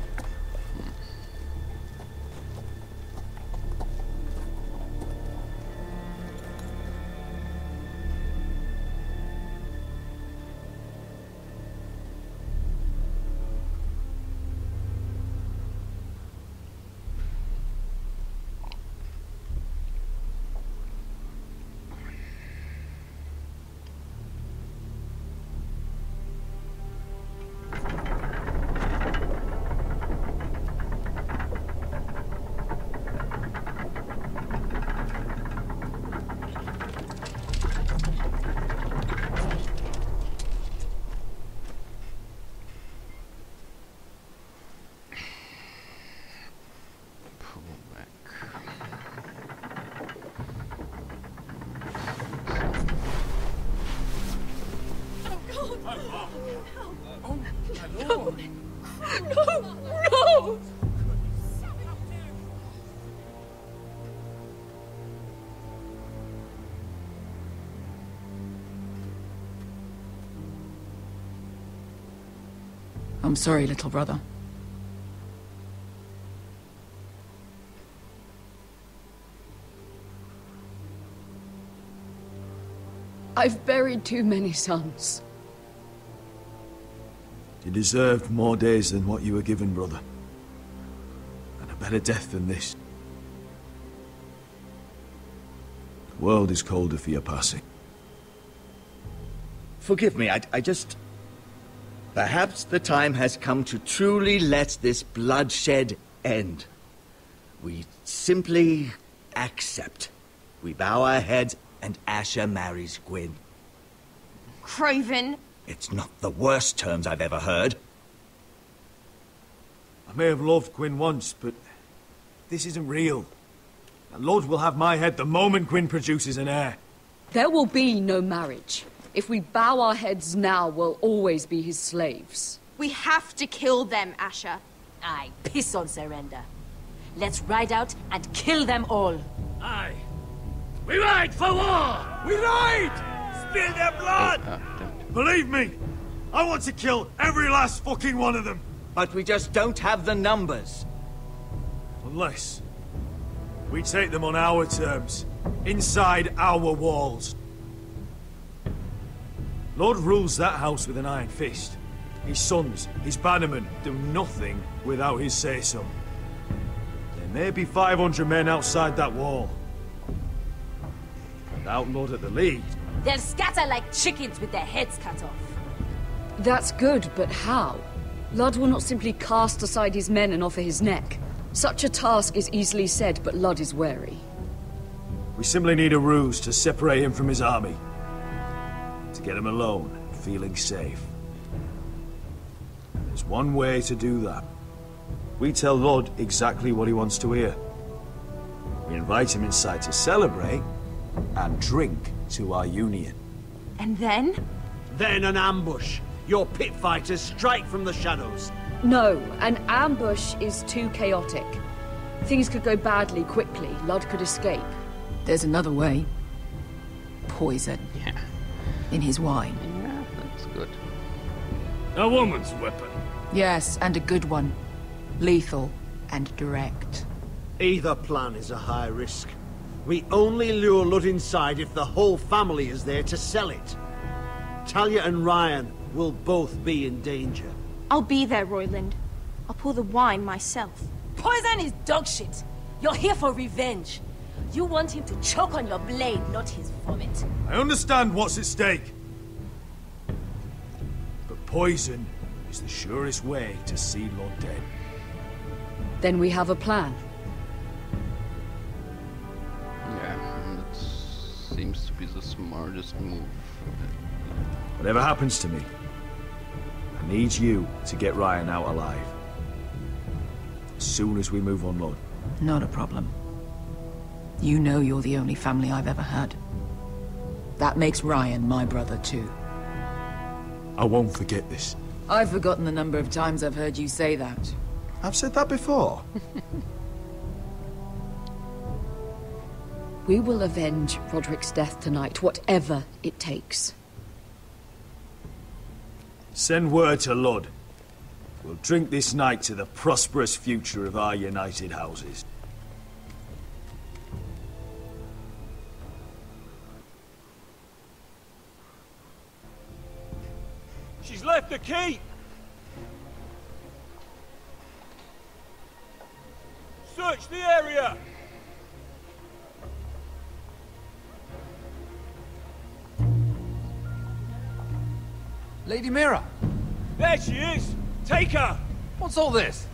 No! I'm sorry, little brother. I've buried too many sons. You deserved more days than what you were given, brother. And a better death than this. The world is colder for your passing. Forgive me, I just... Perhaps the time has come to truly let this bloodshed end. We simply accept. We bow our heads and Asher marries Gwyn. Craven. It's not the worst terms I've ever heard. I may have loved Gwyn once, but this isn't real. And Lord will have my head the moment Gwyn produces an heir. There will be no marriage. If we bow our heads now, we'll always be his slaves. We have to kill them, Asher. Aye, piss on surrender. Let's ride out and kill them all. Aye. We ride for war! We ride! Spill their blood! Believe me, I want to kill every last fucking one of them. But we just don't have the numbers. Unless we take them on our terms, inside our walls. Lord rules that house with an iron fist. His sons, his bannermen, do nothing without his say-so. There may be 500 men outside that wall. Without Lord at the lead, They'll scatter like chickens with their heads cut off. That's good, but how? Ludd will not simply cast aside his men and offer his neck. Such a task is easily said, but Ludd is wary. we simply need a ruse to separate him from his army. To get him alone, feeling safe. There's one way to do that. We tell Lord exactly what he wants to hear. We invite him inside to celebrate and drink to our union. And then? Then an ambush. Your pit fighters strike from the shadows. No, an ambush is too chaotic. Things could go badly quickly. Lud could escape. There's another way. Poison. Yeah. In his wine. Yeah, that's good. A woman's weapon. Yes, and a good one. Lethal and direct. Either plan is a high risk. We only lure Lud inside if the whole family is there to sell it. Talia and Ryan will both be in danger. I'll be there, Royland. I'll pour the wine myself. Poison is dog shit. You're here for revenge. You want him to choke on your blade, not his vomit. I understand what's at stake. But poison is the surest way to see Lord dead. Then we have a plan. Yeah, that seems to be the smartest move. Whatever happens to me, I need you to get Ryan out alive. As soon as we move on, Lord. Not a problem. You know you're the only family I've ever had. That makes Ryan my brother too. I won't forget this. I've forgotten the number of times I've heard you say that. I've said that before. We will avenge Roderick's death tonight, whatever it takes. Send word to Lud. We'll drink this night to the prosperous future of our united houses. She's left the keep! Search the area! Lady Mira! There she is! Take her! What's all this?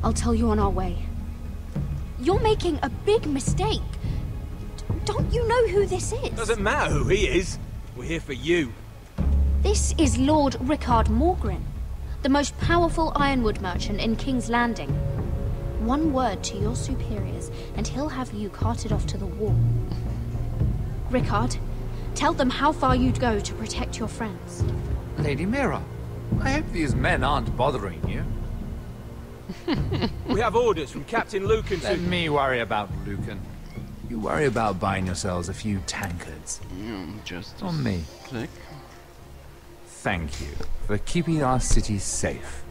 I'll tell you on our way. You're making a big mistake. Don't you know who this is? Doesn't matter who he is. We're here for you. This is Lord Rickard Morgren, the most powerful ironwood merchant in King's Landing. One word to your superiors, and he'll have you carted off to the wall. Rickard, tell them how far you'd go to protect your friends. Lady Mira, I hope these men aren't bothering you. We have orders from Captain Lucan Let me worry about Lucan. You worry about buying yourselves a few tankards. Just on me. Click. Thank you for keeping our city safe.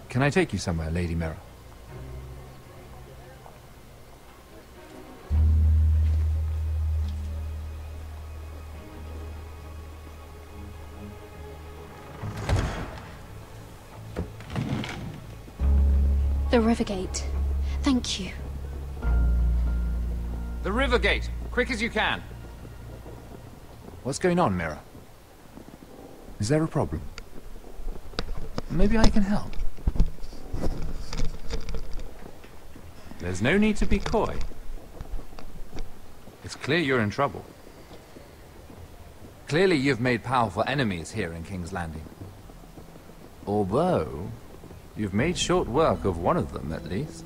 Can I take you somewhere, Lady Mira? The Rivergate. Thank you. The Rivergate! Quick as you can! What's going on, Mira? Is there a problem? Maybe I can help. There's no need to be coy. It's clear you're in trouble. Clearly you've made powerful enemies here in King's Landing. Although, you've made short work of one of them, at least.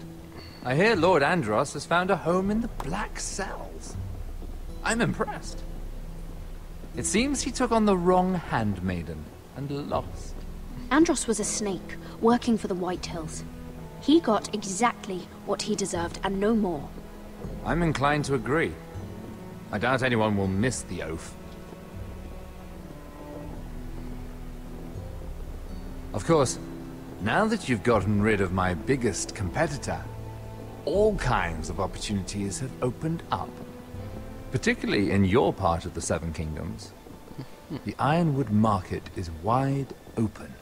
I hear Lord Andros has found a home in the Black Cells. I'm impressed. It seems he took on the wrong handmaiden and lost. Andros was a snake, working for the Whitehills. He got exactly what he deserved, and no more. I'm inclined to agree. I doubt anyone will miss the oath. Of course, now that you've gotten rid of my biggest competitor, all kinds of opportunities have opened up. Particularly in your part of the Seven Kingdoms. The ironwood market is wide open.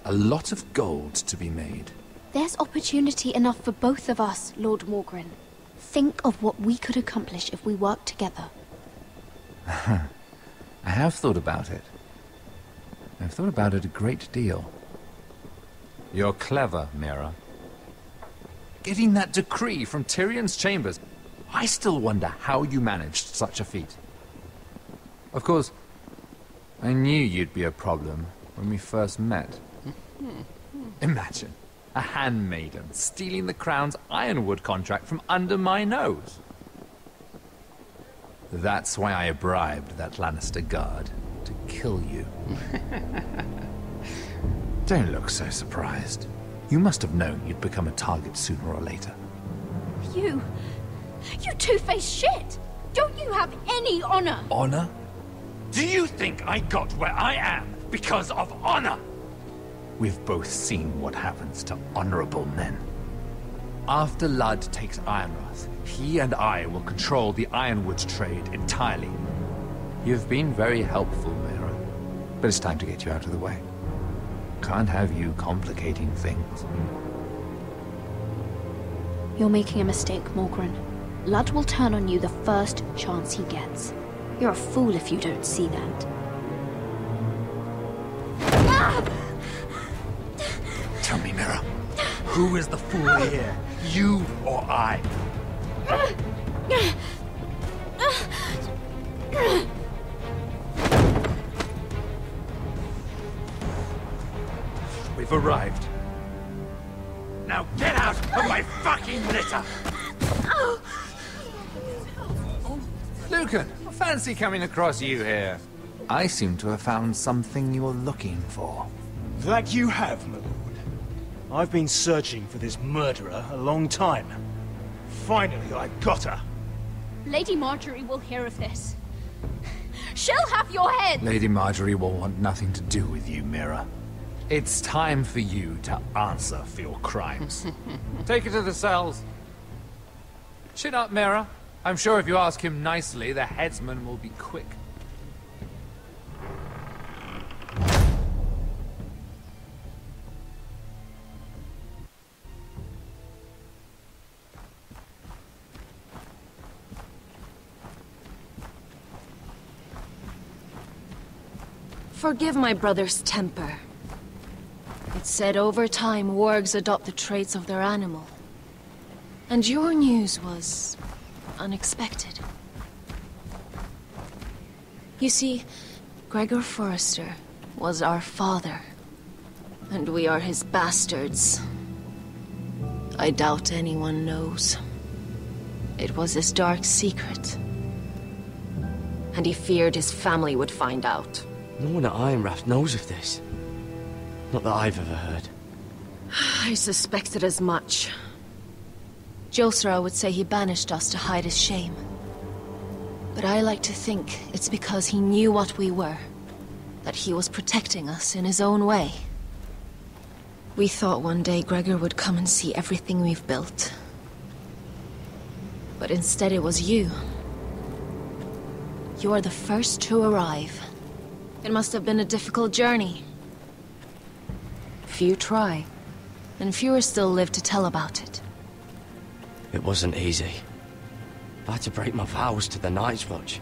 A lot of gold to be made. There's opportunity enough for both of us, Lord Morgren. Think of what we could accomplish if we worked together. I have thought about it. I've thought about it a great deal. You're clever, Mira. Getting that decree from Tyrion's chambers, I still wonder how you managed such a feat. Of course, I knew you'd be a problem when we first met. Imagine a handmaiden stealing the crown's ironwood contract from under my nose. That's why I bribed that Lannister guard to kill you. Don't look so surprised. You must have known you'd become a target sooner or later. You two-faced shit! Don't you have any honor? Honor? Do you think I got where I am because of honor? We've both seen what happens to honorable men. After Ludd takes Ironrath, he and I will control the ironwood trade entirely. You've been very helpful, Mira, but it's time to get you out of the way. Can't have you complicating things. You're making a mistake, Morgren. Ludd will turn on you the first chance he gets. You're a fool if you don't see that. Tell me, Mira, who is the fool here? You or I? We've arrived. Now get out of my fucking litter! Lucan, fancy coming across you here. I seem to have found something you're looking for. That you have, my lord. I've been searching for this murderer a long time. Finally, I got her. Lady Marjorie will hear of this. She'll have your head! Lady Marjorie will want nothing to do with you, Mira. It's time for you to answer for your crimes. Take her to the cells. Chin up, Mira. I'm sure if you ask him nicely, the headsman will be quick. Forgive my brother's temper. It's said over time wargs adopt the traits of their animal. And your news was unexpected. You see, Gregor Forrester was our father, and we are his bastards. I doubt anyone knows. It was his dark secret, and he feared his family would find out. No one at Ironrath knows of this. Not that I've ever heard. I suspected as much. Josra would say he banished us to hide his shame. But I like to think it's because he knew what we were. That he was protecting us in his own way. We thought one day Gregor would come and see everything we've built. But instead it was you. You are the first to arrive. It must have been a difficult journey. Few try, and fewer still live to tell about it. It wasn't easy. I had to break my vows to the Night's Watch.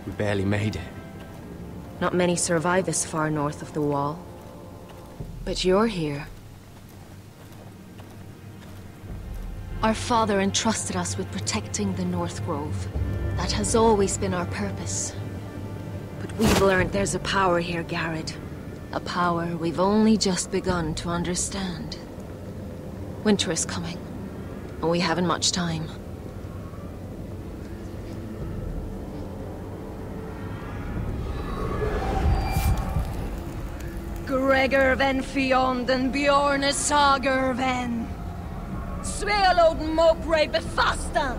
We barely made it. Not many survive this far north of the Wall. But you're here. Our father entrusted us with protecting the North Grove. That has always been our purpose. But we've learned there's a power here, Garrett. A power we've only just begun to understand. Winter is coming, and we haven't much time. Gregor ven Fionn Bjorn Sager ven. Svealoden Mopre befastan.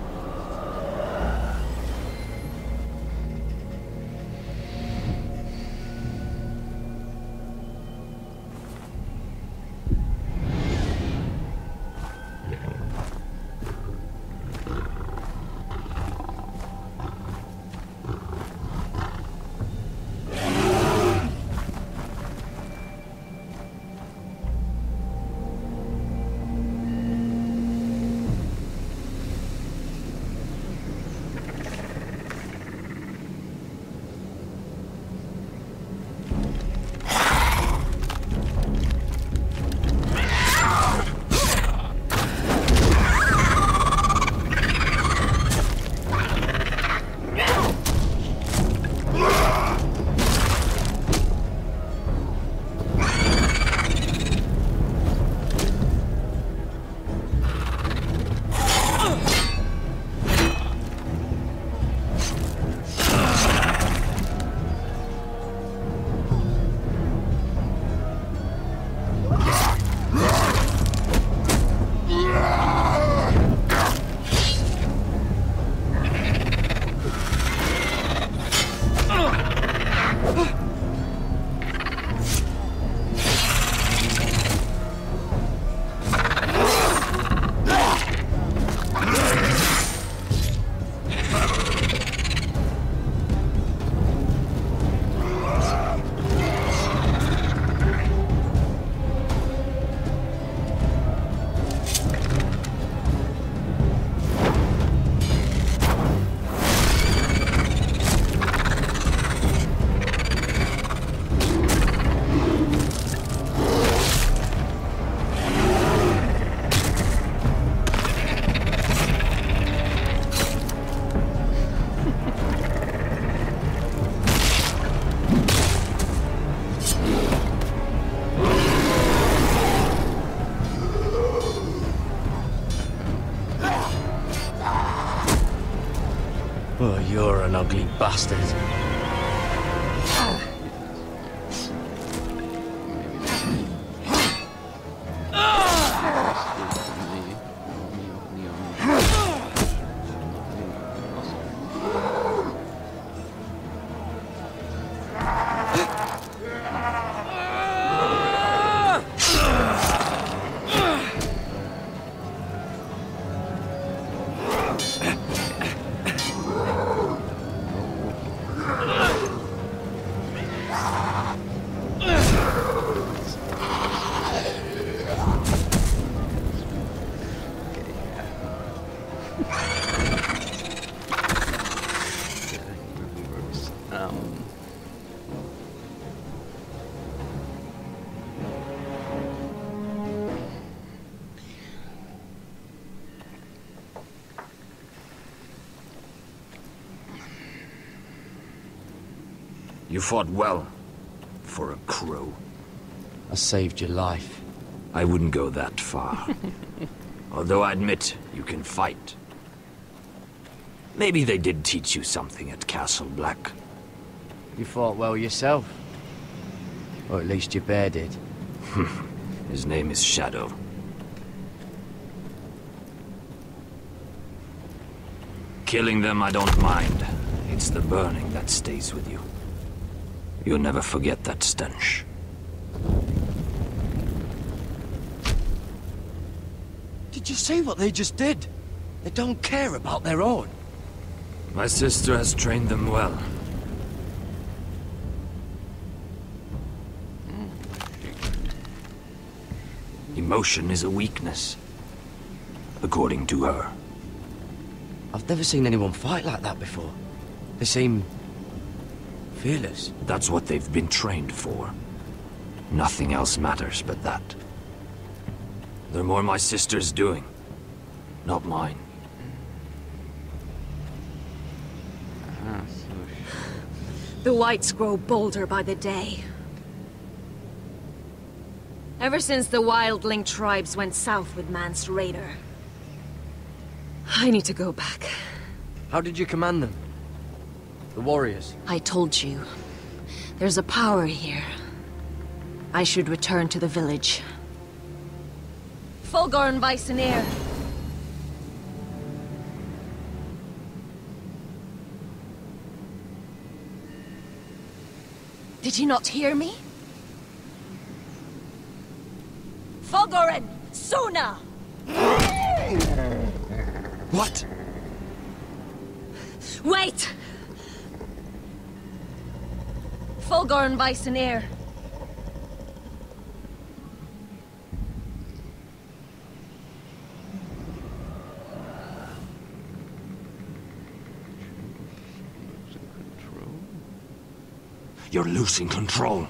bastard. You fought well, for a crow. I saved your life. I wouldn't go that far. Although I admit, you can fight. Maybe they did teach you something at Castle Black. You fought well yourself. Or at least your bear did. His name is Shadow. Killing them I don't mind. It's the burning that stays with you. You'll never forget that stench. Did you see what they just did? They don't care about their own. My sister has trained them well. Emotion is a weakness, according to her. I've never seen anyone fight like that before. They seem fearless. That's what they've been trained for. Nothing else matters but that. They're more my sister's doing, not mine. The whites grow bolder by the day. Ever since the wildling tribes went south with Mance Raider. I need to go back. How did you command them? The warriors? I told you. There's a power here. I should return to the village. Fulgorn Weissenir! Did you not hear me? Fulgorn! Sona! What? Wait! Fulgorn Weissenir. You're losing control.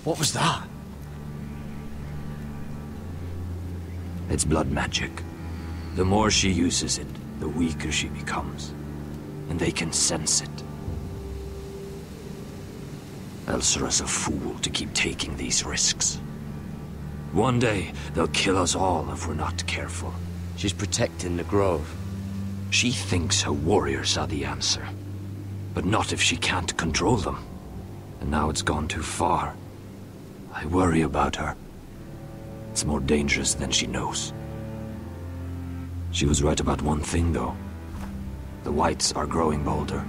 What was that? It's blood magic. The more she uses it, the weaker she becomes. And they can sense it. Elsera's a fool to keep taking these risks. One day, they'll kill us all if we're not careful. She's protecting the grove. She thinks her warriors are the answer. But not if she can't control them. And now it's gone too far. I worry about her. It's more dangerous than she knows. She was right about one thing, though. The whites are growing bolder.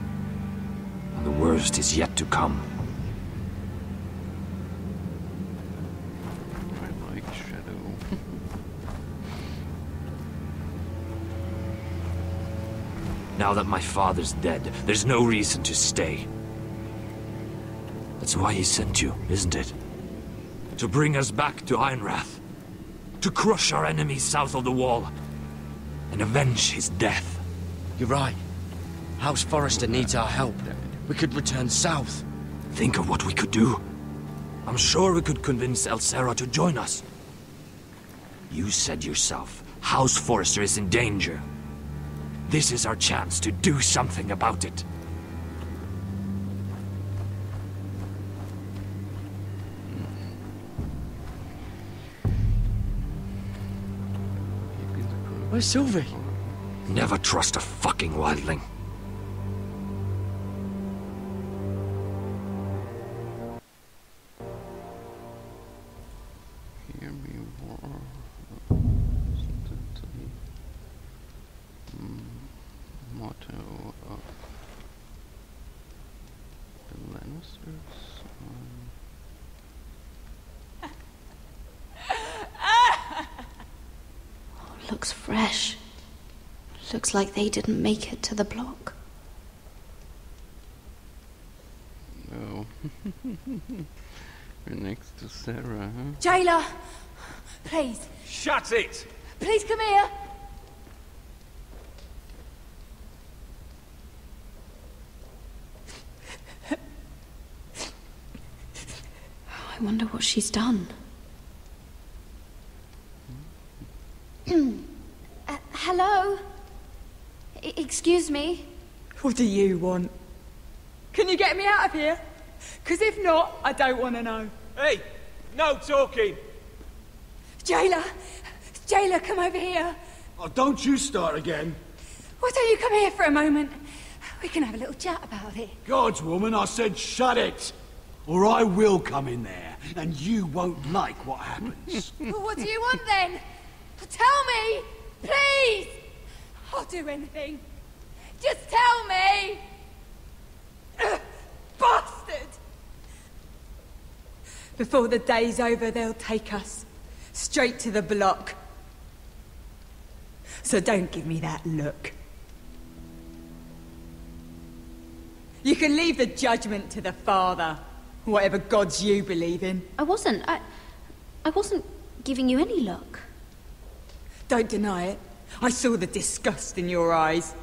And the worst is yet to come. I like Shadow. Now that my father's dead, there's no reason to stay. That's why he sent you, isn't it? To bring us back to Ironrath. To crush our enemies south of the wall. And avenge his death. You're right. House Forrester needs our help. We could return south. Think of what we could do. I'm sure we could convince Elsera to join us. You said yourself, House Forrester is in danger. This is our chance to do something about it. Where's Sylvie? Never trust a fucking wildling. Here we were. Motto of the Lannisters. Looks fresh. Looks like they didn't make it to the block. No. We're next to Sarah, huh? Jailer! Please. Shut it! Please come here! I wonder what she's done. Hello? Excuse me? What do you want? Can you get me out of here? Because if not, I don't want to know. Hey! No talking! Jailer! Jailer, come over here. Oh, don't you start again. Why don't you come here for a moment? We can have a little chat about it. Gods, woman, I said shut it! Or I will come in there, and you won't like what happens. Well, what do you want then? Tell me! Please! I'll do anything. Just tell me! Bastard! Before the day's over, they'll take us straight to the block. So don't give me that look. You can leave the judgment to the Father, whatever gods you believe in. I wasn't giving you any look. Don't deny it. I saw the disgust in your eyes.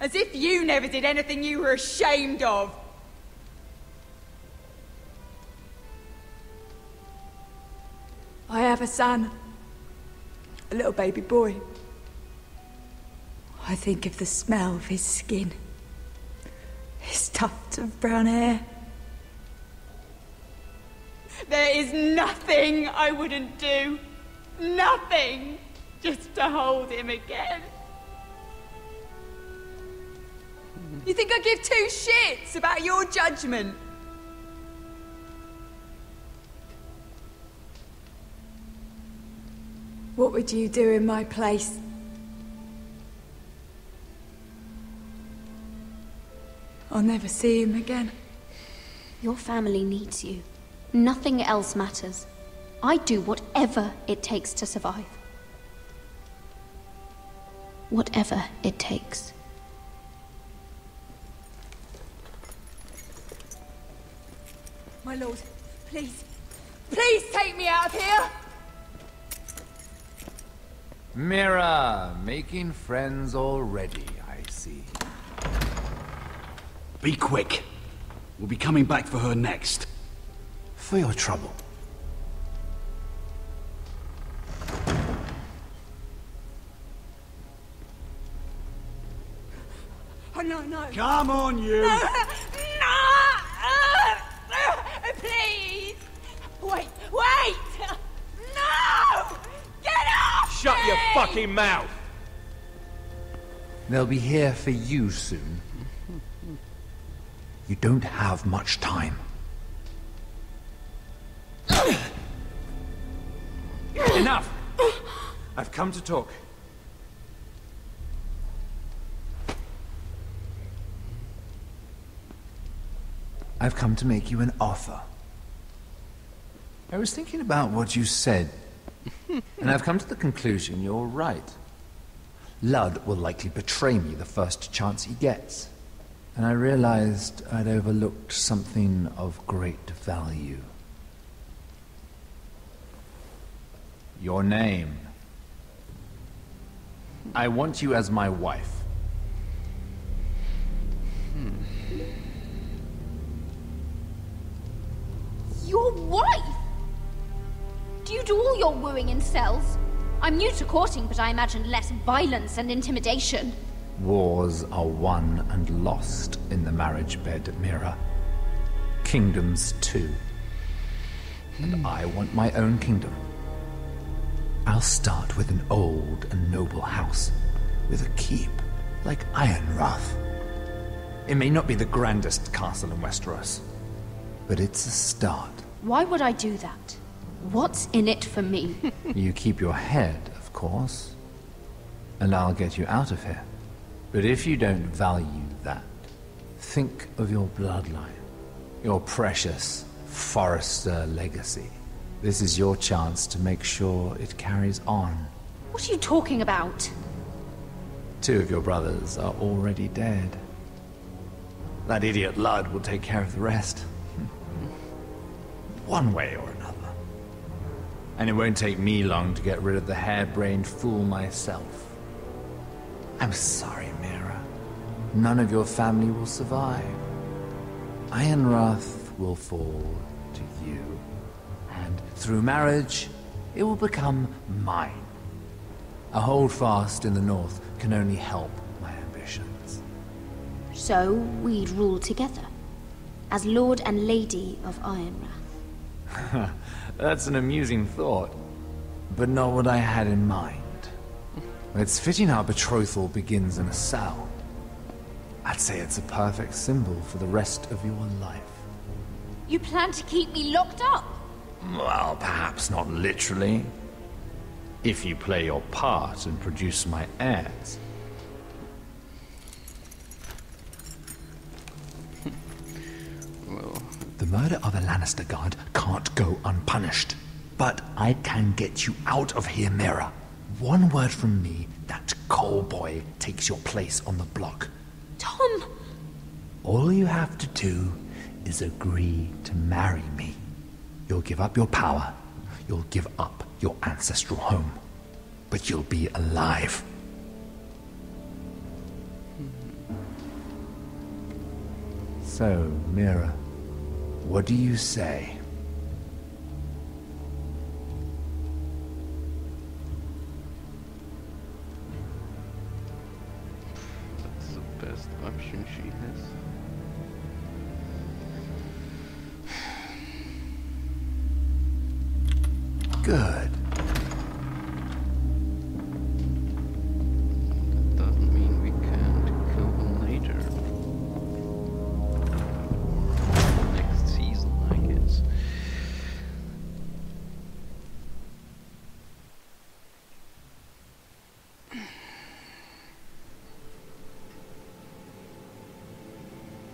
As if you never did anything you were ashamed of. I have a son. A little baby boy. I think of the smell of his skin. His tufts of brown hair. There is nothing I wouldn't do. Nothing. Just to hold him again. You think I give two shits about your judgment? What would you do in my place? I'll never see him again. Your family needs you. Nothing else matters. I'd do whatever it takes to survive. Whatever it takes. My lord, please. Please take me out of here! Mira, making friends already, I see. Be quick. We'll be coming back for her next. For your trouble. Oh, no. Come on, you! No! Please! Wait! No! Get off! Shut your fucking mouth! They'll be here for you soon. You don't have much time. Enough! I've come to talk. I've come to make you an offer. I was thinking about what you said, and I've come to the conclusion you're right. Ludd will likely betray me the first chance he gets. And I realized I'd overlooked something of great value. Your name. I want you as my wife. Your wife? Do you do all your wooing in cells? I'm new to courting, but I imagine less violence and intimidation. Wars are won and lost in the marriage bed, Mira. Kingdoms too. And I want my own kingdom. I'll start with an old and noble house, with a keep like Ironrath. It may not be the grandest castle in Westeros, but it's a start. Why would I do that? What's in it for me? You keep your head, of course, and I'll get you out of here. But if you don't value that, think of your bloodline, your precious Forrester legacy. This is your chance to make sure it carries on. What are you talking about? 2 of your brothers are already dead. That idiot Ludd will take care of the rest. One way or another. And it won't take me long to get rid of the harebrained fool myself. I'm sorry, Mira. None of your family will survive. Ironrath will fall to you. And through marriage, it will become mine. A holdfast in the north can only help my ambitions. So we'd rule together, as Lord and Lady of Ironrath. That's an amusing thought, but not what I had in mind. It's fitting our betrothal begins in a cell. I'd say it's a perfect symbol for the rest of your life. You plan to keep me locked up? Well, perhaps not literally. If you play your part and produce my heirs. Well, the murder of a Lannister guard can't go unpunished. But I can get you out of here, Mira. One word from me, that coal boy takes your place on the block. Tom! All you have to do is agree to marry me. You'll give up your power. You'll give up your ancestral home. But you'll be alive. So, Mira, what do you say? that's the best option she has. Good. Doesn't mean we can't kill him later. Next season, I guess.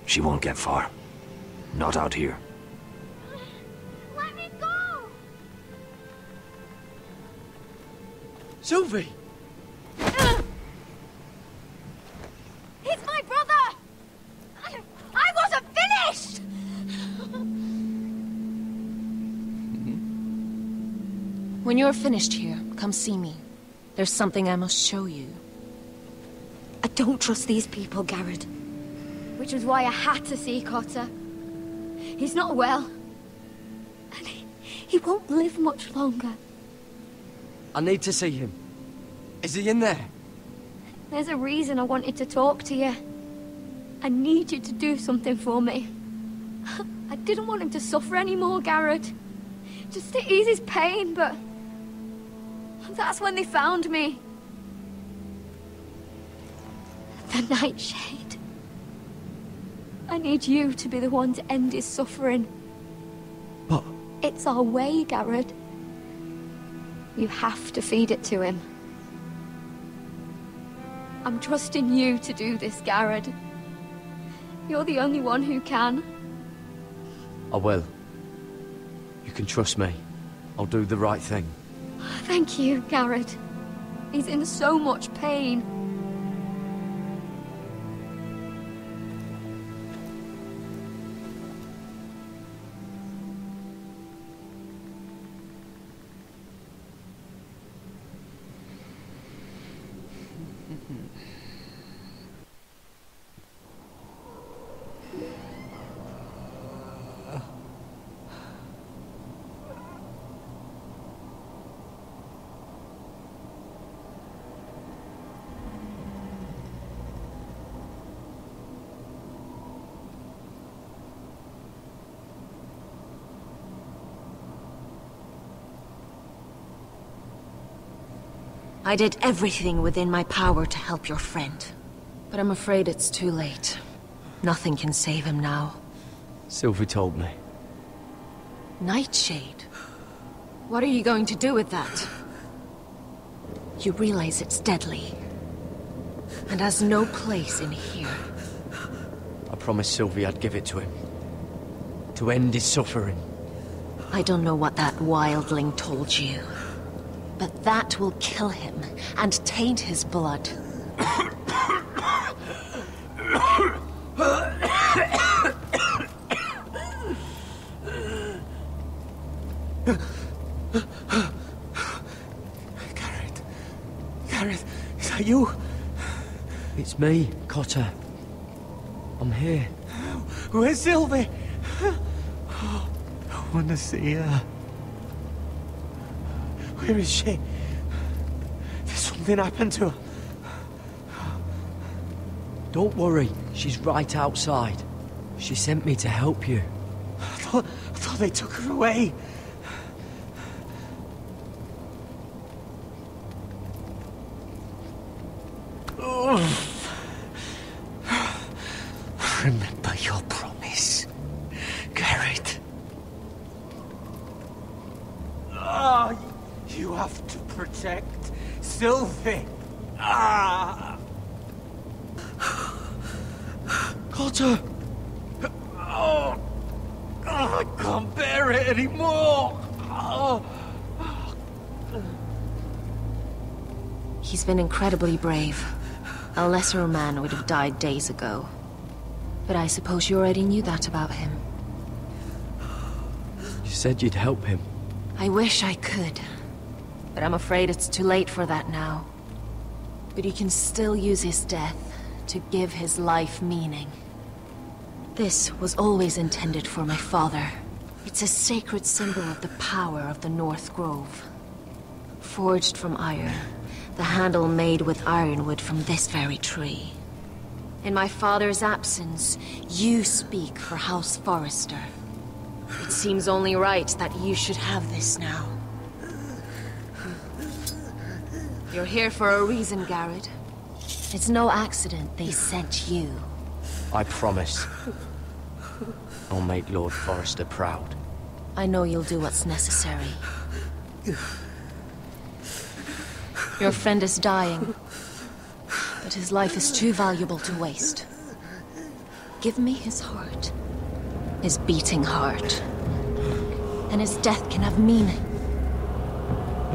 She won't get far. Not out here. Let me go! Sylvie! He's my brother! I wasn't finished! When you're finished here, come see me. There's something I must show you. I don't trust these people, Garrett. Which was why I had to see Cotter. He's not well. And he won't live much longer. I need to see him. Is he in there? There's a reason I wanted to talk to you. I need you to do something for me. I didn't want him to suffer anymore, Garrett. Just to ease his pain, but... that's when they found me. The Nightshade. I need you to be the one to end his suffering. But... It's our way, Garrett. You have to feed it to him. I'm trusting you to do this, Garrett. You're the only one who can. I will. You can trust me. I'll do the right thing. Thank you, Garrett. He's in so much pain. I did everything within my power to help your friend. But I'm afraid it's too late. Nothing can save him now. Sylvie told me. Nightshade? What are you going to do with that? You realize it's deadly. And has no place in here. I promised Sylvie I'd give it to him. To end his suffering. I don't know what that wildling told you. But that will kill him and taint his blood. Gareth, is that you? It's me, Cotter. I'm here. Where's Sylvie? Oh, I want to see her. Where is she? Did something happen to her? Don't worry, she's right outside. She sent me to help you. I thought they took her away. Remember your promise, Garrett. You have to protect Sylvie. Cotter! I can't bear it anymore! He's been incredibly brave. A lesser man would have died days ago. But I suppose you already knew that about him. You said you'd help him. I wish I could. But I'm afraid it's too late for that now. But you can still use his death to give his life meaning. This was always intended for my father. It's a sacred symbol of the power of the North Grove. Forged from iron, the handle made with ironwood from this very tree. In my father's absence, you speak for House Forrester. It seems only right that you should have this now. You're here for a reason, Garrett. It's no accident they sent you. I promise. I'll make Lord Forrester proud. I know you'll do what's necessary. Your friend is dying, but his life is too valuable to waste. Give me his heart. His beating heart. And his death can have meaning.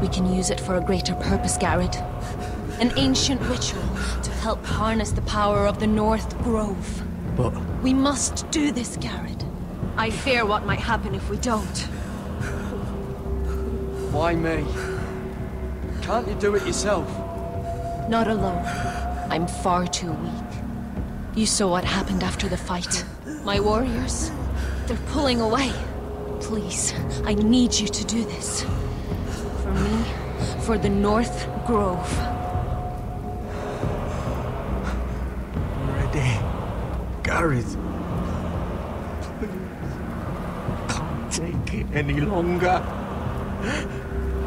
We can use it for a greater purpose, Garrett. An ancient ritual to help harness the power of the North Grove. But... we must do this, Garrett. I fear what might happen if we don't. Why me? Can't you do it yourself? Not alone. I'm far too weak. You saw what happened after the fight. My warriors, they're pulling away. Please, I need you to do this. For me, for the North Grove. I'm ready. Gareth. Can't take it any longer.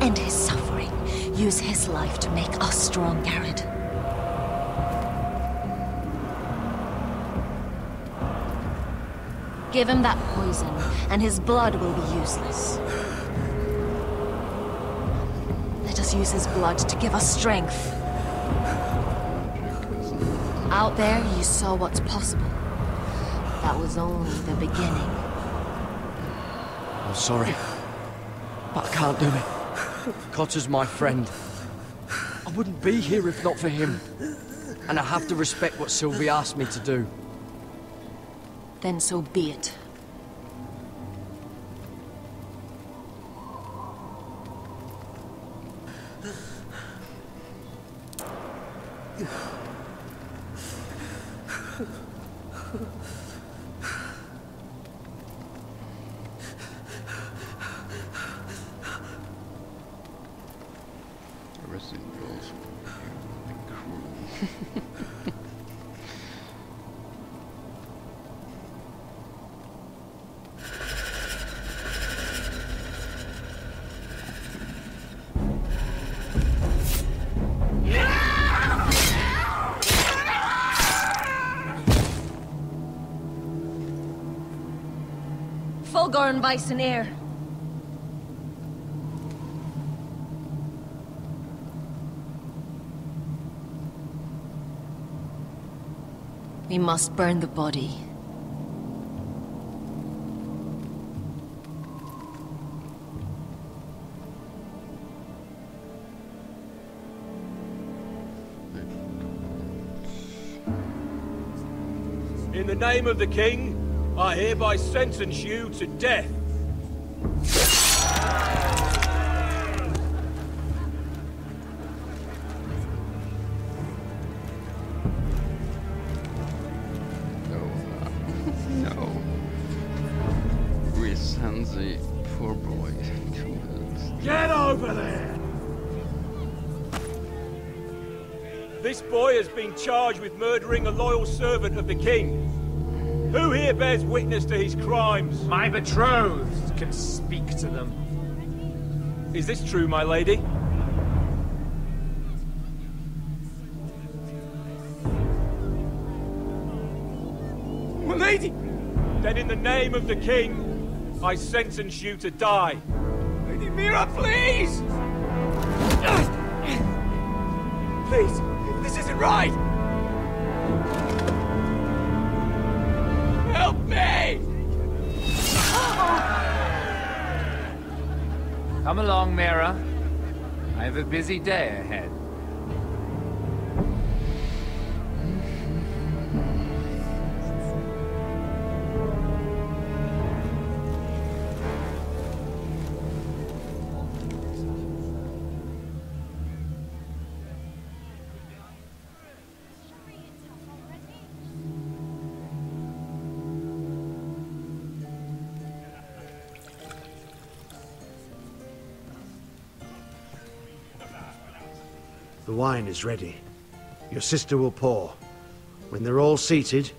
End his suffering. Use his life to make us strong, Garrett. Give him that poison, and his blood will be useless. Let us use his blood to give us strength. Out there, you saw what's possible. That was only the beginning. I'm sorry, but I can't do it. Cotter's my friend. I wouldn't be here if not for him. And I have to respect what Sylvie asked me to do. Then so be it. Residuals from the crew. Fulgorn Bison Ear. We must burn the body. In the name of the king, I hereby sentence you to death. No. We send the poor boy to his... Get over there! This boy has been charged with murdering a loyal servant of the king. Who here bears witness to his crimes? My betrothed can speak to them. Is this true, my lady? My lady! Then in the name of the king, I sentence you to die. Lady Mira, please! Please, this isn't right! Help me! Come along, Mira. I have a busy day ahead. The wine is ready. Your sister will pour. When they're all seated,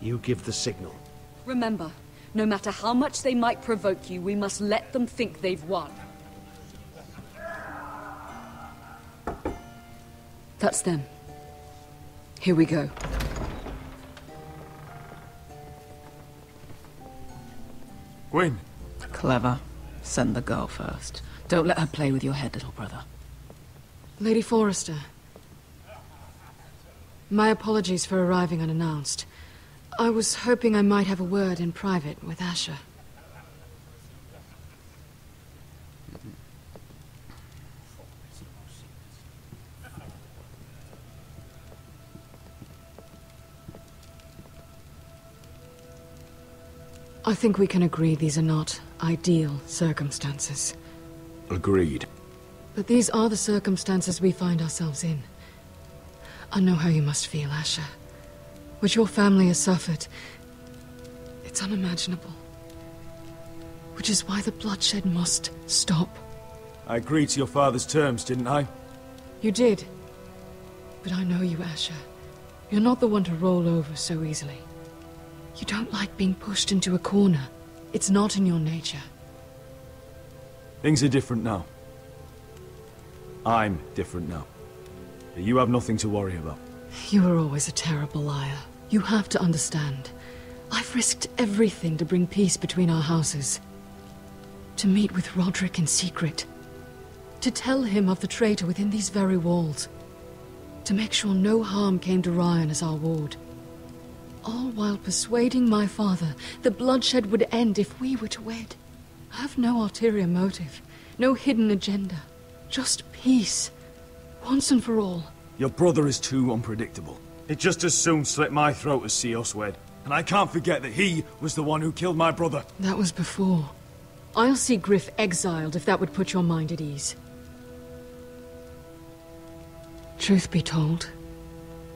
you give the signal. Remember, no matter how much they might provoke you, we must let them think they've won. That's them. Here we go. Gwyn. Clever. Send the girl first. Don't let her play with your head, little brother. Lady Forrester. My apologies for arriving unannounced. I was hoping I might have a word in private with Asher. I think we can agree these are not ideal circumstances. Agreed. But these are the circumstances we find ourselves in. I know how you must feel, Asher. What your family has suffered, it's unimaginable. Which is why the bloodshed must stop. I agreed to your father's terms, didn't I? You did. But I know you, Asher. You're not the one to roll over so easily. You don't like being pushed into a corner. It's not in your nature. Things are different now. I'm different now. You have nothing to worry about. You were always a terrible liar. You have to understand. I've risked everything to bring peace between our houses. To meet with Roderick in secret. To tell him of the traitor within these very walls. To make sure no harm came to Ryan as our ward. All while persuading my father the bloodshed would end if we were to wed. I have no ulterior motive. No hidden agenda. Just peace. Once and for all. Your brother is too unpredictable. He'd just as soon slit my throat as see us wed. And I can't forget that he was the one who killed my brother. That was before. I'll see Griff exiled if that would put your mind at ease. Truth be told,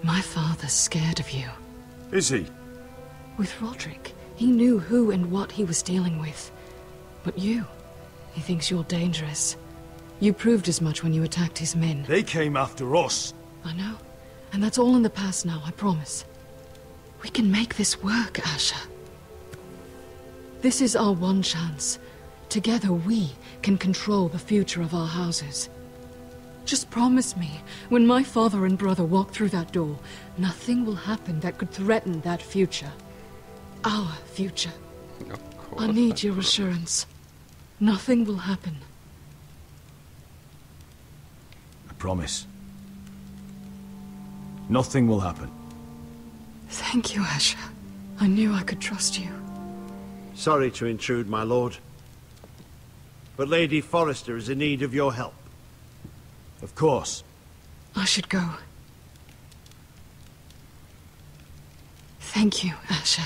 my father's scared of you. Is he? With Roderick, he knew who and what he was dealing with. But you, he thinks you're dangerous. You proved as much when you attacked his men. They came after us. I know. And that's all in the past now, I promise. We can make this work, Asher. This is our one chance. Together we can control the future of our houses. Just promise me, when my father and brother walk through that door, nothing will happen that could threaten that future. Our future. Of I need your assurance. Nothing will happen. I promise. Nothing will happen. Thank you, Asher. I knew I could trust you. Sorry to intrude, my lord. But Lady Forrester is in need of your help. Of course. I should go. Thank you, Asher.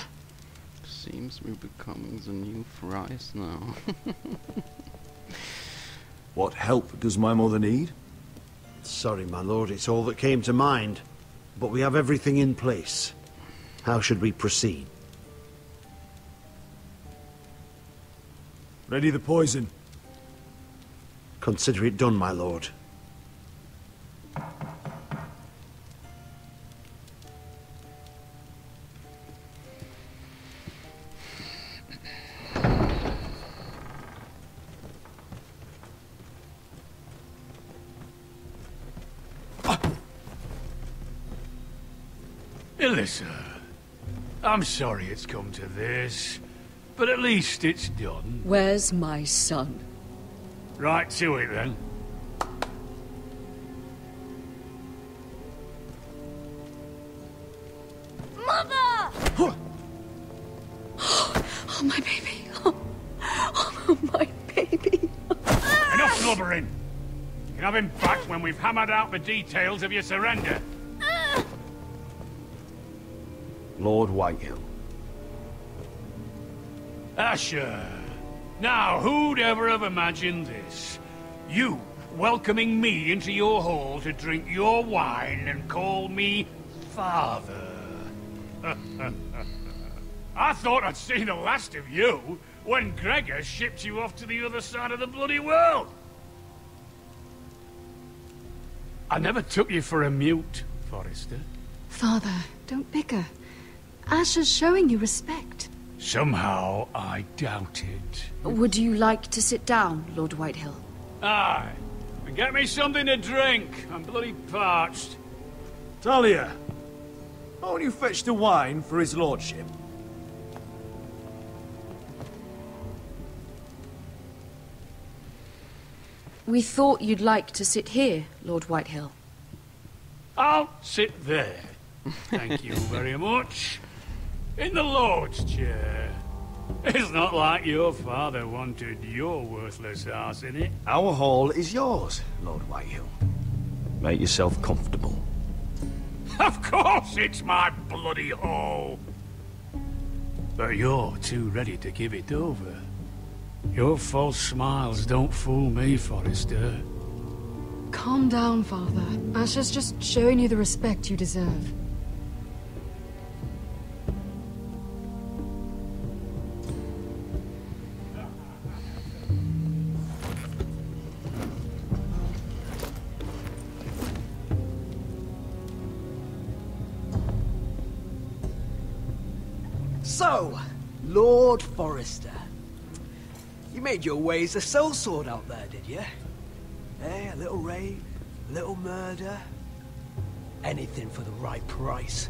Seems we're becoming the new fries now. What help does my mother need? Sorry, my lord, it's all that came to mind. But we have everything in place. How should we proceed? Ready the poison. Consider it done, my lord. Alyssa, I'm sorry it's come to this, but at least it's done. Where's my son? Right to it, then. Mother! Oh, my baby. Oh, my baby. Enough blubbering! You can have him back when we've hammered out the details of your surrender. Lord Whitehill. Asher. Now, who'd ever have imagined this? You welcoming me into your hall to drink your wine and call me father. I thought I'd seen the last of you when Gregor shipped you off to the other side of the bloody world. I never took you for a mute, Forrester. Father, don't bicker. Asher's showing you respect. Somehow I doubted. Would you like to sit down, Lord Whitehill? Aye. And get me something to drink. I'm bloody parched. Talia, won't you fetch the wine for his lordship? We thought you'd like to sit here, Lord Whitehill. I'll sit there. Thank you very much. In the Lord's chair. It's not like your father wanted your worthless ass in it. Our hall is yours, Lord Whitehill. Make yourself comfortable. Of course it's my bloody hall. But you're too ready to give it over. Your false smiles don't fool me, Forrester. Calm down, Father. Asher's just showing you the respect you deserve. So, Lord Forrester. You made your way as a sellsword out there, did you? Eh, a little rape, a little murder. Anything for the right price.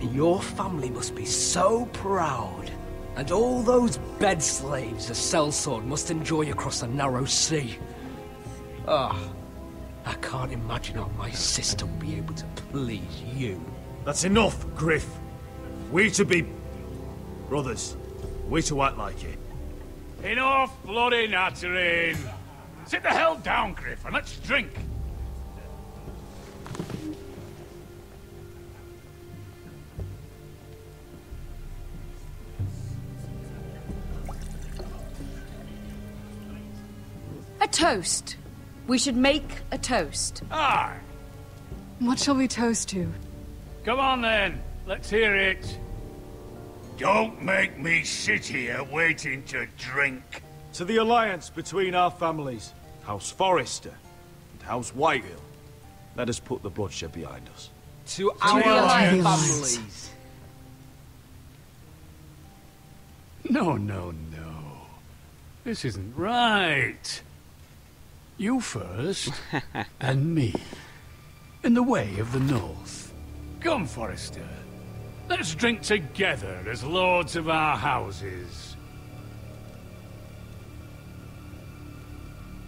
And your family must be so proud. And all those bed slaves a sellsword must enjoy across the narrow sea. Ah, I can't imagine how my sister will be able to please you. That's enough, Griff. We to be brothers. We to act like it. Enough bloody nattering. Sit the hell down, Griff, and let's drink. A toast. We should make a toast. Aye. What shall we toast to? Come on then. Let's hear it. Don't make me sit here waiting to drink. To the alliance between our families, House Forrester and House Whitehill. Let us put the bloodshed behind us. To our families. No. This isn't right. You first, and me. In the way of the North. Come, Forrester. Let's drink together as lords of our houses.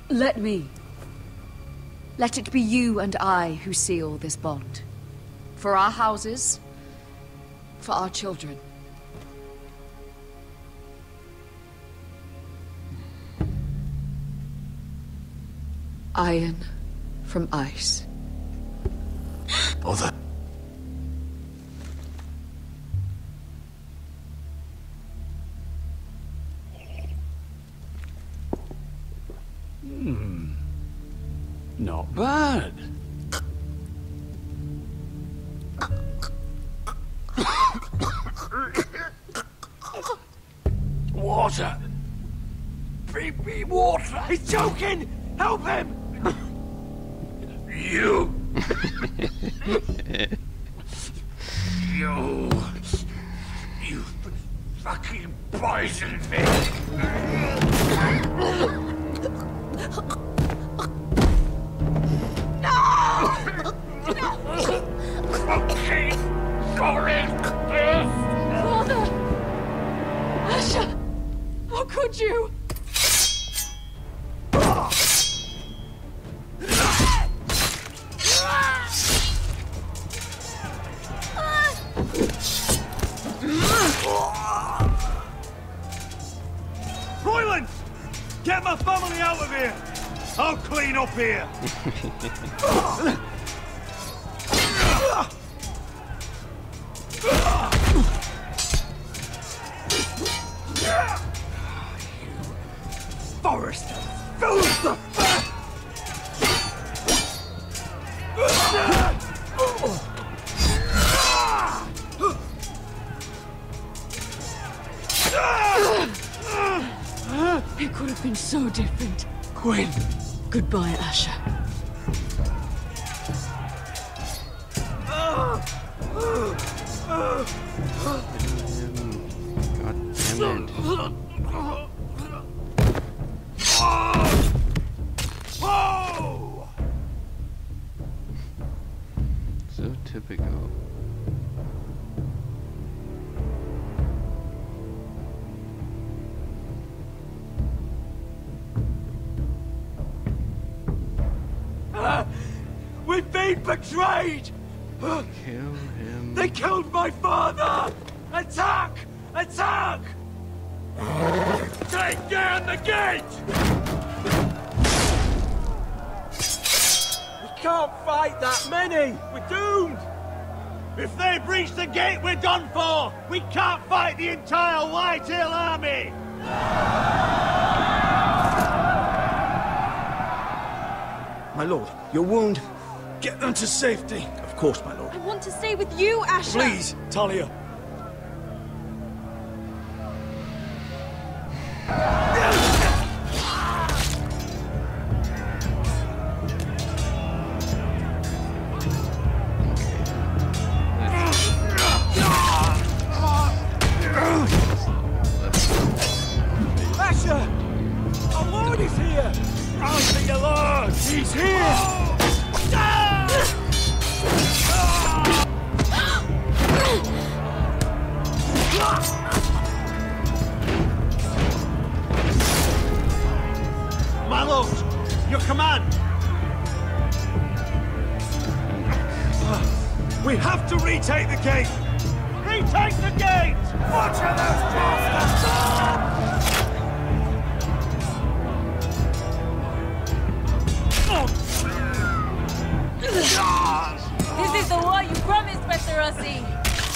Let me. Let it be you and I who seal this bond. For our houses, for our children. Iron from ice. Mother. Not bad. Water! Bring me water! He's choking! Help him! You! You fucking poisoned me! Okay, sorry. Father! Asher! How could you? Royland! Get my family out of here! I'll clean up here! Forest! Filth! It could have been so different. Gwyn! Goodbye, Asher. God damn it. So typical. We've been betrayed! Kill him. They killed my father! Attack! Attack! Take down the gate! We can't fight that many! We're doomed! If they breach the gate, we're done for! We can't fight the entire Whitehill army! My lord, your wound. Get them to safety! Of course, my lord. I want to stay with you, Asher! Please, Talia. Asher! Our lord is here! Answer your lord! He's here! My lord, your command! We have to retake the gate! Retake the gate! Watch out, those This is the war you promised, Mr. Rossi!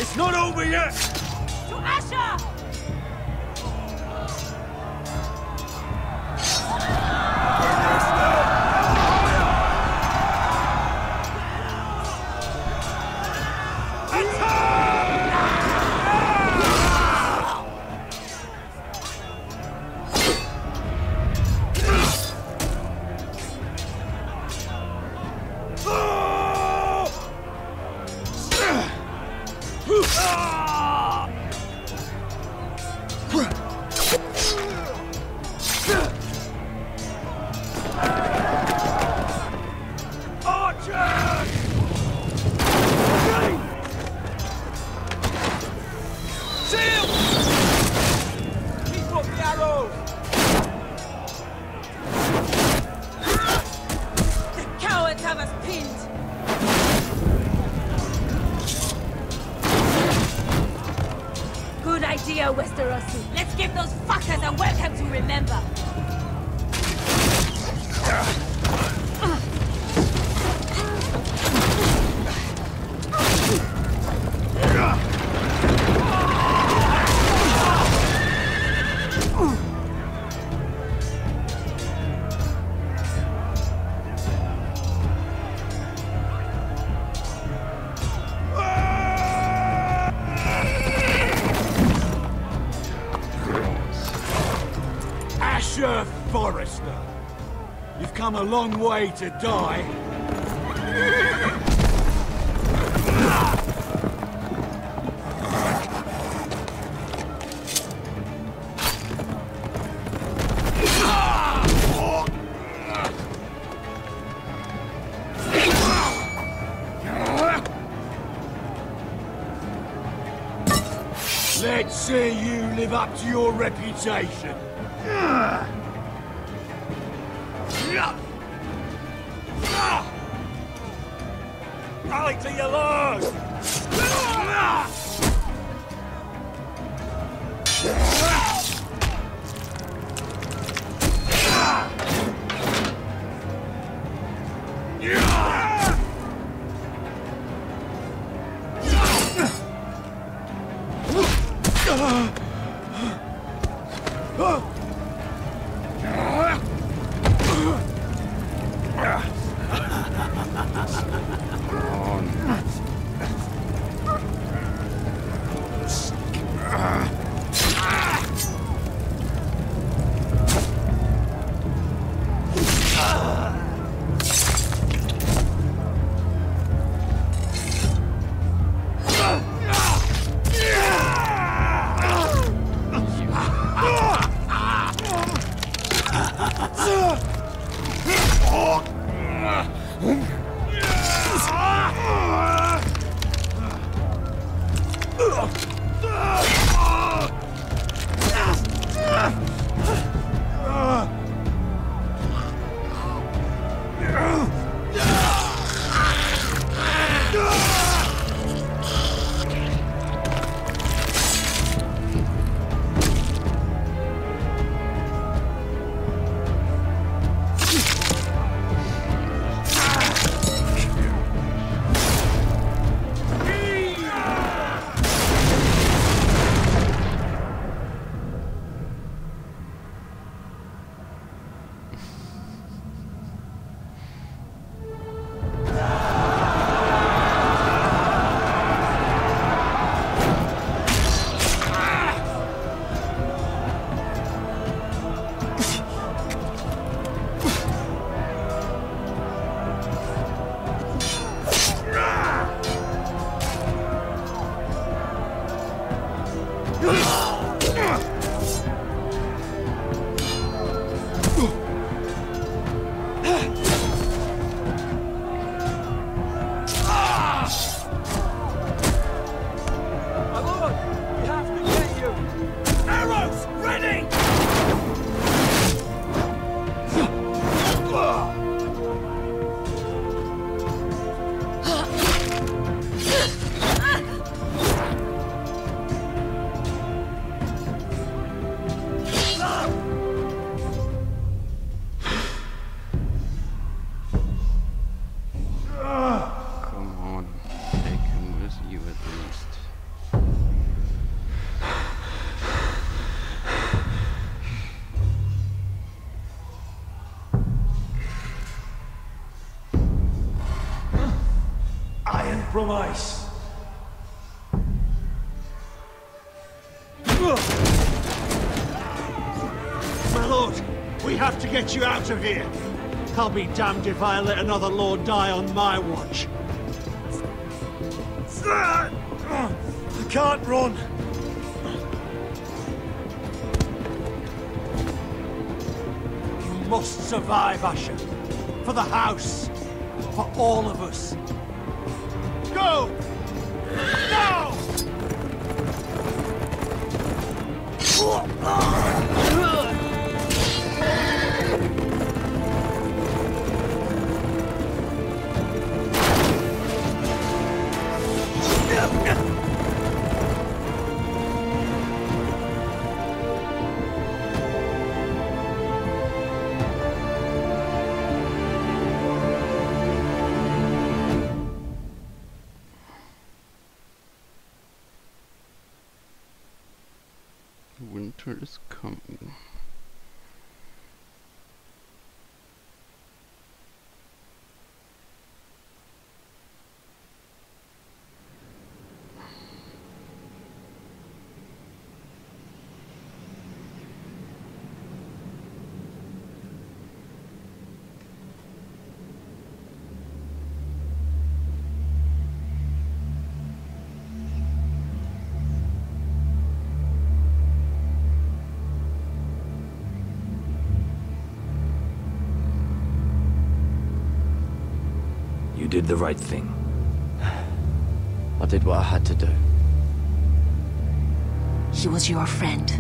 It's not over yet! To Asher! Shield! Keep up the arrows! The cowards have us pinned! Good idea, Westerosi. Let's give those fuckers a welcome to remember. Asher Forrester, you've come a long way to die. Let's see you live up to your reputation. Rally to your lord! From ice. My lord, we have to get you out of here. I'll be damned if I let another lord die on my watch. I can't run. You must survive, Asher. For the house. For all of us. Go! Now! Winter is coming. You did the right thing. I did what I had to do. He was your friend.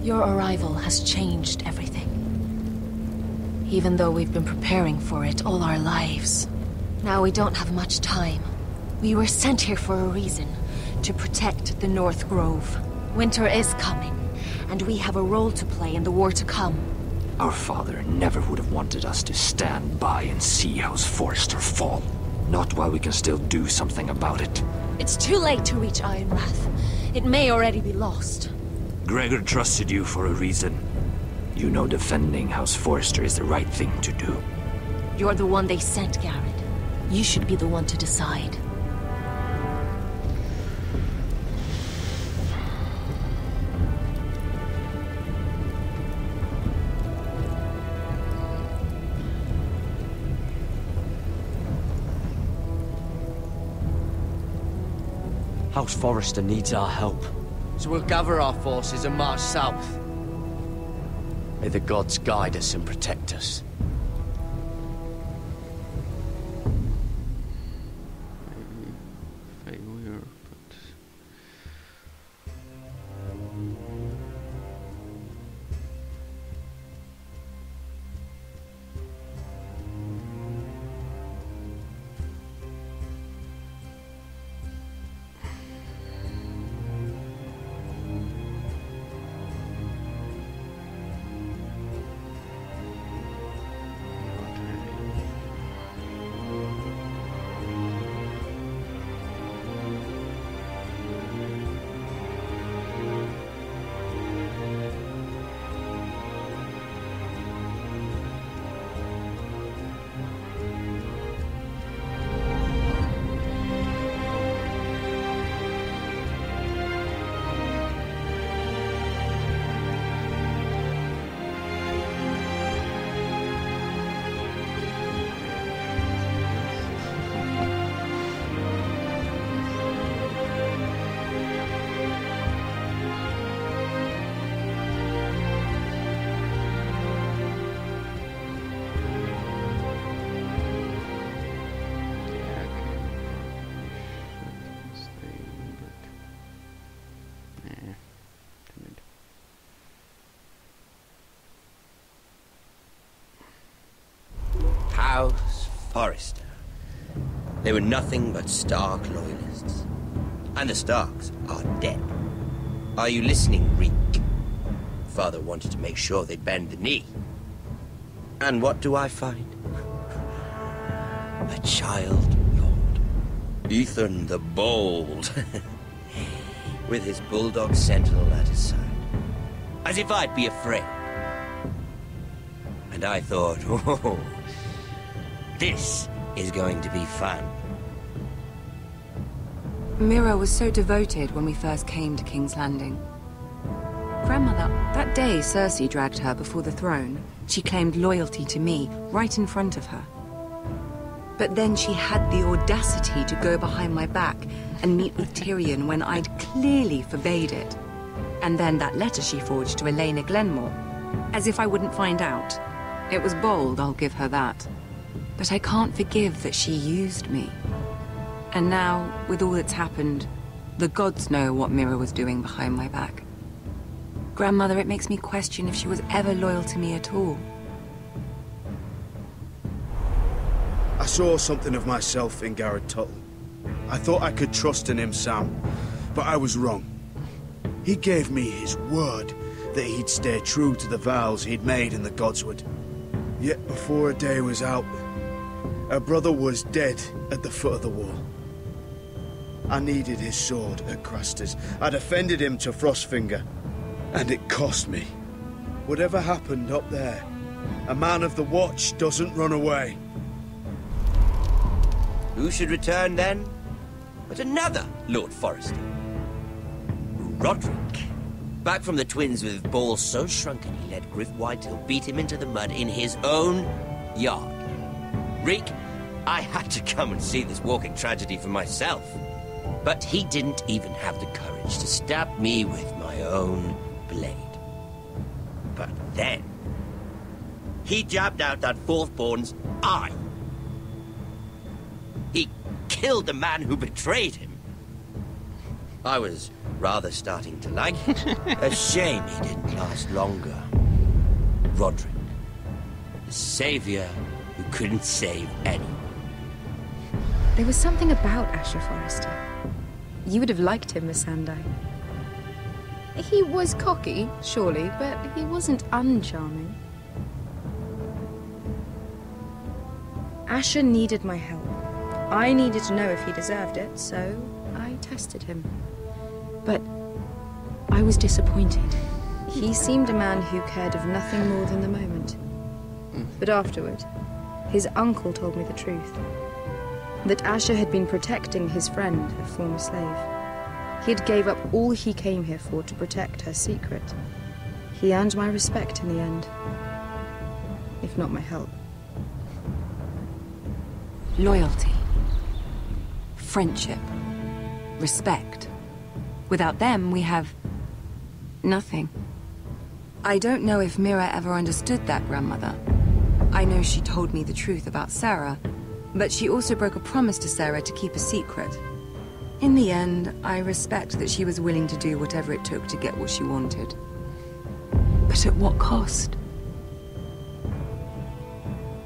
Your arrival has changed everything. Even though we've been preparing for it all our lives. Now we don't have much time. We were sent here for a reason. To protect the North Grove. Winter is coming, and we have a role to play in the war to come. Our father never would have wanted us to stand by and see House Forrester fall. Not while we can still do something about it. It's too late to reach Ironwrath. It may already be lost. Gregor trusted you for a reason. You know defending House Forrester is the right thing to do. You're the one they sent, Garrett. You should be the one to decide. House Forrester needs our help. So we'll gather our forces and march south. May the gods guide us and protect us. Failure, House Forrester. They were nothing but Stark loyalists. And the Starks are dead. Are you listening, Reek? Father wanted to make sure they bend the knee. And what do I find? A child lord. Ethan the Bold. With his bulldog sentinel at his side. As if I'd be afraid. And I thought, oh, This is going to be fun. Mira was so devoted when we first came to King's Landing. Grandmother, that day Cersei dragged her before the throne, she claimed loyalty to me right in front of her. But then she had the audacity to go behind my back and meet with Tyrion when I'd clearly forbade it. And then that letter she forged to Elena Glenmore, as if I wouldn't find out. It was bold, I'll give her that. But I can't forgive that she used me. And now, with all that's happened, the gods know what Mira was doing behind my back. Grandmother, it makes me question if she was ever loyal to me at all. I saw something of myself in Garrett Tuttle. I thought I could trust in him, Sam, but I was wrong. He gave me his word that he'd stay true to the vows he'd made in the Godswood. Yet before a day was out, her brother was dead at the foot of the wall. I needed his sword at Craster's. I defended him to Frostfinger, and it cost me. Whatever happened up there, a man of the Watch doesn't run away. Who should return then? But another Lord Forrester. Roderick. Back from the Twins with balls so shrunken he let Griff Whitetail beat him into the mud in his own yard. Reek, I had to come and see this walking tragedy for myself. But he didn't even have the courage to stab me with my own blade. But then, he jabbed out that fourthborn's eye. He killed the man who betrayed him. I was rather starting to like it. A shame he didn't last longer. Roderick, the savior who couldn't save anyone. There was something about Asher Forrester. You would have liked him, Miss Sandai. He was cocky, surely, but he wasn't uncharming. Asher needed my help. I needed to know if he deserved it, so I tested him. But I was disappointed. He seemed a man who cared of nothing more than the moment. But afterward, his uncle told me the truth. That Asher had been protecting his friend, a former slave. He had gave up all he came here for to protect her secret. He earned my respect in the end, if not my help. Loyalty. Friendship. Respect. Without them, we have nothing. I don't know if Mira ever understood that, Grandmother. I know she told me the truth about Sarah, but she also broke a promise to Sarah to keep a secret. In the end, I respect that she was willing to do whatever it took to get what she wanted. But at what cost?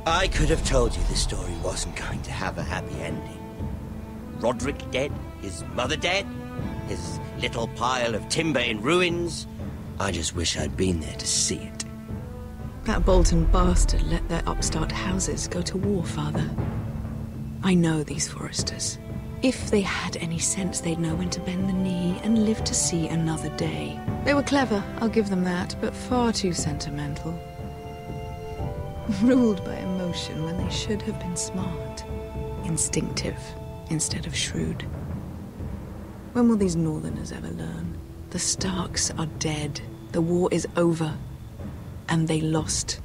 I could have told you this story wasn't going to have a happy ending. Roderick dead, his mother dead, his little pile of timber in ruins. I just wish I'd been there to see it. That Bolton bastard let their upstart houses go to war, Father. I know these Forresters. If they had any sense, they'd know when to bend the knee and live to see another day. They were clever, I'll give them that, but far too sentimental. Ruled by emotion when they should have been smart. Instinctive instead of shrewd. When will these Northerners ever learn? The Starks are dead. The war is over. And they lost.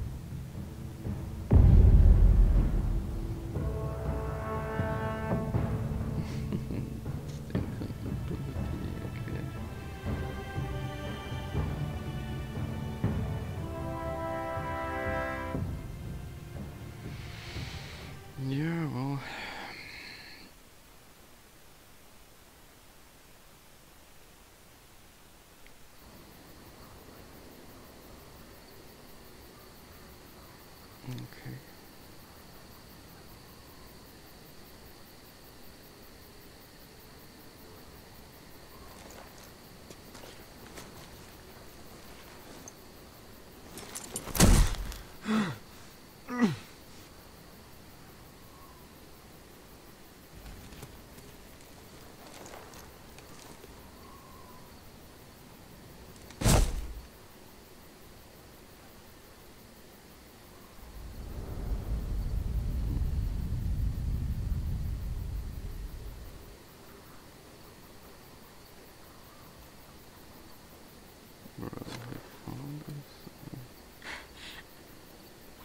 Yeah, well... Okay.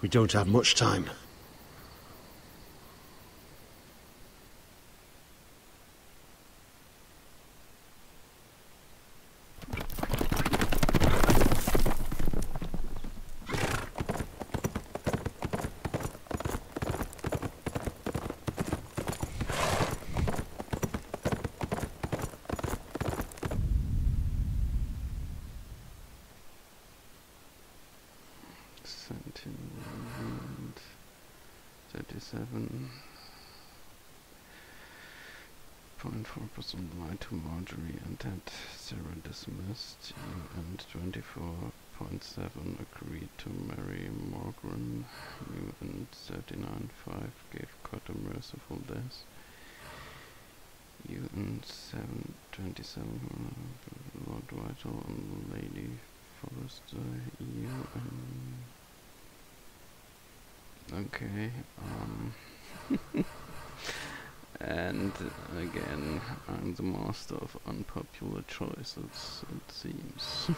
We don't have much time. And 37.4% lied to Marjorie and had Sarah dismissed. You and 24.7 agreed to marry Morgan. You and 39.5 gave Cod a merciful death. You and 27 Lord Whitehall and Lady Forrester. You and okay, and again, I'm the master of unpopular choices, it seems.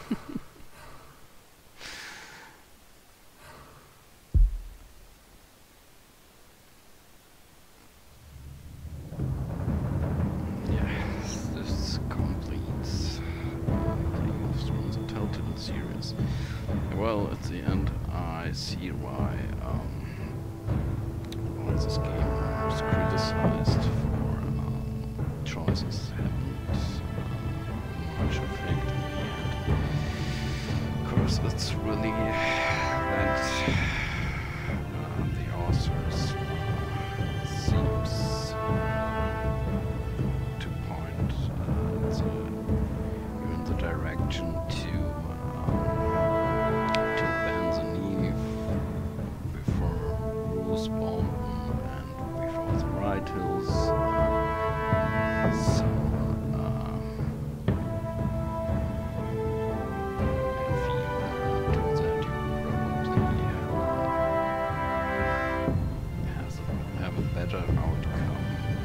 Yes, this completes the Game of Thrones and Telltale series. Well, at the end, I see why this game was criticized for choices haven't much effect in the end. Of course, it's really that the authors seems to point in the direction to bend the knee before rules bomb and before the right hills. So, if you do that, you probably have a better outcome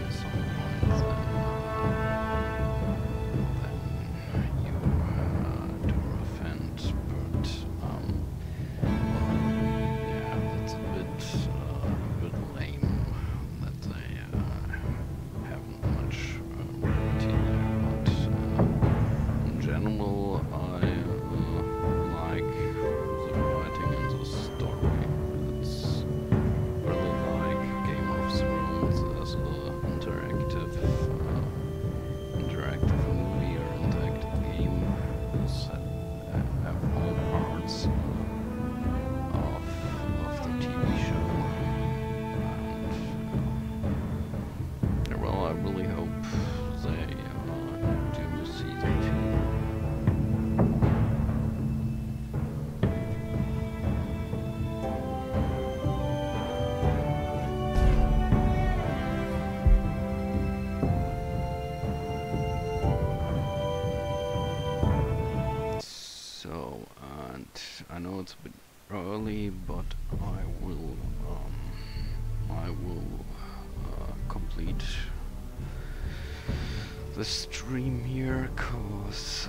at some point than you do offend. But yeah, that's a bit lame that they haven't much reality there. But in general, I like the writing and the story. It's really like Game of Thrones as an interactive movie or interactive game that have all parts of the TV show. And well, I really hope they do season 2. So, and I know it's a bit early, but I will complete the stream here, cause